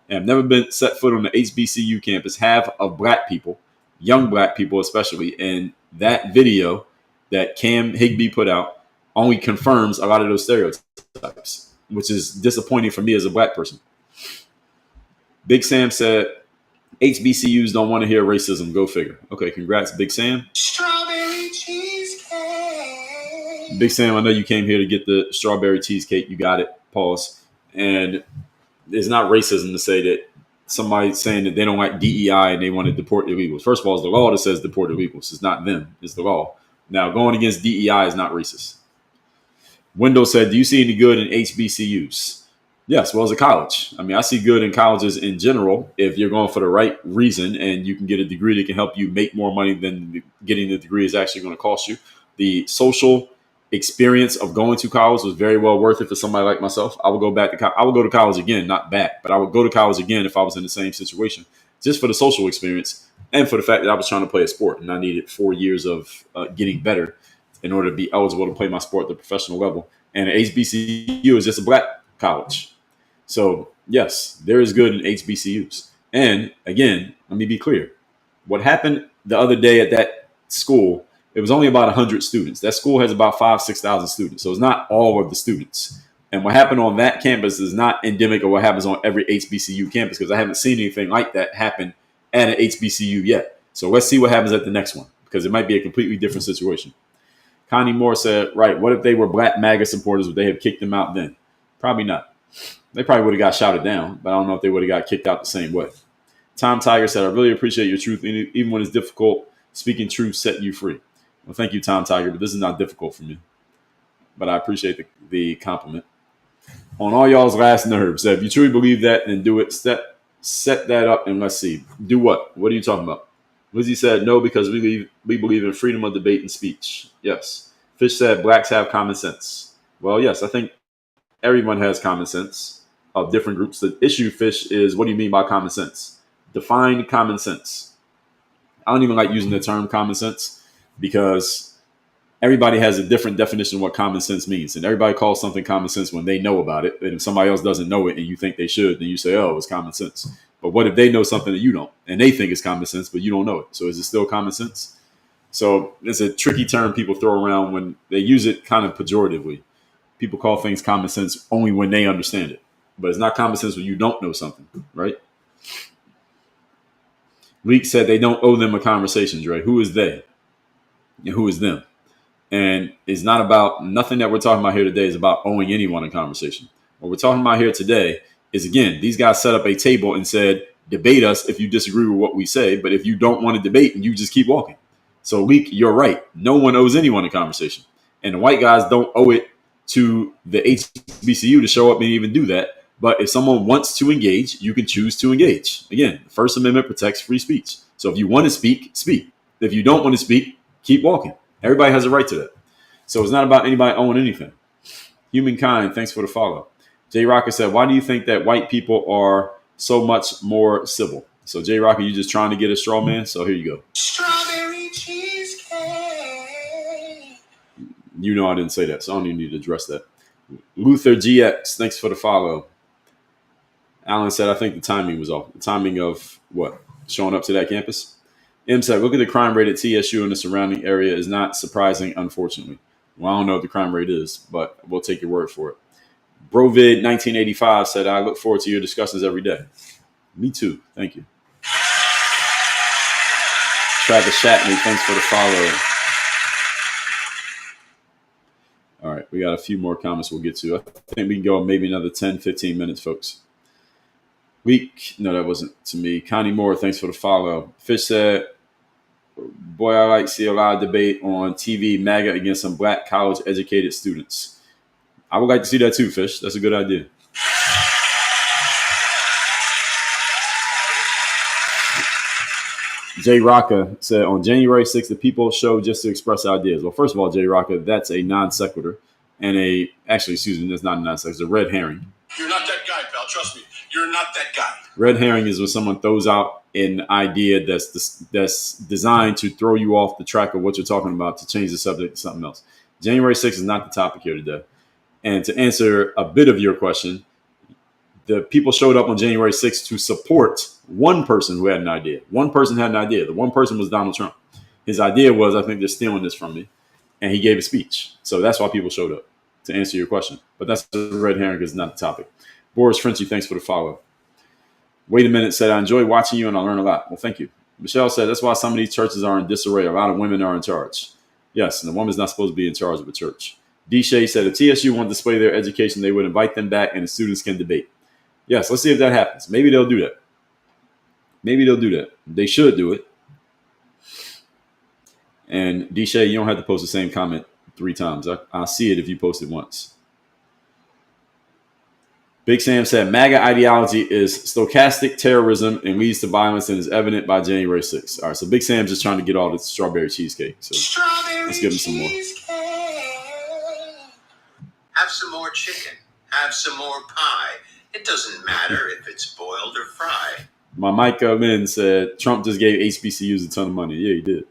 and have never been set foot on the HBCU campus have of black people, young black people especially. And that video that Cam Higby put out only confirms a lot of those stereotypes, which is disappointing for me as a black person. Big Sam said, HBCUs don't want to hear racism. Go figure. Okay, congrats, Big Sam. Strawberry cheesecake. Big Sam, I know you came here to get the strawberry cheesecake. You got it. Pause. And it's not racism to say that somebody saying that they don't like DEI and they want to deport illegals. First of all, it's the law that says deport illegals. It's not them. It's the law. Now, going against DEI is not racist. Window said, do you see any good in HBCUs? Yes, well, as a college. I mean, I see good in colleges in general if you're going for the right reason and you can get a degree that can help you make more money than getting the degree is actually going to cost you. The social experience of going to college was very well worth it for somebody like myself. I would go back to I would go to college again, not back, but I would go to college again if I was in the same situation, just for the social experience and for the fact that I was trying to play a sport and I needed 4 years of getting better in order to be eligible to play my sport at the professional level. And HBCU is just a black college. So, yes, there is good in HBCUs. And again, let me be clear. What happened the other day at that school, it was only about 100 students. That school has about 5,000 to 6,000 students. So it's not all of the students. And what happened on that campus is not endemic of what happens on every HBCU campus, because I haven't seen anything like that happen at an HBCU yet. So let's see what happens at the next one, because it might be a completely different situation. Connie Moore said, right, what if they were black MAGA supporters? Would they have kicked them out then? Probably not. They probably would have got shouted down, but I don't know if they would have got kicked out the same way. Tom Tiger said, I really appreciate your truth. Even when it's difficult, speaking truth set you free. Well, thank you, Tom Tiger, but this is not difficult for me. But I appreciate the compliment. On all y'all's last nerve, said, if you truly believe that, then do it. Set that up and let's see. Do what? What are you talking about? Lizzie said, no, because we believe in freedom of debate and speech. Yes. Fish said, blacks have common sense. Well, yes, I think everyone has common sense of different groups. The issue, Fish, is what do you mean by common sense? Define common sense. I don't even like using the term common sense because everybody has a different definition of what common sense means. And everybody calls something common sense when they know about it. And if somebody else doesn't know it and you think they should, then you say, oh, it's common sense. But what if they know something that you don't and they think it's common sense, but you don't know it? So is it still common sense? So it's a tricky term people throw around when they use it kind of pejoratively. People call things common sense only when they understand it. But it's not common sense when you don't know something, right? Leak said they don't owe them a conversation, Dre. Who is they? And who is them? And it's not about nothing that we're talking about here today is about owing anyone a conversation. What we're talking about here today is, again, these guys set up a table and said, debate us if you disagree with what we say. But if you don't want to debate, and you just keep walking. So, Leak, you're right. No one owes anyone a conversation. And the white guys don't owe it to the HBCU to show up and even do that. But if someone wants to engage, you can choose to engage. Again, the First Amendment protects free speech. So if you want to speak, speak. If you don't want to speak, keep walking. Everybody has a right to that. So it's not about anybody owing anything. Humankind, thanks for the follow. Jay Rocker said, why do you think that white people are so much more civil? So Jay Rocker, you just trying to get a straw man? So here you go. Strawberry cheesecake. You know I didn't say that, so I don't even need to address that. Luther GX, thanks for the follow. Alan said, I think the timing was off. The timing of what? Showing up to that campus? M said, look at the crime rate at TSU and the surrounding area is not surprising, unfortunately. Well, I don't know what the crime rate is, but we'll take your word for it. Brovid 1985 said, I look forward to your discussions every day. Me too. Thank you. Travis Shatney, thanks for the follow. All right, we got a few more comments we'll get to. I think we can go maybe another 10, 15 minutes, folks. No, that wasn't to me. Connie Moore, thanks for the follow. Fish said, boy, I like to see a lot of debate on TV, MAGA against some black college-educated students. I would like to see that too, Fish. That's a good idea. Jay Rocca said, on January 6th, the people show just to express ideas. Well, first of all, Jay Rocca, that's a non sequitur. And that's not a non sequitur. It's a red herring. You're not that guy, pal. Trust me. You're not that guy. Red herring is when someone throws out an idea that's designed to throw you off the track of what you're talking about, to change the subject to something else. January 6th is not the topic here today. And to answer a bit of your question, the people showed up on January 6th to support one person who had an idea. One person had an idea. The one person was Donald Trump. His idea was, I think they're stealing this from me. And he gave a speech. So that's why people showed up, to answer your question. But that's a red herring because it's not the topic. Boris Frenchy, thanks for the follow. Wait a minute said, I enjoy watching you and I learn a lot. Well, thank you. Michelle said, that's why some of these churches are in disarray. A lot of women are in charge. Yes, and the woman's not supposed to be in charge of a church. D. Shea said, if TSU want to display their education, they would invite them back and the students can debate. Yes, let's see if that happens. Maybe they'll do that. Maybe they'll do that. They should do it. And D. Shea, you don't have to post the same comment 3 times. I'll see it if you post it once. Big Sam said, MAGA ideology is stochastic terrorism and leads to violence and is evident by January 6th. All right, so Big Sam's just trying to get all the strawberry cheesecake. So let's give him some more. Have some more chicken. Have some more pie. It doesn't matter if it's boiled or fried. My Micah Lynn said, Trump just gave HBCUs a ton of money. Yeah, he did.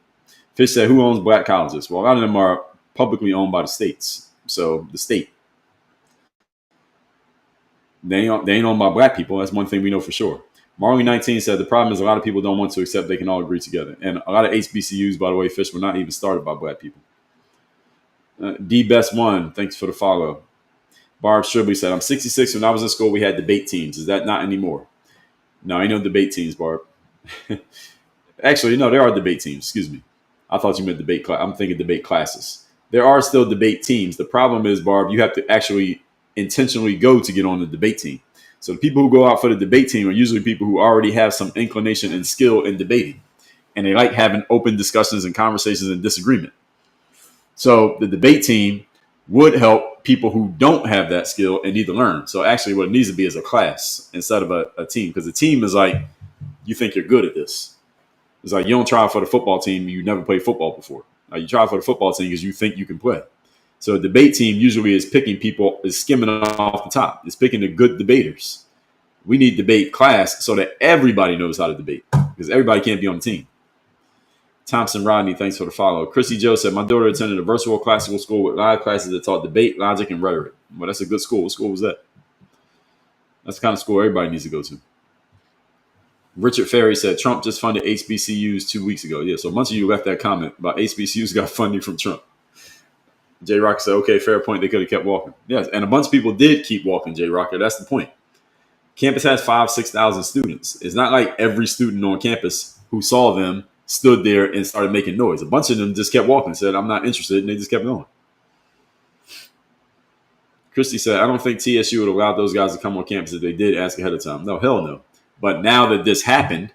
Fish said, who owns black colleges? Well, a lot of them are publicly owned by the states. So the state. They ain't owned by black people. That's one thing we know for sure. Marley 19 said, the problem is a lot of people don't want to accept they can all agree together. And a lot of HBCUs, by the way, Fish, were not even started by black people. D Best One, thanks for the follow. Barb Shibley said, I'm 66. When I was in school, we had debate teams. Is that not anymore? No, ain't no debate teams, Barb. Actually, no, there are debate teams. Excuse me. I thought you meant debate class. I'm thinking debate classes. There are still debate teams. The problem is, Barb, you have to actually intentionally go to get on the debate team. So the people who go out for the debate team are usually people who already have some inclination and skill in debating. And they like having open discussions and conversations and disagreement. So the debate team would help people who don't have that skill and need to learn. So actually what it needs to be is a class instead of a team. Because the team is like, you think you're good at this. It's like you don't try for the football team. You never played football before. You try for the football team because you think you can play. So a debate team usually is picking people, is skimming off the top. It's picking the good debaters. We need debate class so that everybody knows how to debate because everybody can't be on the team. Thompson Rodney, thanks for the follow. Chrissy Joe said, my daughter attended a virtual classical school with live classes that taught debate, logic, and rhetoric. Well, that's a good school. What school was that? That's the kind of school everybody needs to go to. Richard Ferry said, Trump just funded HBCUs 2 weeks ago. Yeah, so a bunch of you left that comment about HBCUs got funding from Trump. J Rock said, okay, fair point. They could have kept walking. Yes, and a bunch of people did keep walking, J Rocker. That's the point. Campus has 5,000-6,000 students. It's not like every student on campus who saw them stood there and started making noise. A bunch of them just kept walking, said, I'm not interested, and they just kept going. Christy said, I don't think TSU would allow those guys to come on campus if they did ask ahead of time. No, hell no. But now that this happened,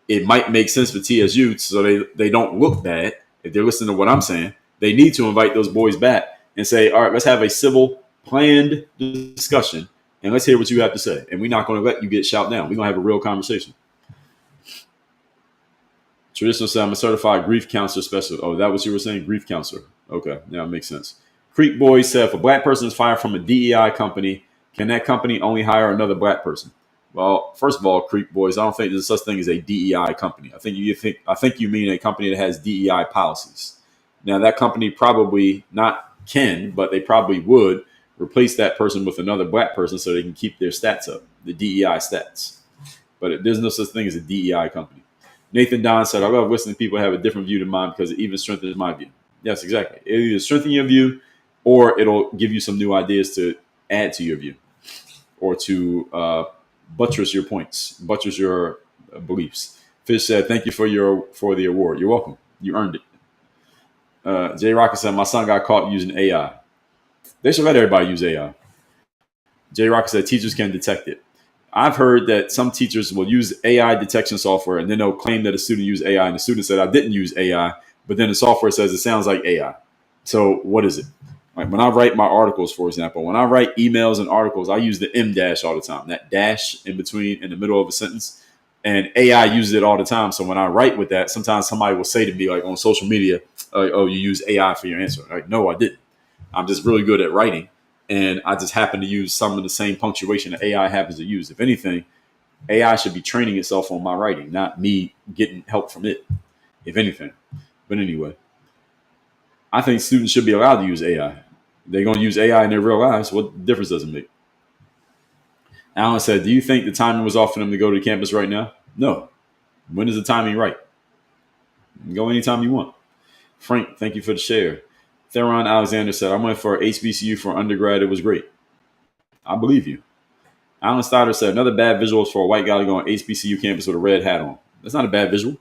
it might make sense for TSU so they don't look bad. If they're listening to what I'm saying, they need to invite those boys back and say, all right, let's have a civil, planned discussion, and let's hear what you have to say. And we're not going to let you get shot down. We're going to have a real conversation. Traditional said, I'm a certified grief counselor specialist. Oh, that was you were saying? Grief counselor. Okay, now it makes sense. Creek Boy said, if a black person is fired from a DEI company, can that company only hire another black person? Well, first of all, Creek Boys, I don't think there's such thing as a DEI company. I think you mean a company that has DEI policies. Now, that company probably not can, but they probably would replace that person with another black person so they can keep their stats up, the DEI stats. But there's no such thing as a DEI company. Nathan Don said, I love listening to people have a different view than mine because it even strengthens my view. Yes, exactly. It'll either strengthen your view or it'll give you some new ideas to add to your view or to buttress your points, buttress your beliefs. Fish said, thank you for the award. You're welcome. You earned it. Jay Rocker said, my son got caught using AI. They should let everybody use AI. Jay Rocker said, teachers can detect it. I've heard that some teachers will use AI detection software and then they'll claim that a student used AI and the student said, I didn't use AI, but then the software says it sounds like AI. So what is it? Like when I write my articles, for example, when I write emails and articles, I use the M dash all the time, that dash in between, in the middle of a sentence. And AI uses it all the time. So when I write with that, sometimes somebody will say to me, like on social media, oh, you use AI for your answer. Like, no, I didn't. I'm just really good at writing. And I just happen to use some of the same punctuation that AI happens to use. If anything, AI should be training itself on my writing, not me getting help from it, if anything. But anyway, I think students should be allowed to use AI. They're going to use AI in their real lives. What difference does it make? Alan said, do you think the timing was off for them to go to campus right now? No. When is the timing right? Go anytime you want. Frank, thank you for the share. Theron Alexander said, I went for HBCU for undergrad. It was great. I believe you. Alan Stoddard said, another bad visual is for a white guy to go on HBCU campus with a red hat on. That's not a bad visual.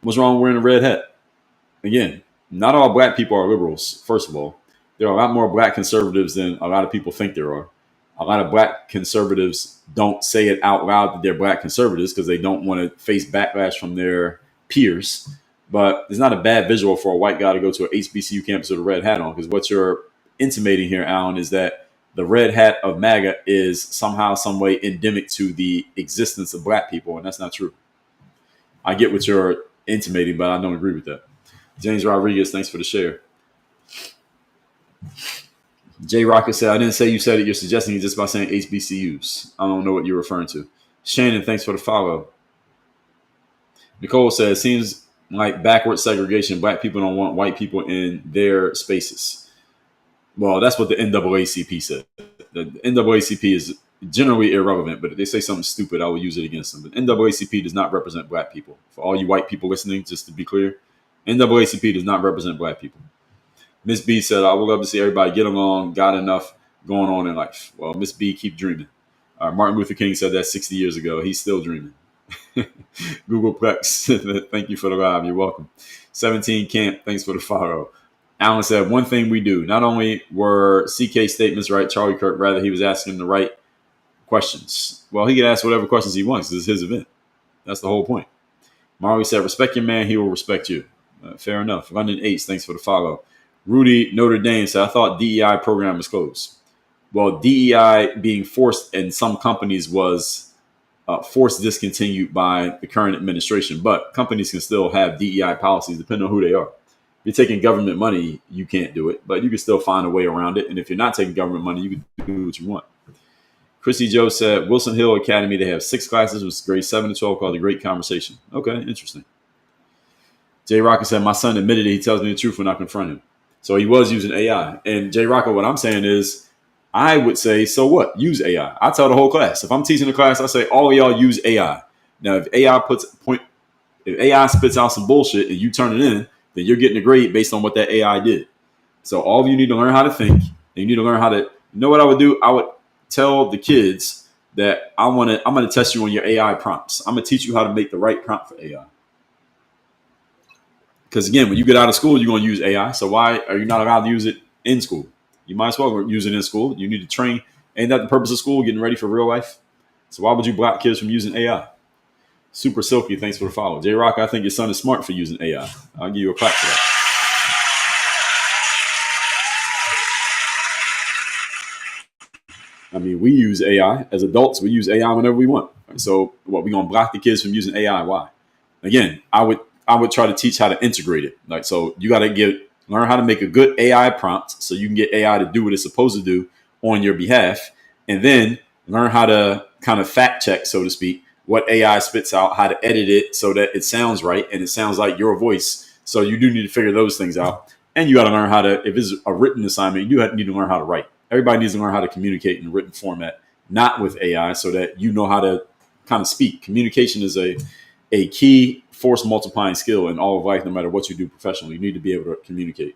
What's wrong with wearing a red hat? Again, not all black people are liberals, first of all. There are a lot more black conservatives than a lot of people think there are. A lot of black conservatives don't say it out loud that they're black conservatives because they don't want to face backlash from their peers. But it's not a bad visual for a white guy to go to an HBCU campus with a red hat on, because what you're intimating here, Alan, is that the red hat of MAGA is somehow, some way endemic to the existence of black people, and that's not true. I get what you're intimating, but I don't agree with that. James Rodriguez, thanks for the share. Jay Rocket said, I didn't say you said it. You're suggesting it just by saying HBCUs. I don't know what you're referring to. Shannon, thanks for the follow. Nicole says, seems like backward segregation. Black people don't want white people in their spaces. Well, that's what the NAACP said. The NAACP is generally irrelevant, but if they say something stupid, I will use it against them. But NAACP does not represent black people. For all you white people listening, just to be clear, NAACP does not represent black people. Miss B said, I would love to see everybody get along, got enough going on in life. Well, Miss B, keep dreaming. Martin Luther King said that 60 years ago. He's still dreaming. Googleplex, thank you for the live. You're welcome. 17 Camp, thanks for the follow. Alan said, one thing we do. Not only were CK statements right, Charlie Kirk, rather he was asking the right questions. Well, he can ask whatever questions he wants. This is his event. That's the whole point. Marley said, respect your man, he will respect you. Fair enough. London Ace, thanks for the follow. Rudy Notre Dame said, I thought DEI program was closed. Well, DEI being forced in some companies was forced discontinued by the current administration, but companies can still have DEI policies depending on who they are. If you're taking government money, you can't do it, but you can still find a way around it. And if you're not taking government money, you can do what you want. Christy Joe said, Wilson Hill Academy, they have 6 classes with grades 7 to 12 called The Great Conversation. Okay, interesting. Jay Rocket said, my son admitted he tells me the truth when I confront him. So he was using AI. And Jay Rocket, what I'm saying is, I would say, so what? Use AI. I tell the whole class. If I'm teaching the class, I say, all of y'all use AI. Now, if AI spits out some bullshit and you turn it in, then you're getting a grade based on what that AI did. So all of you need to learn how to think. And you need to learn how to, you know what I would do? I would tell the kids that I'm going to test you on your AI prompts. I'm going to teach you how to make the right prompt for AI. Because again, when you get out of school, you're going to use AI. So why are you not allowed to use it in school? You might as well use it in school. You need to train. Ain't that the purpose of school, getting ready for real life? So why would you block kids from using AI? Super Silky, thanks for the follow. J Rock, I think your son is smart for using AI. I'll give you a clap for that. I mean, we use AI. As adults, we use AI whenever we want. So what, we going to block the kids from using AI? Why? Again, I would try to teach how to integrate it. Like, so you got to learn how to make a good AI prompt so you can get AI to do what it's supposed to do on your behalf. And then learn how to kind of fact check, so to speak, what AI spits out, how to edit it so that it sounds right and it sounds like your voice. So you do need to figure those things out. And you got to learn how to, if it's a written assignment, you need to learn how to write. Everybody needs to learn how to communicate in a written format, not with AI, so that you know how to kind of speak. Communication is a key force multiplying skill in all of life, no matter what you do professionally. You need to be able to communicate.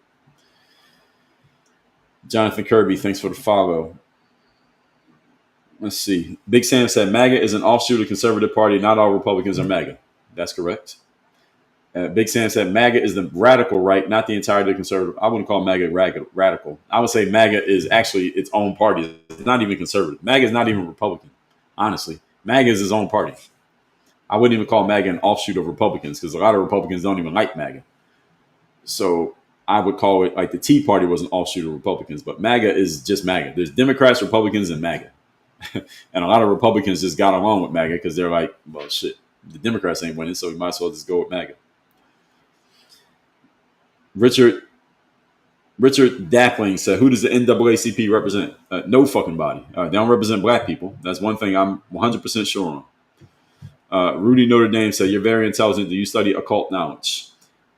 Jonathan Kirby, thanks for the follow. Let's see. Big Sam said, MAGA is an offshoot of Conservative Party. Not all Republicans are MAGA. That's correct. Big Sam said, MAGA is the radical right, not the entirely conservative. I wouldn't call MAGA radical. I would say MAGA is actually its own party. It's not even conservative. MAGA is not even Republican, honestly. MAGA is his own party. I wouldn't even call MAGA an offshoot of Republicans, because a lot of Republicans don't even like MAGA. So I would call it like the Tea Party was an offshoot of Republicans, but MAGA is just MAGA. There's Democrats, Republicans, and MAGA. And a lot of Republicans just got along with MAGA because they're like, well, shit, the Democrats ain't winning, so we might as well just go with MAGA. Richard Richard Dackling said, who does the NAACP represent? No fucking body. They don't represent black people. That's one thing I'm 100% sure on. Rudy Notre Dame said, you're very intelligent. Do you study occult knowledge?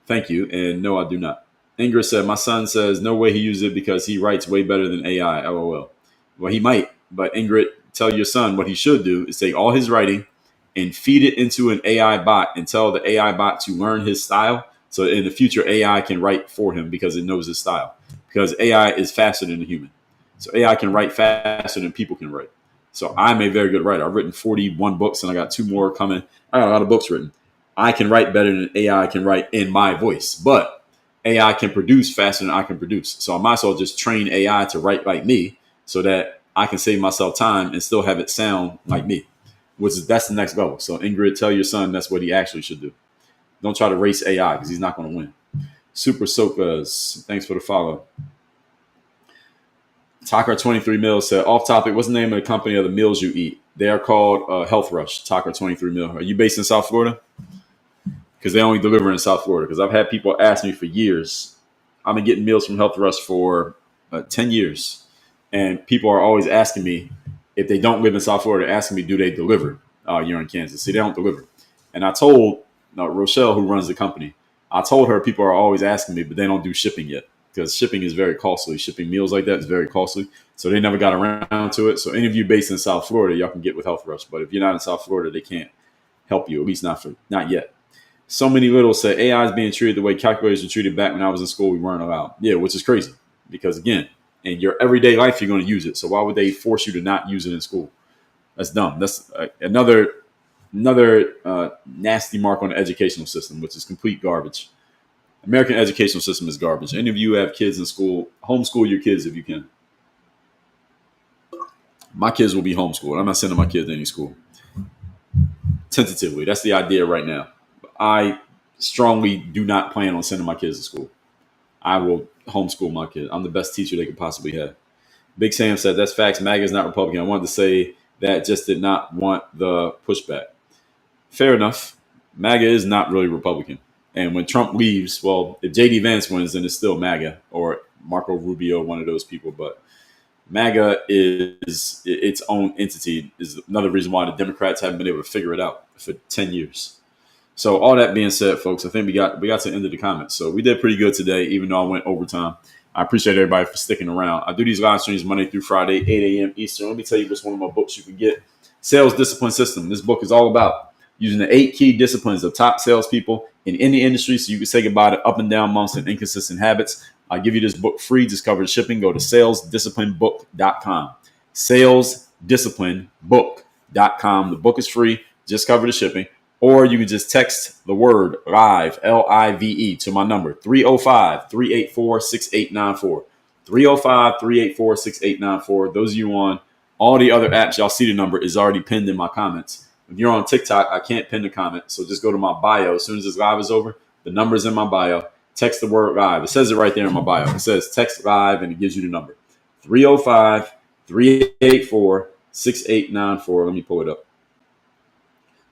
Thank you. And no, I do not. Ingrid said, my son says no way he uses it because he writes way better than AI. LOL. Well, he might. But Ingrid, tell your son what he should do is take all his writing and feed it into an AI bot and tell the AI bot to learn his style. So in the future, AI can write for him because it knows his style. Because AI is faster than a human. So AI can write faster than people can write. So I'm a very good writer. I've written 41 books and I got 2 more coming. I got a lot of books written. I can write better than AI can write in my voice. But AI can produce faster than I can produce. So I might as well just train AI to write like me so that I can save myself time and still have it sound like me. That's the next level. So Ingrid, tell your son that's what he actually should do. Don't try to race AI because he's not going to win. Super Sokas, thanks for the follow. Takar 23 Mills said, off topic, what's the name of the company of the meals you eat? They are called Health Rush. Takar 23 Mills. Are you based in South Florida? Because they only deliver in South Florida. Because I've had people ask me for years. I've been getting meals from Health Rush for 10 years. And people are always asking me, if they don't live in South Florida, asking me, do they deliver? You're in Kansas. See, they don't deliver. And I told Rochelle, who runs the company, I told her people are always asking me, but they don't do shipping yet. Because shipping is very costly. Shipping meals like that is very costly. So they never got around to it. So any of you based in South Florida, y'all can get with Health Rush. But if you're not in South Florida, they can't help you, at least not yet. So many little say AI is being treated the way calculators were treated back when I was in school. We weren't allowed. Yeah, which is crazy. Because again, in your everyday life, you're going to use it. So why would they force you to not use it in school? That's dumb. That's another nasty mark on the educational system, which is complete garbage. American educational system is garbage. Any of you have kids in school, homeschool your kids if you can. My kids will be homeschooled. I'm not sending my kids to any school. Tentatively. That's the idea right now. I strongly do not plan on sending my kids to school. I will homeschool my kids. I'm the best teacher they could possibly have. Big Sam said, that's facts. MAGA is not Republican. I wanted to say that, just did not want the pushback. Fair enough. MAGA is not really Republican. And when Trump leaves, well, if J.D. Vance wins, then it's still MAGA or Marco Rubio, one of those people. But MAGA is its own entity, is another reason why the Democrats haven't been able to figure it out for 10 years. So all that being said, folks, I think we got to the end of the comments. So we did pretty good today, even though I went overtime. I appreciate everybody for sticking around. I do these live streams Monday through Friday, 8 a.m. Eastern. Let me tell you what's one of my books you can get. Sales Discipline System. This book is all about using the 8 key disciplines of top salespeople in any industry so you can say goodbye to up and down months and inconsistent habits. I'll give you this book free. Just cover the shipping. Go to salesdisciplinebook.com. Salesdisciplinebook.com. The book is free. Just cover the shipping. Or you can just text the word LIVE, LIVE, to my number, 305-384-6894. 305-384-6894. Those of you on all the other apps, y'all see the number is already pinned in my comments. If you're on TikTok, I can't pin the comment. So just go to my bio. As soon as this live is over, the number is in my bio. Text the word LIVE. It says it right there in my bio. It says text LIVE and it gives you the number. 305-384-6894. Let me pull it up.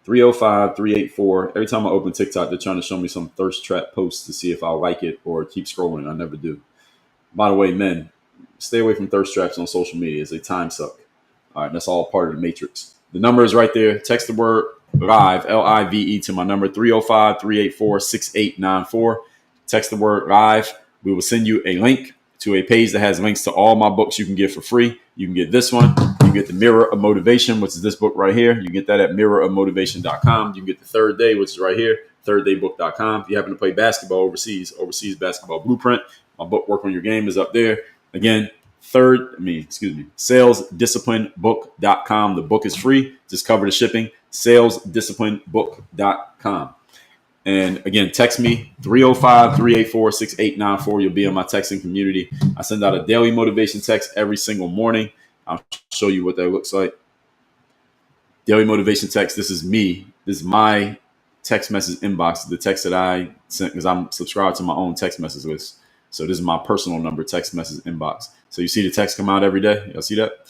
305-384. Every time I open TikTok, they're trying to show me some thirst trap posts to see if I'll like it or keep scrolling. I never do. By the way, men, stay away from thirst traps on social media. It's a time suck. All right, that's all part of the matrix. The number is right there. Text the word LIVE, LIVE, to my number, 305-384-6894. Text the word LIVE. We will send you a link to a page that has links to all my books you can get for free. You can get this one. You can get the Mirror of Motivation, which is this book right here. You can get that at mirrorofmotivation.com. You can get the Third Day, which is right here, thirddaybook.com. If you happen to play basketball overseas basketball blueprint, my book, Work on Your Game, is up there. Again, salesdisciplinebook.com. The book is free. Just cover the shipping. Salesdisciplinebook.com. And again, text me 305-384-6894. You'll be in my texting community. I send out a daily motivation text every single morning. I'll show you what that looks like. Daily motivation text. This is me. This is my text message inbox. The text that I sent because I'm subscribed to my own text message list. So this is my personal number, text message inbox. So you see the text come out every day. Y'all see that?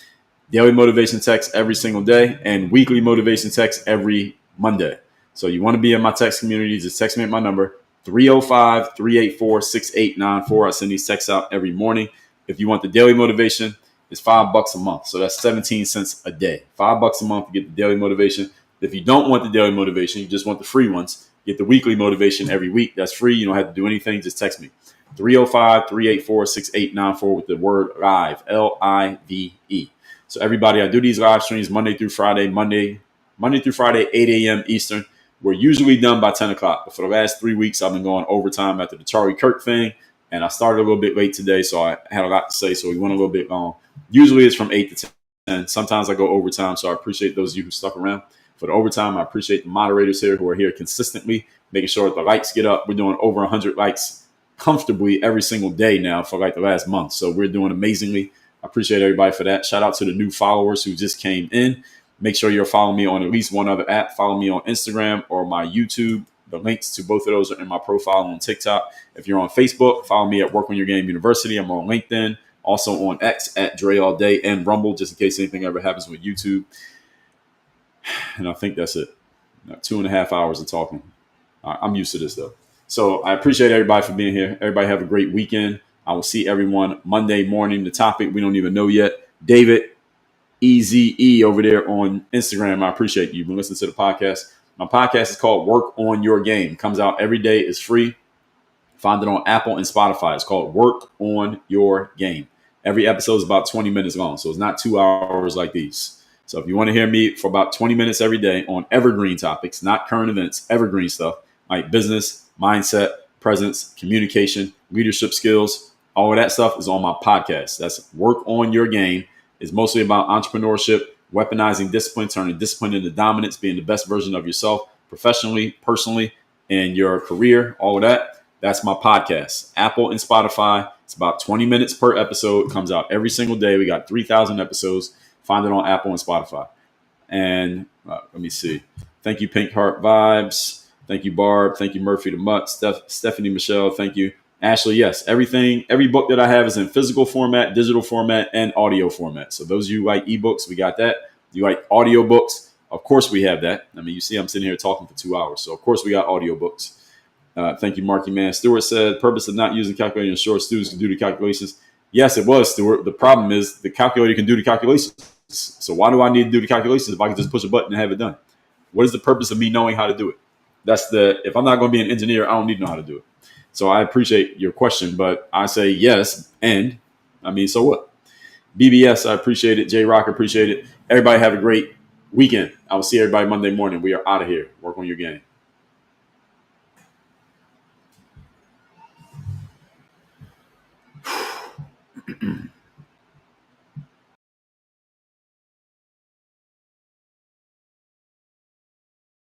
Daily motivation text every single day and weekly motivation text every Monday. So you want to be in my text community, just text me at my number, 305-384-6894. I send these texts out every morning. If you want the daily motivation, it's $5 a month. So that's 17 cents a day. $5 a month to get the daily motivation. If you don't want the daily motivation, you just want the free ones, get the weekly motivation every week. That's free. You don't have to do anything. Just text me. 305-384-6894 with the word live, LIVE. So everybody, I do these live streams Monday through Friday, 8 a.m. Eastern. We're usually done by 10 o'clock. But for the last 3 weeks, I've been going overtime after the Charlie Kirk thing. And I started a little bit late today, so I had a lot to say. So we went a little bit long. Usually it's from 8 to 10. Sometimes I go overtime. So I appreciate those of you who stuck around for the overtime. I appreciate the moderators here who are here consistently, making sure that the likes get up. We're doing over 100 likes comfortably every single day now for like the last month. So we're doing amazingly. I appreciate everybody for that. Shout out to the new followers who just came in. Make sure you're following me on at least one other app. Follow me on Instagram or my YouTube. The links to both of those are in my profile on TikTok. If you're on Facebook, follow me at Work on Your Game University. I'm on LinkedIn, also on X at Dre All Day, and Rumble, just in case anything ever happens with YouTube. And I think that's it. 2.5 hours of talking. I'm used to this, though. So I appreciate everybody for being here. Everybody have a great weekend. I will see everyone Monday morning. The topic we don't even know yet. David EZE over there on Instagram. I appreciate you. You've been listening to the podcast. My podcast is called Work on Your Game. It comes out every day. It's free. Find it on Apple and Spotify. It's called Work on Your Game. Every episode is about 20 minutes long, so it's not 2 hours like these. So if you want to hear me for about 20 minutes every day on evergreen topics, not current events, evergreen stuff like business, mindset, presence, communication, leadership skills, all of that stuff is on my podcast. That's Work on Your Game. It's mostly about entrepreneurship, weaponizing discipline, turning discipline into dominance, being the best version of yourself professionally, personally, in your career, all of that. That's my podcast. Apple and Spotify. It's about 20 minutes per episode. It comes out every single day. We got 3,000 episodes. Find it on Apple and Spotify. And let me see. Thank you, Pink Heart Vibes. Thank you, Barb. Thank you, Murphy the Mutt. Stephanie Michelle. Thank you. Ashley, yes, every book that I have is in physical format, digital format, and audio format. So those of you who like ebooks, we got that. You like audio books? Of course we have that. I mean, you see I'm sitting here talking for 2 hours. So of course we got audio books. Thank you, Marky Man. Stewart said, purpose of not using calculator to ensure students can do the calculations. Yes, it was, Stewart. The problem is the calculator can do the calculations. So why do I need to do the calculations if I can just push a button and have it done? What is the purpose of me knowing how to do it? If I'm not going to be an engineer, I don't need to know how to do it. So I appreciate your question, but I say yes. And I mean, so what? BBS, I appreciate it. J-Rock, appreciate it. Everybody have a great weekend. I will see everybody Monday morning. We are out of here. Work on your game.